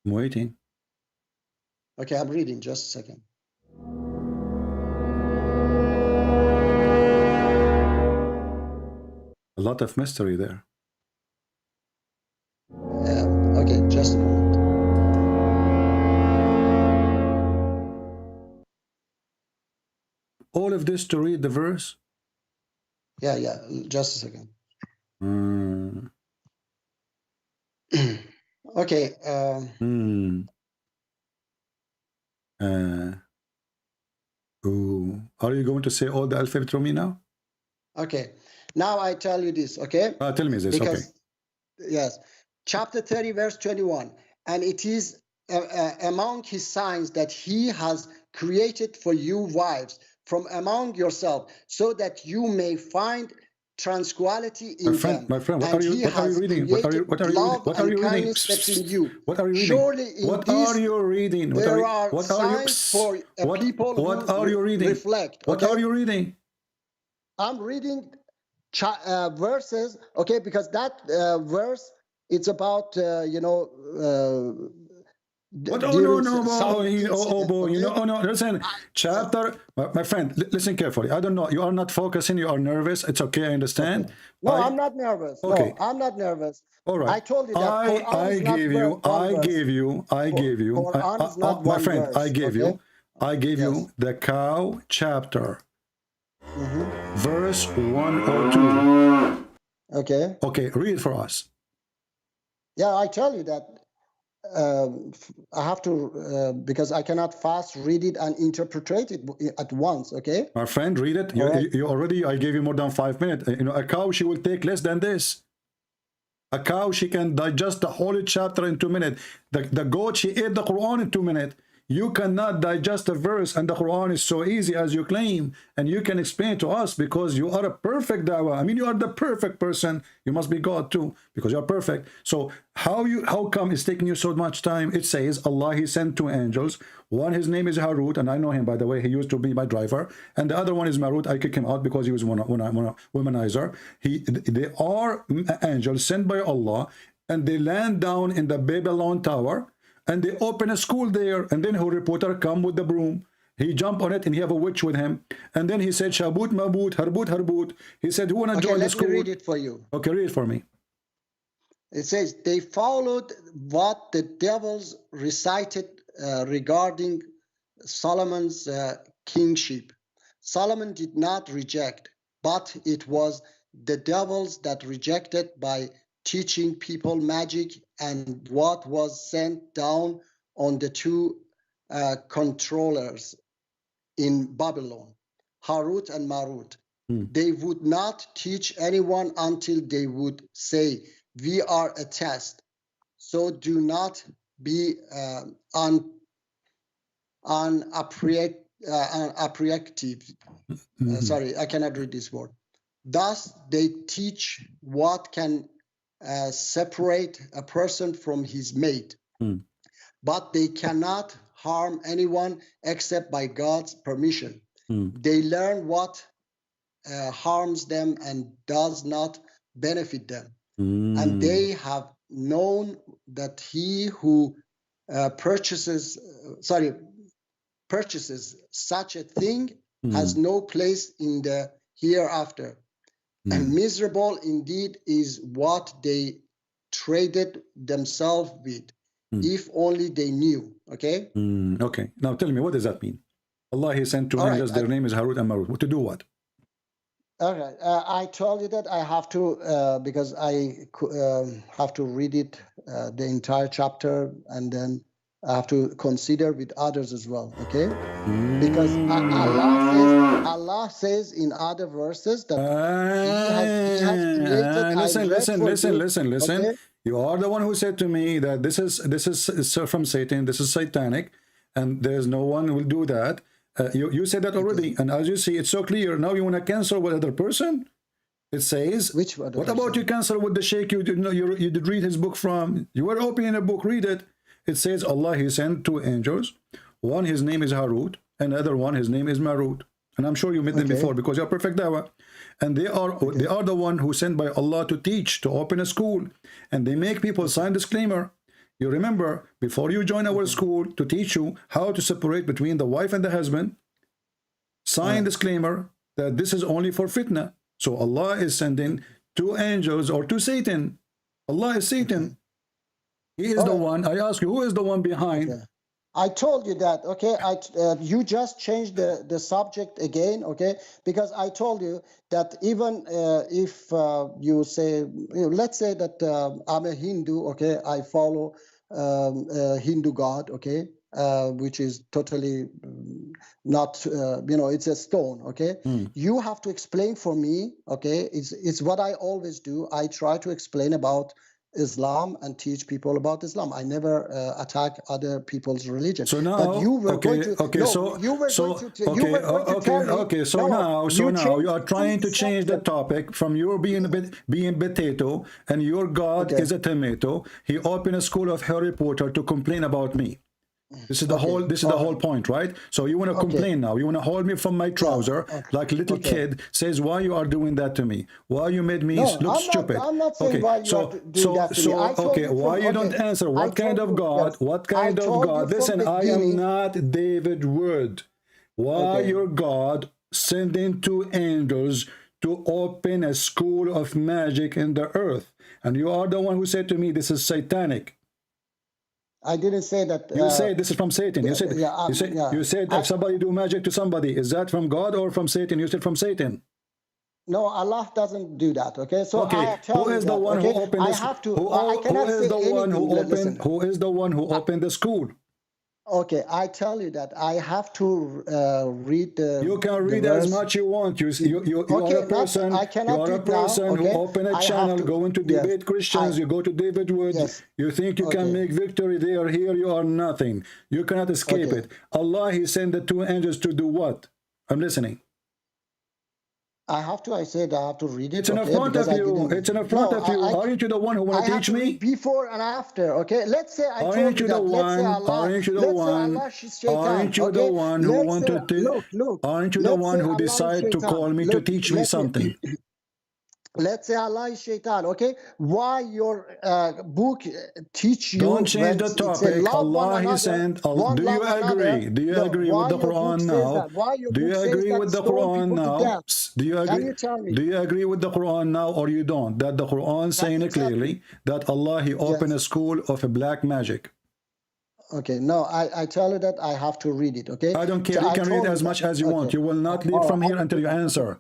I'm waiting. Okay, I'm reading. Just a second. A lot of mystery there. Okay, just a moment. All of this to read the verse? Yeah, just a second. Okay. Are you going to say all the alphabet to me now? Okay. Now I tell you this, okay? Tell me this, okay. Yes. Chapter 30, verse 21. And it is among his signs that he has created for you wives from among yourself, so that you may find tranquility in them. My friend, what are you reading? What are you reading? What are you reading? Surely in what are you reading? There are signs for people who reflect. What are you reading? I'm reading verses, okay, because that verse, it's about, What? No, listen, chapter, my friend, listen carefully. I don't know, you are not focusing, you are nervous. It's okay, I understand. Okay. No, I'm not nervous. Okay. No, I'm not nervous. All right. I told you that I gave you, my friend, I gave you the cow chapter, verse 102. Okay. Okay, read for us. Yeah, I tell you that I have to, because I cannot fast read it and interpret it at once, okay? My friend, read it. You already, I gave you more than 5 minutes. A cow, she will take less than this. A cow, she can digest the whole chapter in 2 minutes. The goat, she ate the Quran in 2 minutes. You cannot digest a verse and the Quran is so easy as you claim, and you can explain to us because you are a perfect dawah. I mean, you are the perfect person. You must be God too because you are perfect. So how come it's taking you so much time? It says Allah, he sent 2 angels. One, his name is Harut, and I know him, by the way. He used to be my driver. And the other one is Marut. I kicked him out because he was one womanizer. They are angels sent by Allah, and they land down in the Babylon tower, and they open a school there, and then a reporter come with the broom. He jump on it, and he have a witch with him. And then he said, Shabut, Mabut, Harbut, Harbut. He said, who want to join the school? Let me read it for you. Okay, read it for me. It says, they followed what the devils recited regarding Solomon's kingship. Solomon did not reject, but it was the devils that rejected by teaching people magic and what was sent down on the 2 controllers in Babylon, Harut and Marut. They would not teach anyone until they would say, we are a test. So do not be unappreciative. Sorry, I cannot read this word. Thus, they teach what can separate a person from his mate, but they cannot harm anyone except by God's permission. They learn what harms them and does not benefit them. And they have known that he who purchases such a thing has no place in the hereafter. And miserable indeed is what they traded themselves with, if only they knew. Okay? Okay. Now tell me, what does that mean? Allah, he sent 2 angels, their name is Harut and Marut. To do what? All right. I told you that I have to, because I have to read it, the entire chapter, and then I have to consider with others as well, okay? Because Allah says in other verses that he has created. Listen. Okay? You are the one who said to me that this is from Satan, this is satanic, and there's no one who will do that. You said that already, and as you see, it's so clear. Now you want to cancel with other person? It says, what about you cancel with the sheikh you did read his book from? You were opening a book, read it. It says Allah, he sent 2 angels. One, his name is Harut, and the other one, his name is Marut. And I'm sure you met them before because you're perfect dawah. And they are the one who sent by Allah to teach, to open a school. And they make people sign disclaimer. You remember, before you join our school, to teach you how to separate between the wife and the husband, sign disclaimer that this is only for fitna. So Allah is sending 2 angels or to Satan. Allah is Satan. He is the one. I ask you, who is the one behind? I told you that, okay? You just changed the subject again, okay? Because I told you that even if you say, let's say that I'm a Hindu, okay? I follow Hindu God, okay? Which is totally not, it's a stone, okay? You have to explain for me, okay? It's what I always do. I try to explain about Islam and teach people about Islam. I never attack other people's religion. So now, but you were going to now you are trying to change the topic from your being potato and your God is a tomato. He opened a school of Harry Potter to complain about me. This is the whole point, right? So you want to complain now. You want to hold me from my trouser like a little kid says, why you are doing that to me? Why you made me look stupid? I'm not saying why you are doing that to me. Why you don't answer? What kind of God? What kind of God? Listen, I am not David Wood. Why your God sending 2 angels to open a school of magic in the earth? And you are the one who said to me, this is satanic. I didn't say that. You said this is from Satan. You said if somebody do magic to somebody, is that from God or from Satan? You said from Satan. No, Allah doesn't do that. Okay, so who is the one who opened this? Who is the one who opened the school? Okay, I tell you that I have to read the. You can read the as verse. much you want. You Okay, are a person. I cannot You are do a it now, person okay? who open a I have channel, to- going to yes, debate Christians. You go to David Wood. Yes. You think you can Okay. make victory there. Here you are nothing. You cannot escape Okay. it. Allah, He sent the two angels to do what? I'm listening. I have to. I said I have to read it. It's in okay, front because of I you. didn't- It's in front No, of you. Aren't you the one who want I to have teach to me? read before and after. Okay, let's say I told Aren't you you the that. Let's say one? Allah. Aren't you the let's say one? Allah is shaitan, Aren't you the okay? one who Let's want say- to? Look. Aren't you the let's one say who Allah is decide to shaitan. call me to Look, teach me let something? Let's say Allah is shaitan, okay? Why your book teach you? Don't change the when it topic. say love one Allah He another, sent. one Do you love agree? another? Do you No, agree why with the your book Quran says now? that? Why your Do book you says agree that with the stone Quran people to now? death? Do you agree? Can you tell me? Do you agree with the Quran now, or you don't? That the Quran saying it clearly that Allah He opened a school of a black magic. Okay, no, I tell you that I have to read it, okay? I don't care. You I can read told as you much that. as you want. You will not leave from here until you answer.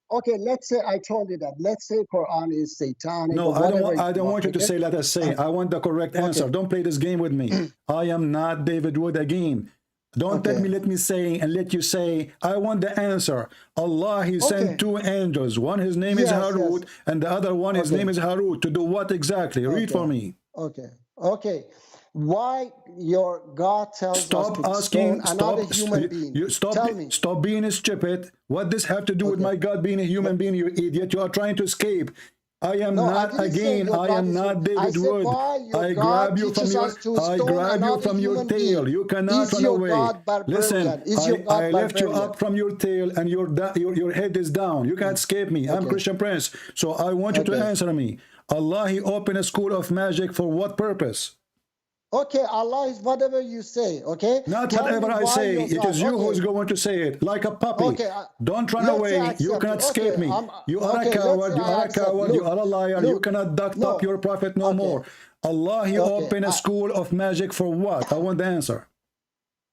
Okay, let's say I told you that. Let's say Quran is satanic. No, or I whatever don't want you to okay? say let us say. I want the correct answer. Don't play this game with me. I am not David Wood again. Don't let me say and let you say. I want the answer. Allah He sent two angels. One his name is Harut, and the other one his name is Harut. To do what exactly? Read for me. Okay. Why your God tells us to stone another human being? Tell me. Stop being stupid. What does have to do with my God being a human being, you idiot? You are trying to escape. I am not again. I am not David Wood. I grab you from your tail. You cannot run away. Listen, I lift you up from your tail, and your head is down. You can't escape me. I'm Christian Prince. So I want you to answer me. Allah He opened a school of magic for what purpose? Okay, Allah is whatever you say, okay? Not whatever I say. It is you who is going to say it, like a puppy. Don't run away. You cannot escape me. You are a coward. You are a coward. You are a liar. You cannot duck up your prophet no more. Allah He opened a school of magic for what? I want the answer.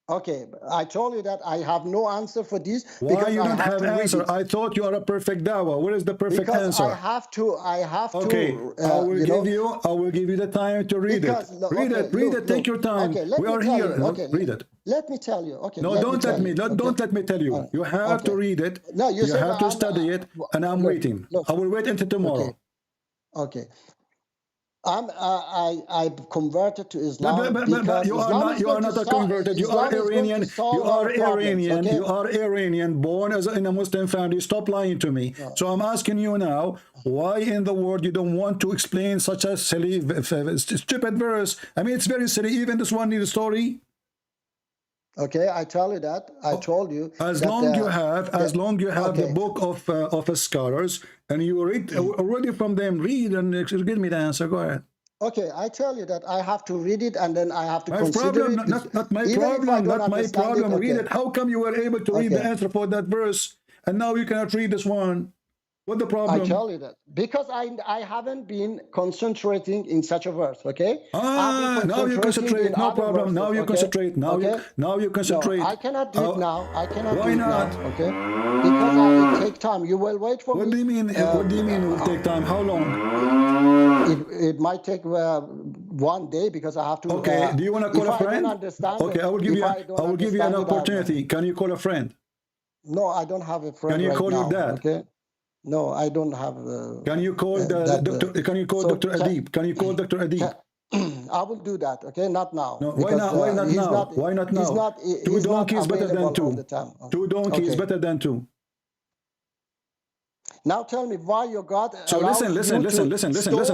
Okay, I told you that I have no answer for this. Why you don't have an answer? I thought you are a perfect Dawah. Where is the perfect answer? I have to. Okay, I will give you the time to read it. Read it. Take your time. We are here. Read it. Let me tell you. Okay. No, don't let me tell you. You have to read it. No, you have to study it, and I'm waiting. I will wait until tomorrow. Okay. I converted to Islam. But you are not a converted. You are Iranian. You are Iranian, born in a Muslim family. Stop lying to me. So I'm asking you now, why in the world you don't want to explain such a silly, stupid verse? I mean, it's very silly. Even this one needs a story. Okay, I tell you that. I told you. As long you have the book of scholars, and you read already from them, read and give me the answer. Go ahead. Okay, I tell you that I have to read it, and then I have to my consider problem, it. Not my problem. Not my problem. Read it. How come you were able to read the answer for that verse, and now you cannot read this one? What's the problem? I tell you that because I haven't been concentrating in such a verse. Okay. Now you concentrate. No problem. Now you concentrate. Now you concentrate. No, I cannot do it now. I cannot. Why not? Now, okay. Because it take time. You will wait for me. What do you mean? What do you mean it will take time? How long? It might take 1 day because I have to. Okay. Do you want to call a friend? Okay, I will give you. I will give you an opportunity. Can you call a friend? No, I don't have a friend. Can you call your dad? Okay. No, I don't have. Can you call Doctor? Can you call Dr. Adib? Can you call Dr. Adib? I will do that. Okay, not now. No, why not? Why not now? Why not now? Two donkeys better than two. Two donkeys better than two. Now tell me why your God. So listen.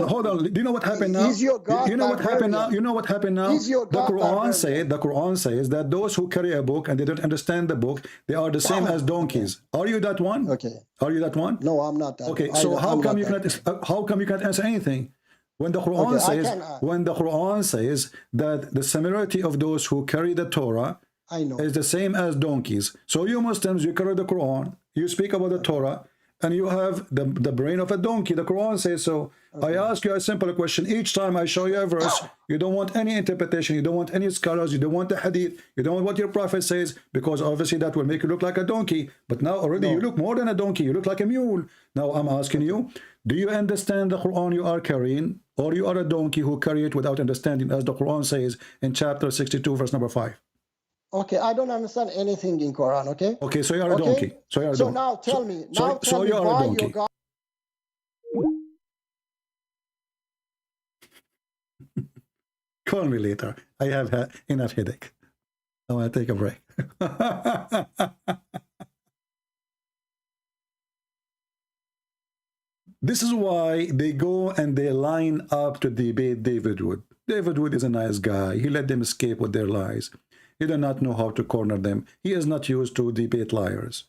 Hold on. Do you know what happened now? Is your God you know what happened now? You know what happened now? The Quran says that those who carry a book and they don't understand the book, they are the same as donkeys. Are you that one? Okay. Are you that one? No, I'm not that. Okay. So how come you can't answer anything? When the Quran says that the similarity of those who carry the Torah is the same as donkeys. So you Muslims, you carry the Quran, you speak about the Torah, and you have the brain of a donkey. The Quran says so. I ask you a simple question. Each time I show you a verse, you don't want any interpretation, you don't want any scholars, you don't want the hadith, you don't want what your prophet says, because obviously that will make you look like a donkey. But now already you look more than a donkey, you look like a mule. Now I'm asking you, do you understand the Quran you are carrying, or you are a donkey who carry it without understanding, as the Quran says in chapter 62, verse number 5? Okay, I don't understand anything in Quran, okay? Okay, so you're a donkey. So you're a donkey. Now tell me, so you're why a donkey. your God... Call me later. I have enough headache. I want to take a break. This is why they go and they line up to debate David Wood. David Wood is a nice guy. He let them escape with their lies. He does not know how to corner them. He is not used to debate liars.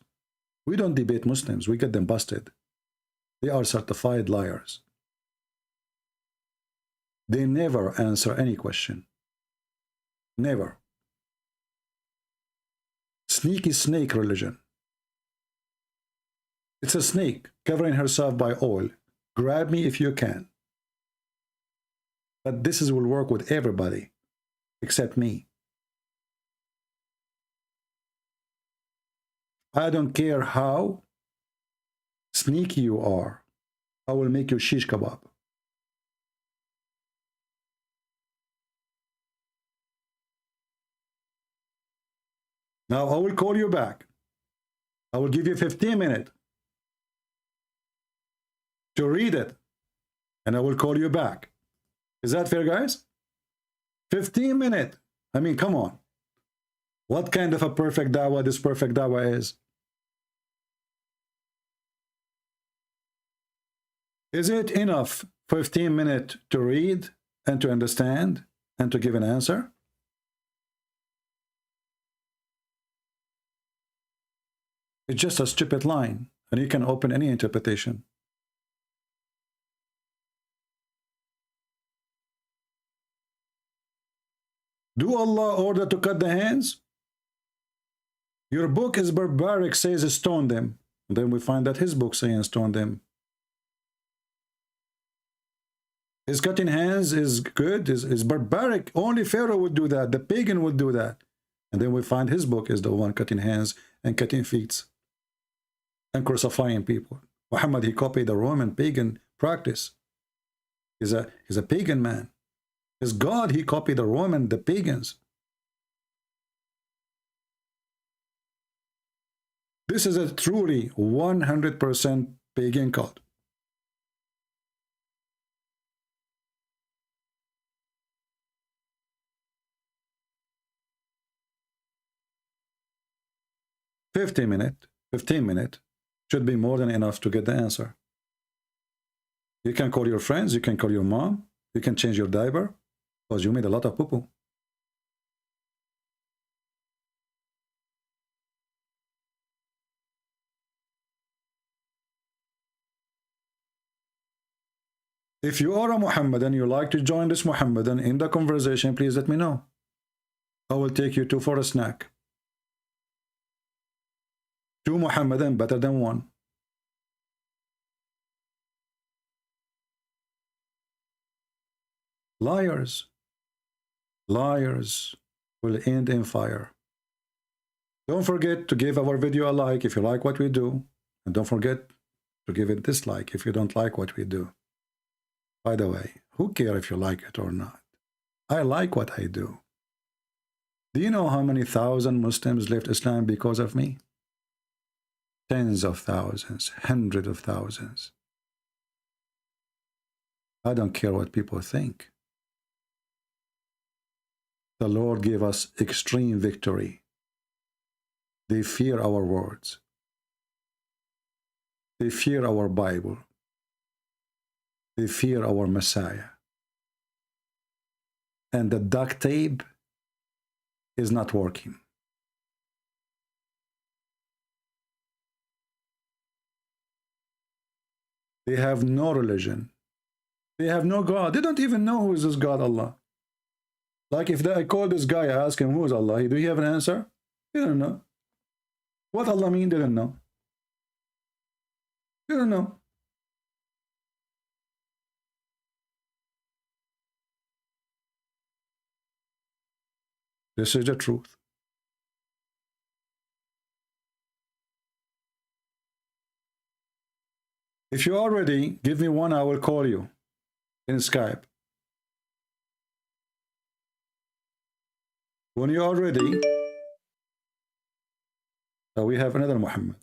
We don't debate Muslims. We get them busted. They are certified liars. They never answer any question. Never. Sneaky snake religion. It's a snake covering herself by oil. Grab me if you can. But this will work with everybody except me. I don't care how sneaky you are. I will make you shish kebab. Now I will call you back. I will give you 15 minutes to read it, and I will call you back. Is that fair, guys? 15 minutes. I mean, come on. What kind of a perfect dawah this perfect dawah is? Is it enough 15 minutes to read and to understand and to give an answer? It's just a stupid line, and you can open any interpretation. Do Allah order to cut the hands? Your book is barbaric, says stone them. And then we find that his book saying stone them. His cutting hands is good, is barbaric. Only Pharaoh would do that. The pagan would do that. And then we find his book is the one cutting hands and cutting feet and crucifying people. Muhammad, he copied the Roman pagan practice. He's a pagan man. His God, he copied the Roman, the pagans. This is a truly 100% pagan cult. Fifteen minutes should be more than enough to get the answer. You can call your friends, you can call your mom, you can change your diaper, because you made a lot of poo-poo. If you are a Muhammadan and you like to join this Muhammadan in the conversation, please let me know. I will take you two for a snack. Two Muhammadan better than one. Liars. Liars will end in fire. Don't forget to give our video a like if you like what we do. And don't forget to give it a dislike if you don't like what we do. By the way, who cares if you like it or not? I like what I do. Do you know how many thousand Muslims left Islam because of me? Tens of thousands, hundreds of thousands. I don't care what people think. The Lord gave us extreme victory. They fear our words. They fear our Bible. They fear our Messiah. And the duct tape is not working. They have no religion. They have no God. They don't even know who is this God, Allah. Like if I call this guy, I ask him, who is Allah? Do you have an answer? He don't know. What Allah mean? They don't know. They don't know. This is the truth. If you are ready, give me one, I will call you in Skype. When you are ready, So we have another Muhammad.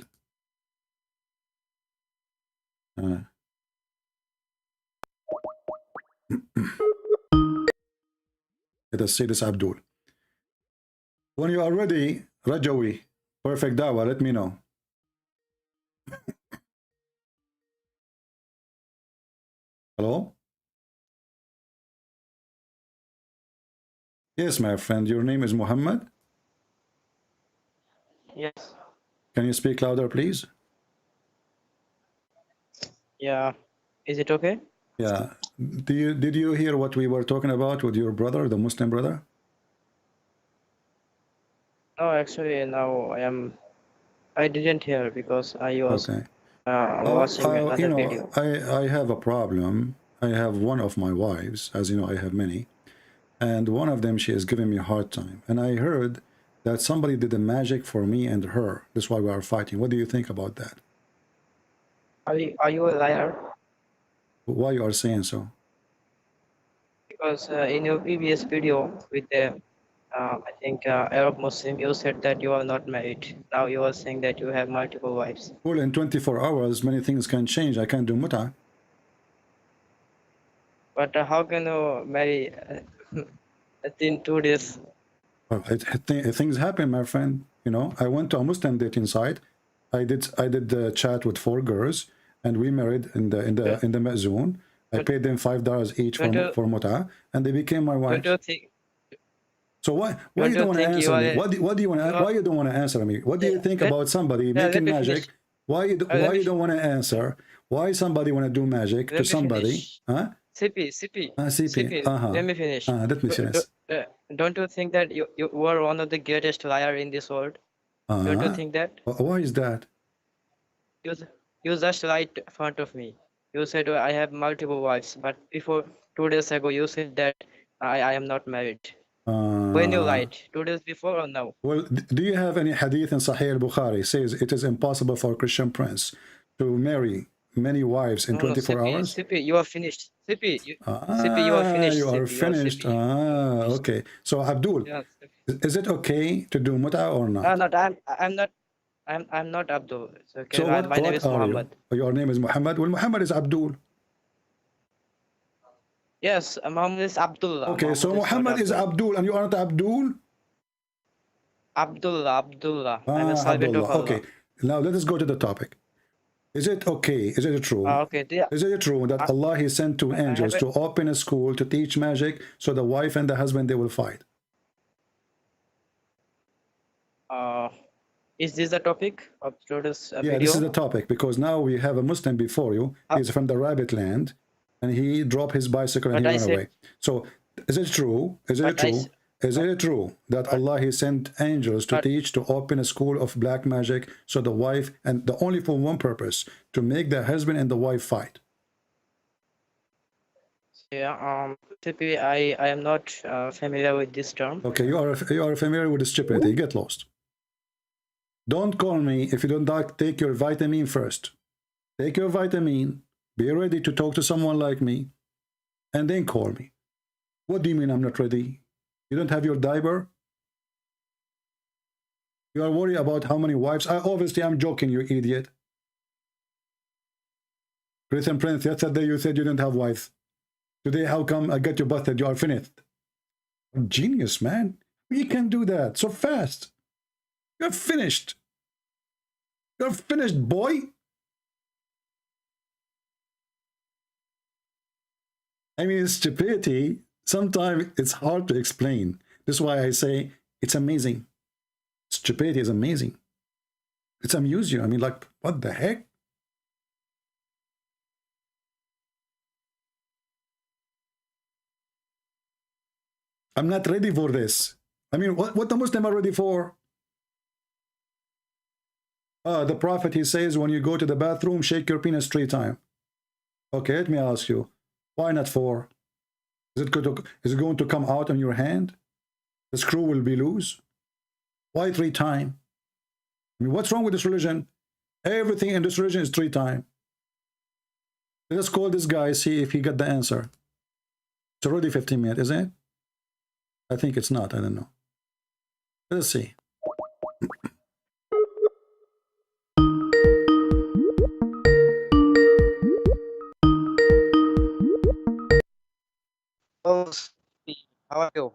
Let us see this Abdul. When you are ready, Rajawi, perfect Dawah, let me know. Hello? Yes, my friend, your name is Muhammad? Yes. Can you speak louder, please? Yeah. Is it okay? Yeah. Did you hear what we were talking about with your brother, the Muslim brother? No, actually, now I didn't hear because I was Okay. watching another video. I have a problem. I have one of my wives, as you know, I have many, and one of them, she is giving me a hard time. And I heard that somebody did a magic for me and her. That's why we are fighting. What do you think about that? Are you a liar? Why you are saying so? Because in your previous video with the I think Arab Muslim, you said that you are not married. Now you are saying that you have multiple wives. Well, in 24 hours, many things can change. I can't do muta. But how can you marry within 2 days? Well, things happen, my friend. You know, I went to a Muslim dating site. I did the chat with 4 girls, and we married in the Ma'zoon. I paid them $5 each for muta, and they became my wives. Don't you think? So why you don't want to answer me? What do you want? Why you don't want to answer me? What do you think about somebody making magic? Why you don't want to answer? Why somebody want to do magic to somebody? Huh? CP. Let me finish. Let me finish. Don't you think that you were one of the greatest liar in this world? Don't you think that? Why is that? You just lied in front of me. You said I have multiple wives, but before 2 days ago you said that I am not married. When you lied, 2 days before or now? Well, do you have any hadith in Sahih al-Bukhari says it is impossible for a Christian prince to marry many wives in 24 hours? CP, you are finished. CP, you are finished. You are finished. Okay. So Abdul, yes, is it okay to do muta or not? I'm not Abdul. It's okay. So my name is Muhammad. Your name is Muhammad. Well, Muhammad is Abdul. Yes, Muhammad is Abdullah. Okay, so Muhammad is Abdul and you are not Abdul? Abdullah. I'm a servant of Allah. Okay, now let us go to the topic. Is it okay? Is it true? Is it true that Allah He sent 2 angels to open a school to teach magic so the wife and the husband they will fight? Is this the topic of today's video? Yeah, this is the topic because now we have a Muslim before you. He's from the rabbit land. And he dropped his bicycle and he ran away. So, is it true? Is it true? Is it true that Allah He sent angels to teach, to open a school of black magic, so the wife, and the only for one purpose, to make the husband and the wife fight? Yeah, typically I am not familiar with this term. Okay, you are familiar with the stupidity. Get lost. Don't call me if you don't take your vitamin first. Take your vitamin. Be ready to talk to someone like me, and then call me. What do you mean I'm not ready? You don't have your diaper? You are worried about how many wives? Obviously, I'm joking, you idiot. Christian Prince, yesterday you said you don't have wives. Today, how come I got you busted? You are finished. Genius, man. You can do that so fast. You're finished. You're finished, boy. I mean, stupidity, sometimes it's hard to explain. This is why I say it's amazing. Stupidity is amazing. It's amuse you. I mean, like, what the heck? I'm not ready for this. I mean, what the Muslim are ready for? The Prophet, he says, when you go to the bathroom, shake your penis 3 times. Okay, let me ask you. Why not 4? Is it going to come out on your hand? The screw will be loose? Why 3 times? I mean, what's wrong with this religion? Everything in this religion is 3 times. Let's call this guy, see if he got the answer. It's already 15 minutes, isn't it? I think it's not. I don't know. Let's see. How are you?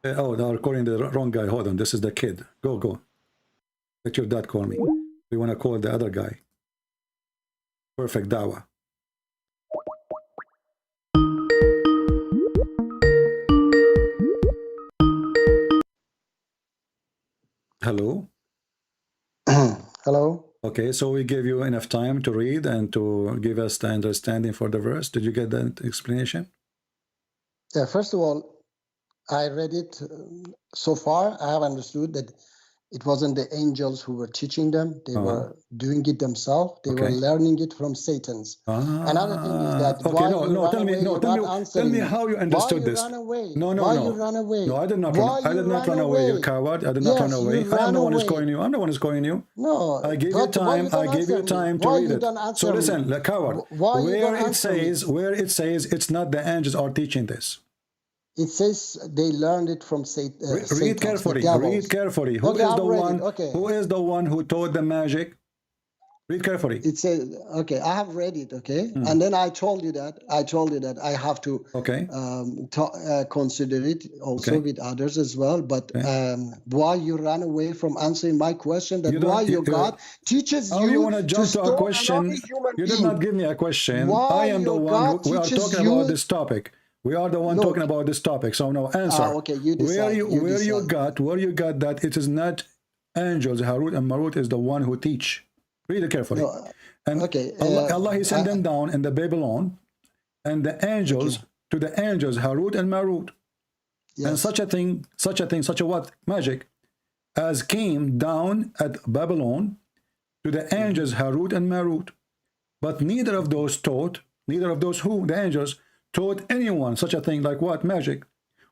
Oh, they're calling the wrong guy. Hold on. This is the kid. Go. Let your dad call me. We want to call the other guy. Perfect Dawah. Hello. Hello. Okay, so we gave you enough time to read and to give us the understanding for the verse. Did you get that explanation? Yeah, first of all, I read it. So far, I have understood that it wasn't the angels who were teaching them. They were doing it themselves. They were learning it from Satan's. Another thing is that okay, tell me how you understood this. Why you run away? No, Why you run away? No, I did not run away, you coward. I did not run away. I am the one who's calling you. I'm the one who's calling you. No, I gave you time. I gave you time to read it. So listen, coward. Where it says it's not the angels are teaching this. It says they learned it from Satan. Read carefully. Read carefully. Who is the one who taught the magic? Read carefully. It says, okay, I have read it, okay? And then I told you that I have to consider it also with others as well. But why you ran away from answering my question, that why your God teaches you you want to jump to a question? You did not give me a question. I am the one who we are talking about this topic. We are the one talking about this topic. So no, answer. Okay, you decide. Where you got that it is not angels, Harut and Marut is the one who teach. Read it carefully. No, and Allah he sent them down in the Babylon, and the angels to the angels Harut and Marut, and such a what magic as came down at Babylon to the angels Harut and Marut, but neither of those taught, neither of those who the angels taught anyone such a thing like what magic,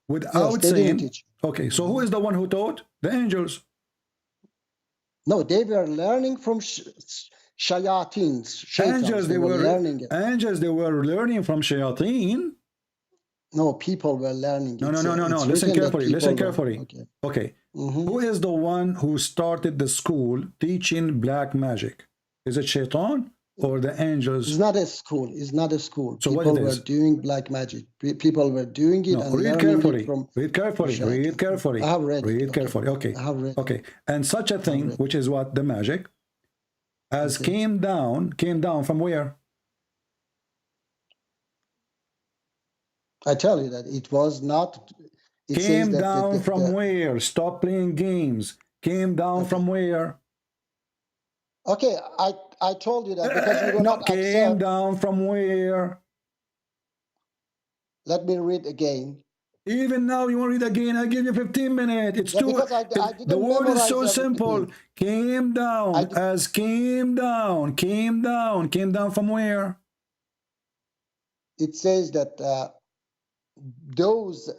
without saying. Okay, so who is the one who taught? The angels. No, they were learning from shayateen. Angels, they were learning it. Angels, they were learning from shayateen. No, people were learning it. No. Listen carefully. Okay. Who is the one who started the school teaching black magic? Is it shaitan or the angels? It's not a school. It's not a school. So people what it is? Were doing black magic. People were doing it and read learning carefully. it from Read carefully. I have read Read carefully. Okay. I have read okay. And such a thing, which is what the magic, as came down from where? I tell you that it was not. It came down from where? Stop playing games. Came down from where? Okay, I told you that because you will not came down from where? Let me read again. Even now you want to read again? I give you 15 minutes. It's too. The word is so simple. Came down as came down from where? It says that those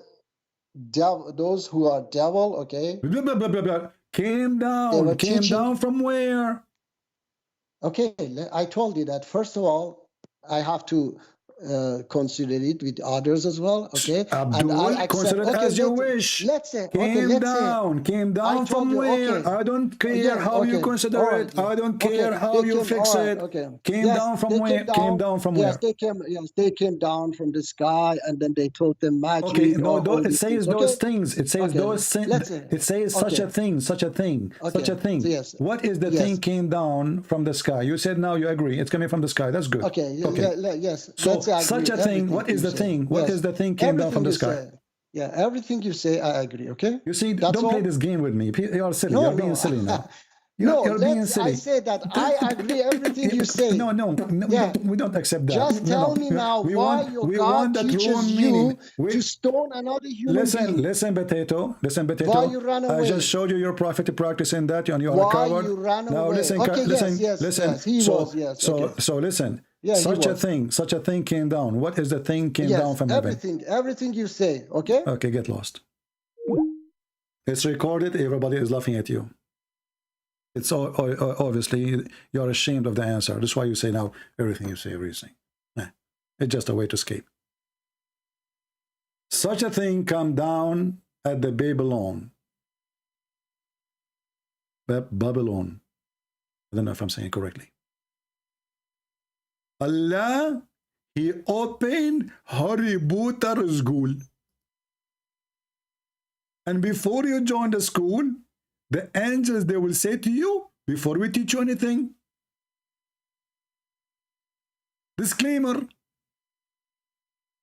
who are devil, okay. Blah, blah, blah, blah, blah. Came down from where? Okay, I told you that. First of all, I have to consider it with others as well. Okay, Abdul, consider it as you wish. Let's say came down from where? I don't care how you consider it. I don't care how you fix it. Came down from where? Came down from where? Yes, they came down from the sky, and then they taught them magic. Okay, no, it says those things. It says those things. It says such a thing. Yes. What is the thing came down from the sky? You said now you agree. It's coming from the sky. That's good. Okay. Yes. So such a thing. What is the thing? What is the thing came down from the sky? Yeah, everything you say, I agree. Okay. You see, don't play this game with me. You are silly. You're being silly now. You're being silly. I say that I agree everything you say. No, we don't accept that. Just tell me now why your God teaches you to stone another human being. Listen, potato. Why you run away? I just showed you your prophet practicing that, and you are a coward. Why you ran away? Now listen, listen. So listen. Yeah, such a thing came down. What is the thing came down from heaven? Everything you say, okay? Okay, get lost. It's recorded. Everybody is laughing at you. It's obviously you're ashamed of the answer. That's why you say now everything you say, everything. It's just a way to escape. Such a thing come down at the Babylon. Babylon. I don't know if I'm saying it correctly. Allah, he opened her rebooter school. And before you join the school, the angels, they will say to you, before we teach you anything, disclaimer,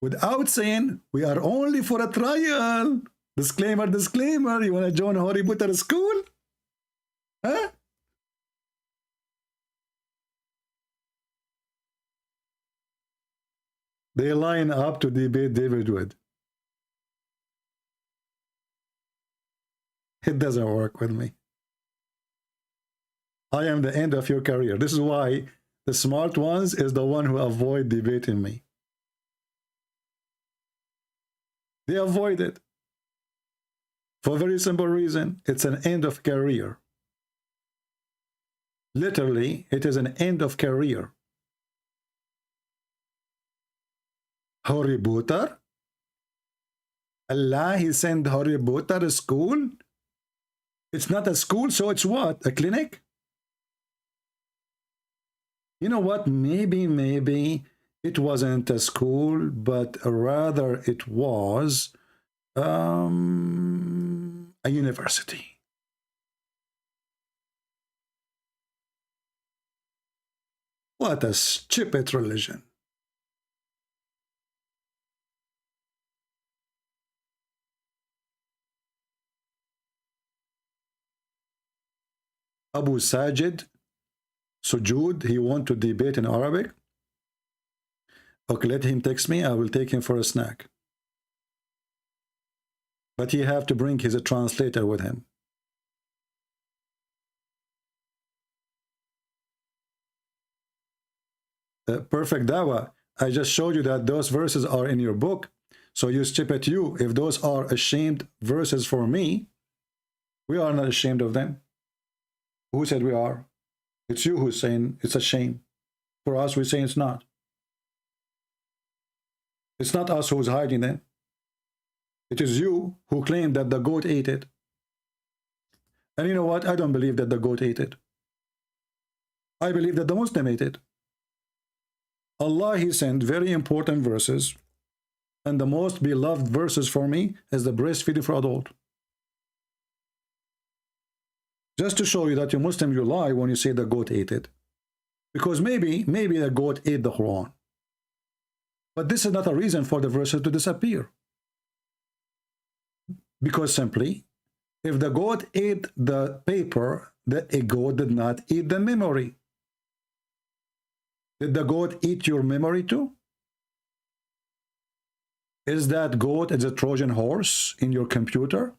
without saying, we are only for a trial. Disclaimer, disclaimer, you want to join Harry Potter school? Huh? They line up to debate David Wood. It doesn't work with me. I am the end of your career. This is why the smart ones is the one who avoid debating me. They avoid it. For a very simple reason. It's an end of career. Literally, it is an end of career. Harry Potter? Allah, he sent Harry Potter to school? It's not a school, so it's what? A clinic? You know what? Maybe it wasn't a school, but rather it was a university. What a stupid religion. Abu Sajid, Sujood, he want to debate in Arabic. Okay, let him text me. I will take him for a snack. But he have to bring his translator with him. Perfect Dawah. I just showed you that those verses are in your book. So you stupid you. If those are ashamed verses for me, we are not ashamed of them. Who said we are? It's you who's saying it's a shame. For us, we say it's not. It's not us who's hiding them. It is you who claim that the goat ate it. And you know what? I don't believe that the goat ate it. I believe that the Muslim ate it. Allah, he sent very important verses. And the most beloved verses for me is the breastfeeding for adult. Just to show you that you're Muslim, you lie when you say the goat ate it. Because maybe the goat ate the Quran. But this is not a reason for the verses to disappear. Because simply, if the goat ate the paper, the goat did not eat the memory. Did the goat eat your memory too? Is that goat as a Trojan horse in your computer?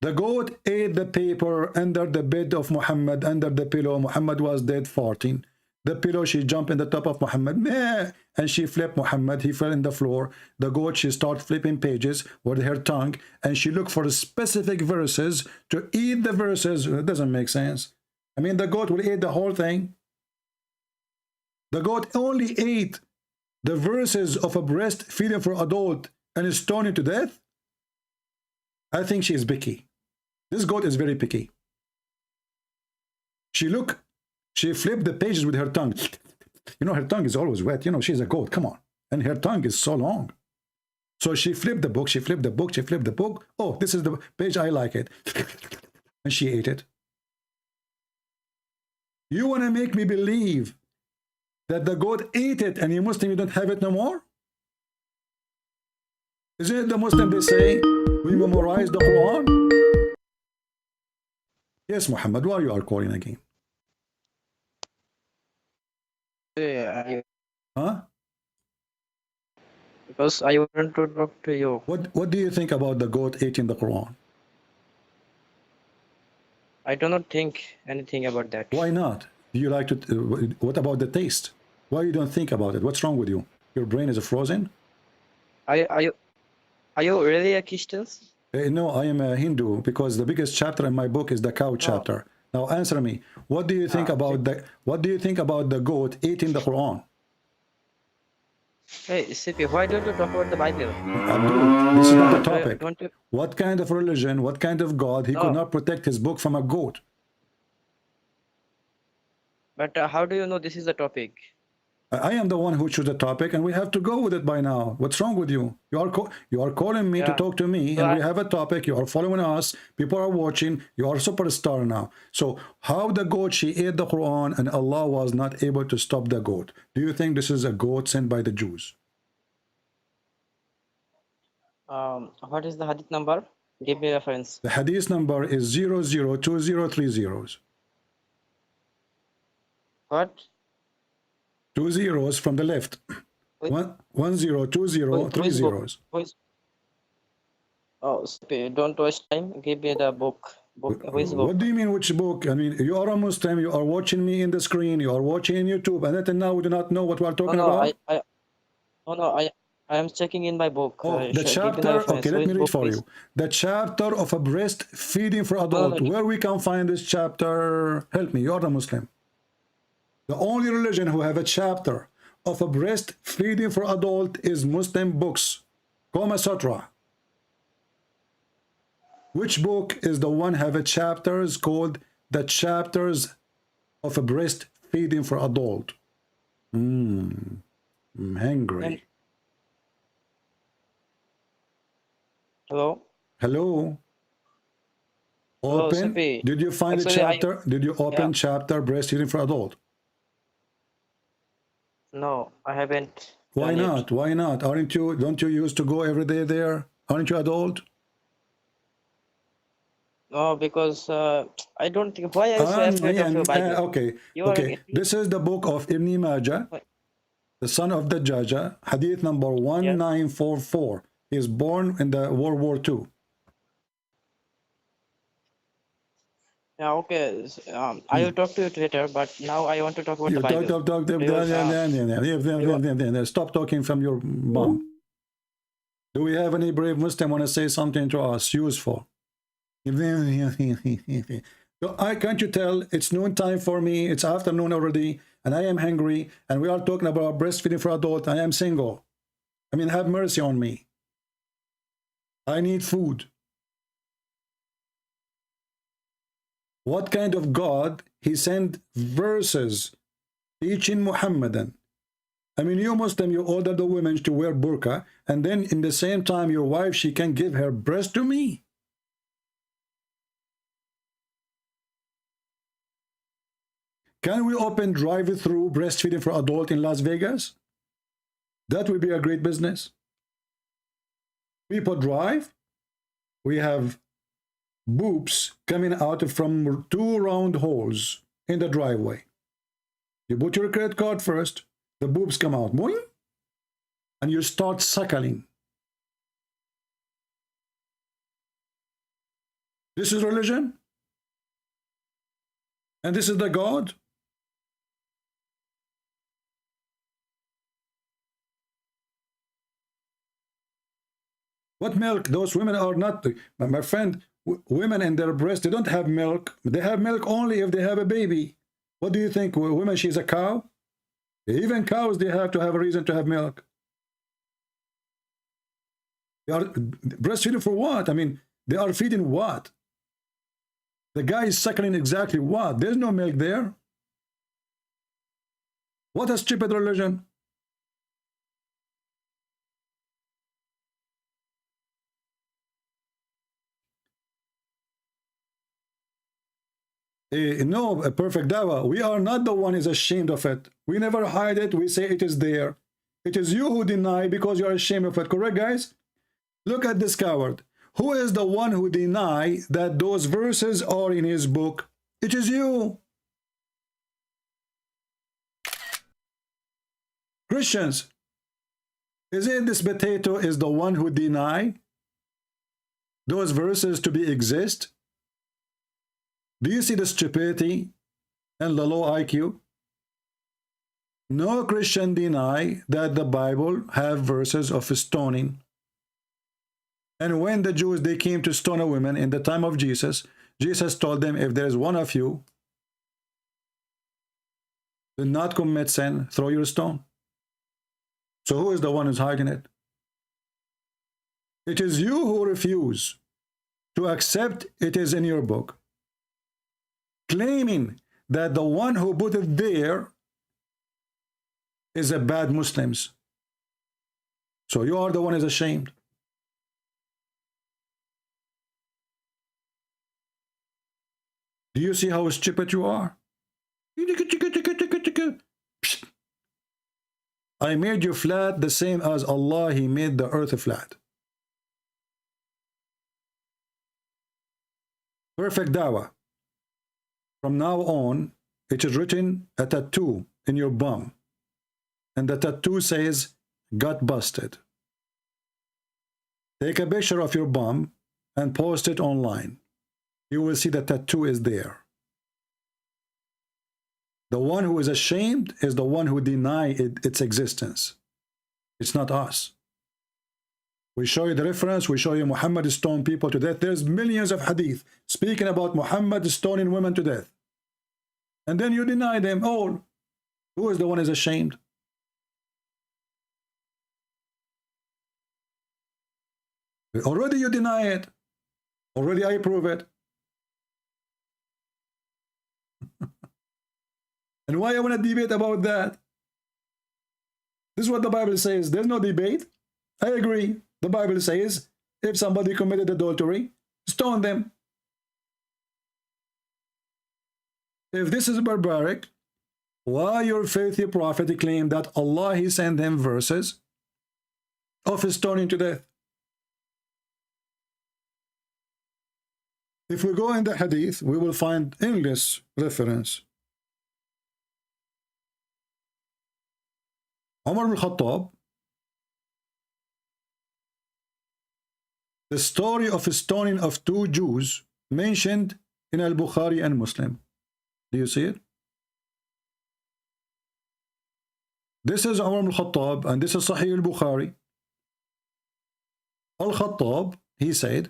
The goat ate the paper under the bed of Muhammad, under the pillow. Muhammad was dead, farting. The pillow, she jumped in the top of Muhammad, meh, and she flipped Muhammad. He fell in the floor. The goat, she started flipping pages with her tongue, and she looked for specific verses to eat the verses. It doesn't make sense. I mean, the goat will eat the whole thing. The goat only ate the verses of a breastfeeding for adult and is stoned to death. I think she is picky. This goat is very picky. She flipped the pages with her tongue. You know, her tongue is always wet. You know, she's a goat. Come on. And her tongue is so long. So she flipped the book. She flipped the book. She flipped the book. Oh, this is the page. I like it. And she ate it. You want to make me believe that the goat ate it and you Muslim, you don't have it no more? Isn't it the Muslim they say, we memorize the Quran? Yes, Muhammad, why you are calling again? Yeah, Huh? because I want to talk to you. What do you think about the goat eating the Quran? I do not think anything about that. Why not? Do you like to, what about the taste? Why you don't think about it? What's wrong with you? Your brain is frozen? Are you really a Christian? No, I am a Hindu because the biggest chapter in my book is the cow chapter. Now answer me. What do you think about the goat eating the Quran? Hey, Sippy, why don't you talk about the Bible? Abdul, this is not the topic. What kind of religion, what kind of God, he could not protect his book from a goat? But how do you know this is the topic? I am the one who chose the topic, and we have to go with it by now. What's wrong with you? You are calling me to talk to me, and we have a topic. You are following us. People are watching. You are a superstar now. So how the goat, she ate the Quran, and Allah was not able to stop the goat? Do you think this is a goat sent by the Jews? What is the hadith number? Give me reference. The hadith number is 002030. What? 2 zeros from the left. 102030. Oh, don't waste time. Give me the book. Which book? What do you mean, which book? I mean, you are a Muslim. You are watching me in the screen. You are watching in YouTube, and until now we do not know what we are talking about. I am checking in my book. Oh, the chapter. Okay, let me read for you. The chapter of a breastfeeding for adult. Where we can find this chapter? Help me. You are a Muslim. The only religion who have a chapter of a breastfeeding for adult is Muslim books. Kama Sutra. Which book is the one have a chapters called the chapters of a breastfeeding for adult? I'm hungry. Hello? Hello? Open. Did you find a chapter? Did you open chapter breastfeeding for adult? No, I haven't. Why not? Why not? Aren't you? Don't you used to go every day there? Aren't you adult? No, because I don't think. Why are you so afraid of your Bible? Okay. This is the book of Ibn Majah, the son of the Jaja, hadith number 1944. He is born in the World War II. Yeah, okay. I will talk to you later, but now I want to talk about the Bible. Stop talking from your mom. Do we have any brave Muslim want to say something to us useful? So can't you tell it's noon time for me? It's afternoon already, and I am hungry, and we are talking about breastfeeding for adult. I am single. I mean, have mercy on me. I need food. What kind of God he sent verses teaching Muhammadan? I mean, you Muslim, you order the women to wear burqa, and then in the same time your wife, she can give her breast to me. Can we open drive-through breastfeeding for adult in Las Vegas? That would be a great business. People drive. We have boobs coming out from 2 round holes in the driveway. You put your credit card first, the boobs come out, boing, and you start suckling. This is religion? And this is the God? What milk? Those women are not, my friend, women in their breast, they don't have milk. They have milk only if they have a baby. What do you think? Women, she's a cow? Even cows, they have to have a reason to have milk. They are breastfeeding for what? I mean, they are feeding what? The guy is suckling exactly what? There's no milk there. What a stupid religion. No, a perfect Dawah. We are not the one who is ashamed of it. We never hide it. We say it is there. It is you who deny because you are ashamed of it. Correct, guys? Look at this coward. Who is the one who deny that those verses are in his book? It is you. Christians, is it this potato is the one who deny those verses to be exist? Do you see the stupidity and the low IQ? No Christian deny that the Bible have verses of stoning. And when the Jews, they came to stone a woman in the time of Jesus, Jesus told them, if there is one of you do not commit sin, throw your stone. So who is the one who's hiding it? It is you who refuse to accept it is in your book, claiming that the one who put it there is a bad Muslims. So you are the one is ashamed. Do you see how stupid you are? I made you flat the same as Allah, He made the earth flat. Perfect dawah. From now on, it is written a tattoo in your bum. And the tattoo says, got busted. Take a picture of your bum and post it online. You will see the tattoo is there. The one who is ashamed is the one who denies its existence. It's not us. We show you the reference. We show you Muhammad stoned people to death. There's millions of hadith speaking about Muhammad stoning women to death. And then you deny them all. Who is the one who is ashamed? Already you deny it. Already I prove it. And why I want to debate about that? This is what the Bible says. There's no debate. I agree. The Bible says, if somebody committed adultery, stone them. If this is barbaric, why your faithful prophet claimed that Allah, He sent them verses of stoning to death? If we go in the hadith, we will find English reference. Umar al-Khattab, the story of stoning of two Jews mentioned in Al-Bukhari and Muslim. Do you see it? This is Umar al-Khattab and this is Sahih al-Bukhari. Al-Khattab, he said,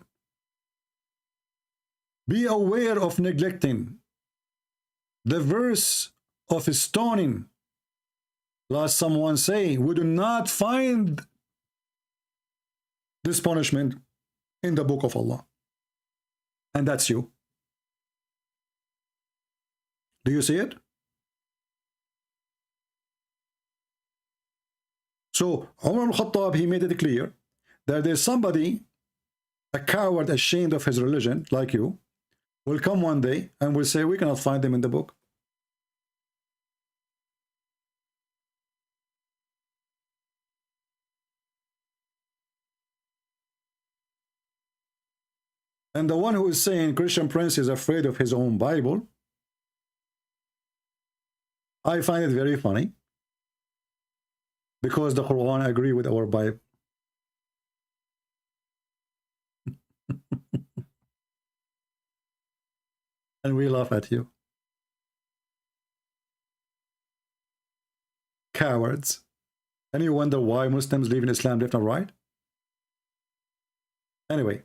be aware of neglecting the verse of stoning. Lest someone say, we do not find this punishment in the book of Allah. And that's you. Do you see it? So Umar al-Khattab, he made it clear that there's somebody, a coward ashamed of his religion, like you, will come one day and will say, we cannot find them in the book. And the one who is saying Christian Prince is afraid of his own Bible, I find it very funny because the Quran agree with our Bible. And we laugh at you. Cowards. And you wonder why Muslims leave in Islam left and right? Anyway,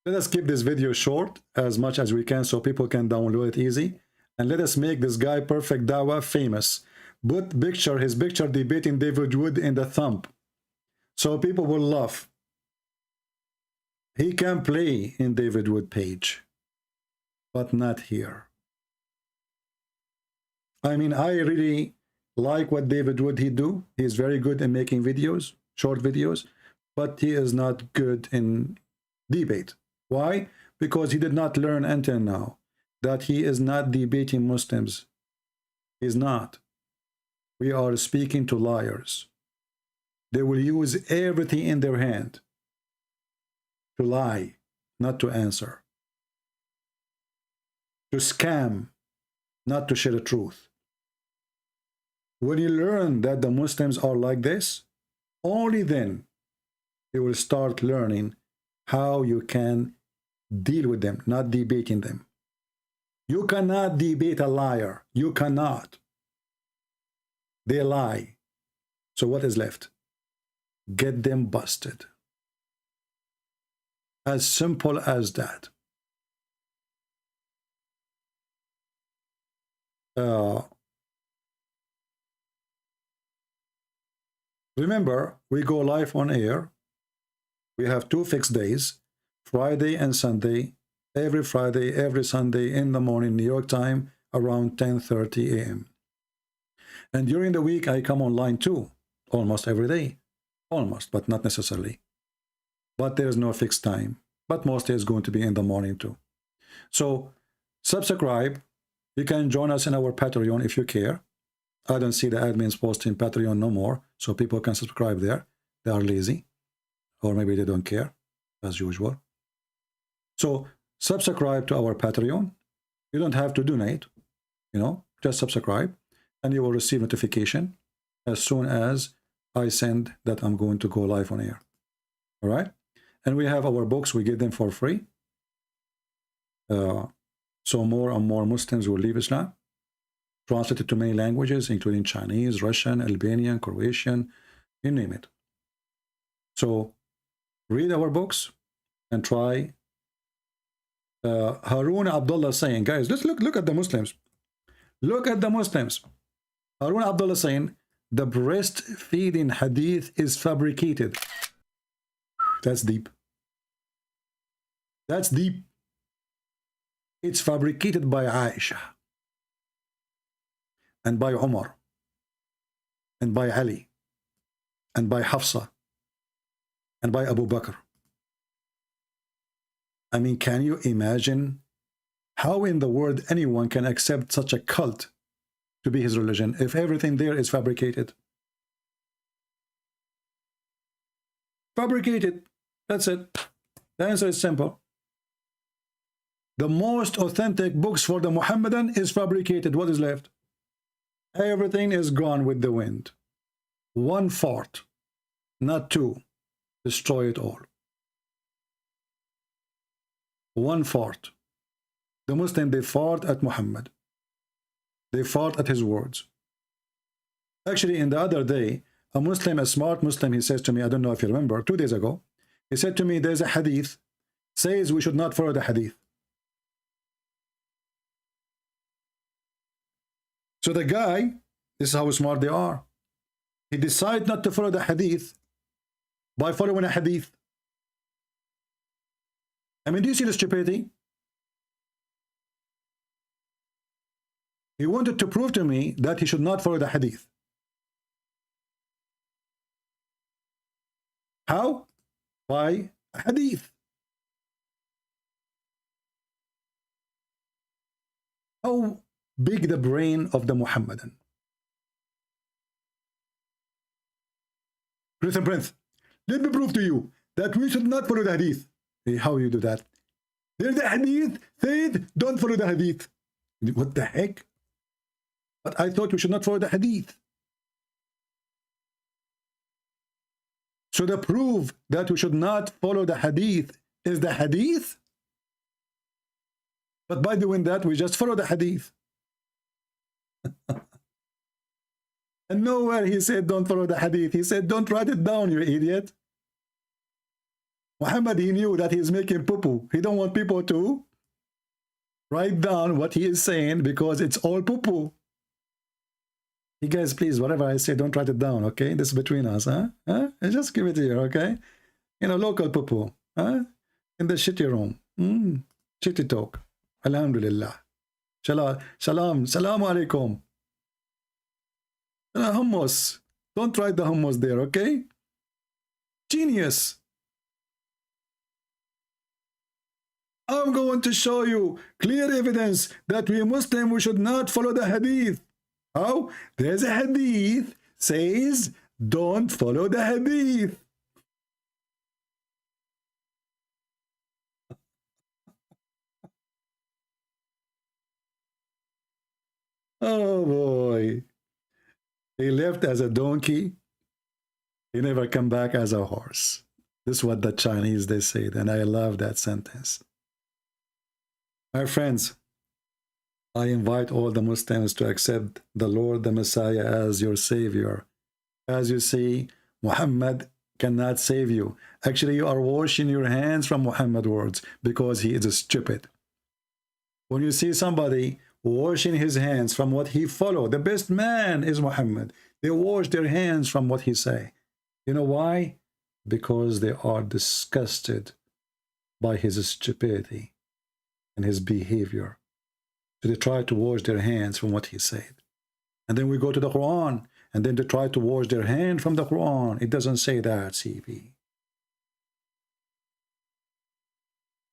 let us keep this video short as much as we can so people can download it easy. And let us make this guy Perfect Dawah famous. Put his picture debating David Wood in the thumb. So people will laugh. He can play in David Wood page. But not here. I mean, I really like what David Wood he do. He is very good in making videos, short videos. But he is not good in debate. Why? Because he did not learn until now that he is not debating Muslims. He's not. We are speaking to liars. They will use everything in their hand to lie, not to answer. To scam, not to share the truth. When you learn that the Muslims are like this, only then you will start learning how you can deal with them, not debating them. You cannot debate a liar. You cannot. They lie. So what is left? Get them busted. As simple as that. Remember, we go live on air. We have 2 fixed days, Friday and Sunday, every Friday, every Sunday in the morning, New York time, around 10:30 a.m. And during the week, I come online too, almost every day. Almost, but not necessarily. But there's no fixed time. But mostly it's going to be in the morning too. So subscribe. You can join us in our Patreon if you care. I don't see the admins posting Patreon no more, so people can subscribe there. They are lazy, or maybe they don't care, as usual. So subscribe to our Patreon. You don't have to donate, you know, just subscribe, and you will receive notification as soon as I send that I'm going to go live on air. All right? And we have our books. We give them for free. So more and more Muslims will leave Islam. Translated to many languages, including Chinese, Russian, Albanian, Croatian, you name it. So read our books and try. Harun Abdullah saying, guys, let's look at the Muslims. Look at the Muslims. Harun Abdullah saying, the breastfeeding hadith is fabricated. That's deep. That's deep. It's fabricated by Aisha, and by Umar, and by Ali, and by Hafsa, and by Abu Bakr. I mean, can you imagine how in the world anyone can accept such a cult to be his religion if everything there is fabricated? Fabricated. That's it. The answer is simple. The most authentic books for the Muhammadan is fabricated. What is left? Everything is gone with the wind. One fart, not two, destroy it all. One fart. The Muslim, they fart at Muhammad. They fart at his words. Actually, in the other day, a Muslim, a smart Muslim, he says to me, I don't know if you remember, 2 days ago, he said to me, there's a hadith, says we should not follow the hadith. So the guy, this is how smart they are. He decided not to follow the hadith by following a hadith. I mean, do you see the stupidity? He wanted to prove to me that he should not follow the hadith. How? By a hadith. How big the brain of the Muhammadan. Listen, Prince, let me prove to you that we should not follow the hadith. Hey, how you do that? There's the hadith, said don't follow the hadith. What the heck? But I thought we should not follow the hadith. So the proof that we should not follow the hadith is the hadith. But by doing that, we just follow the hadith. And nowhere he said don't follow the hadith. He said don't write it down, you idiot. Muhammad, he knew that he is making poo-poo. He don't want people to write down what he is saying because it's all poo-poo. You guys, please, whatever I say, don't write it down, okay? This is between us, huh? Just give it here, okay? You know, local poo-poo, huh? In the shitty room. Shitty talk. Alhamdulillah. Salam, salamu alaikum. Hummus. Don't write the hummus there, okay? Genius. I'm going to show you clear evidence that we Muslims, we should not follow the hadith. How? There's a hadith says don't follow the hadith. Oh boy. He left as a donkey. He never come back as a horse. This is what the Chinese, they say, and I love that sentence. My friends, I invite all the Muslims to accept the Lord, the Messiah, as your Savior. As you see, Muhammad cannot save you. Actually, you are washing your hands from Muhammad's words because he is stupid. When you see somebody washing his hands from what he followed, the best man is Muhammad. They wash their hands from what he say. You know why? Because they are disgusted by his stupidity and his behavior. So they try to wash their hands from what he said. And then we go to the Quran, and then they try to wash their hand from the Quran. It doesn't say that, CP.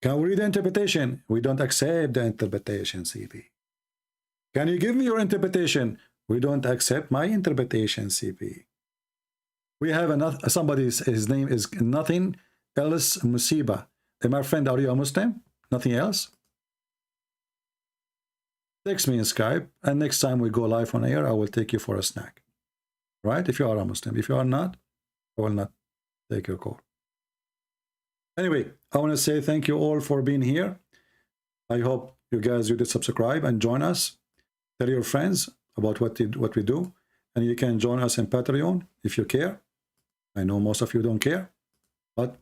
Can we read the interpretation? We don't accept the interpretation, CP. Can you give me your interpretation? We don't accept my interpretation, CP. We have another, somebody, his name is Nothing Else Musiba. Hey, my friend, are you a Muslim? Nothing else? Text me in Skype, and next time we go live on air, I will take you for a snack. Right? If you are a Muslim. If you are not, I will not take your call. Anyway, I want to say thank you all for being here. I hope you guys did subscribe and join us. Tell your friends about what we do. And you can join us in Patreon if you care. I know most of you don't care, but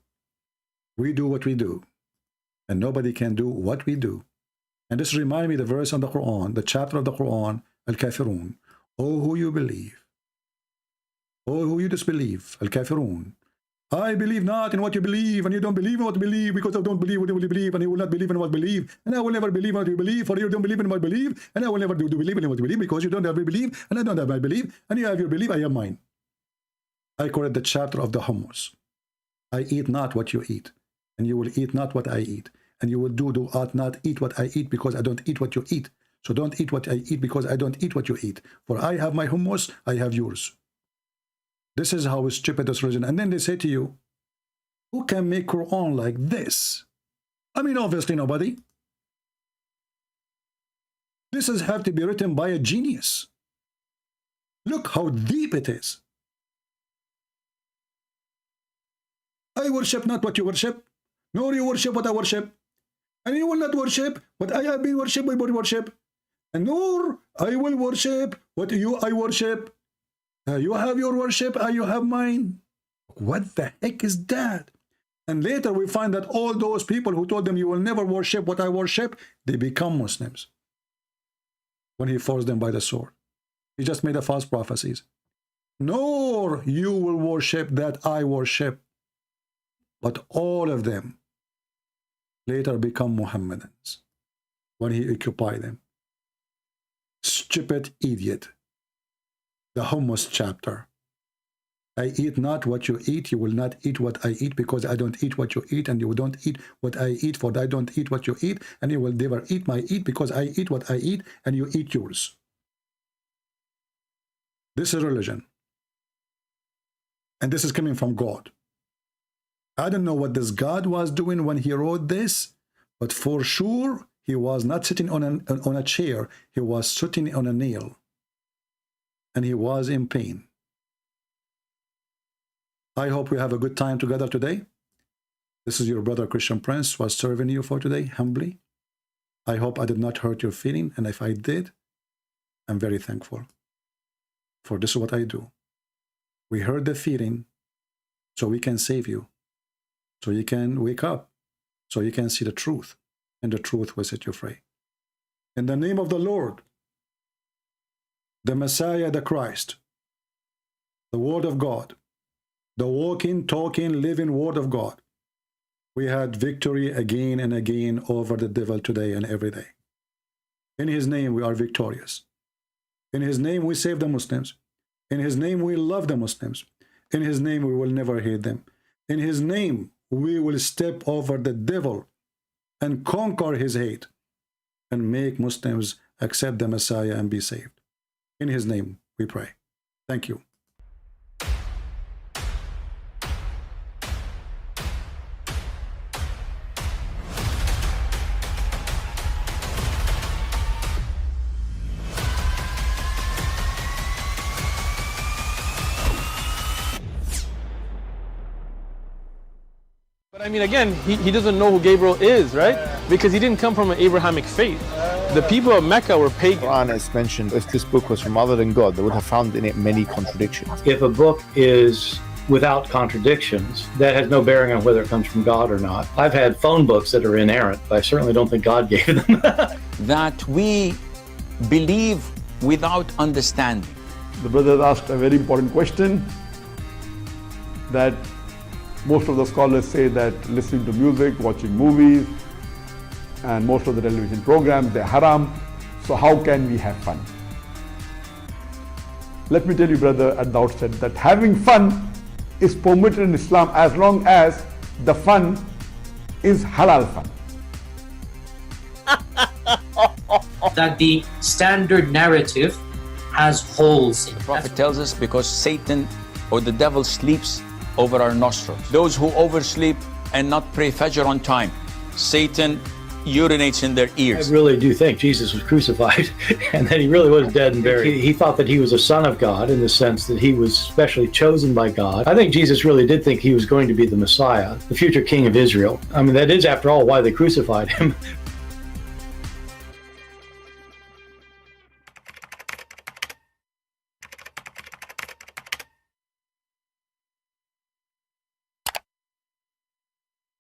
we do what we do. And nobody can do what we do. And this reminds me the verse on the Quran, the chapter of the Quran, Al-Kafirun. Oh, who you believe. Oh, who you disbelieve. Al-Kafirun. I believe not in what you believe, and you don't believe in what you believe, because I don't believe what you believe, and you will not believe in what you believe, and I will never believe in what you believe, for you don't believe in what you believe, and I will never believe in what you believe, because you don't have your belief, and I don't have my belief, and you have your belief, I have mine. I quoted the chapter of the hummus. I eat not what you eat, and you will eat not what I eat, and you will do not eat what I eat, because I don't eat what you eat. So don't eat what I eat, because I don't eat what you eat. For I have my hummus, I have yours. This is how stupid this religion. And then they say to you, who can make Quran like this? I mean, obviously nobody. This has have to be written by a genius. Look how deep it is. I worship not what you worship, nor you worship what I worship. And you will not worship what I have been worshipped by worship. And nor I will worship what I worship. You have your worship, you have mine. What the heck is that? And later we find that all those people who told them you will never worship what I worship, they become Muslims. When he forced them by the sword. He just made a false prophecies. Nor you will worship that I worship. But all of them later become Muhammadans when he occupied them. Stupid idiot. The hummus chapter. I eat not what you eat, you will not eat what I eat, because I don't eat what you eat, and you don't eat what I eat, for I don't eat what you eat, and you will never eat my eat, because I eat what I eat, and you eat yours. This is religion. And this is coming from God. I don't know what this God was doing when he wrote this, but for sure, he was not sitting on a chair, he was sitting on a nail. And he was in pain. I hope we have a good time together today. This is your brother Christian Prince was serving you for today, humbly. I hope I did not hurt your feeling, and if I did, I'm very thankful. For this is what I do. We heard the feeling, so we can save you, so you can wake up, so you can see the truth, and the truth will set you free. In the name of the Lord, the Messiah, the Christ, the Word of God, the walking, talking, living Word of God, we had victory again and again over the devil today and every day. In his name we are victorious. In his name we save the Muslims. In his name we love the Muslims. In his name we will never hate them. In his name we will step over the devil and conquer his hate and make Muslims accept the Messiah and be saved. In his name we pray. Thank you. But I mean, again, he doesn't know who Gabriel is, right? Because he didn't come from an Abrahamic faith. The people of Mecca were pagan. Quran is mentioned. If this book was from other than God, they would have found in it many contradictions. If a book is without contradictions, that has no bearing on whether it comes from God or not. I've had phone books that are inerrant, but I certainly don't think God gave them. That we believe without understanding. The brother asked a very important question, that most of the scholars say that listening to music, watching movies, and most of the television programs, they're haram. So how can we have fun? let me tell you, brother, at the outset that having fun is permitted in Islam as long as the fun is halal fun. That the standard narrative has holes in it. The Prophet tells us because Satan or the devil sleeps over our nostrils. Those who oversleep and not pray Fajr on time, Satan urinates in their ears. I really do think Jesus was crucified and that he really was dead and buried. He thought that he was a son of God in the sense that he was specially chosen by God. I think Jesus really did think he was going to be the Messiah, the future king of Israel. I mean, that is, after all, why they crucified him,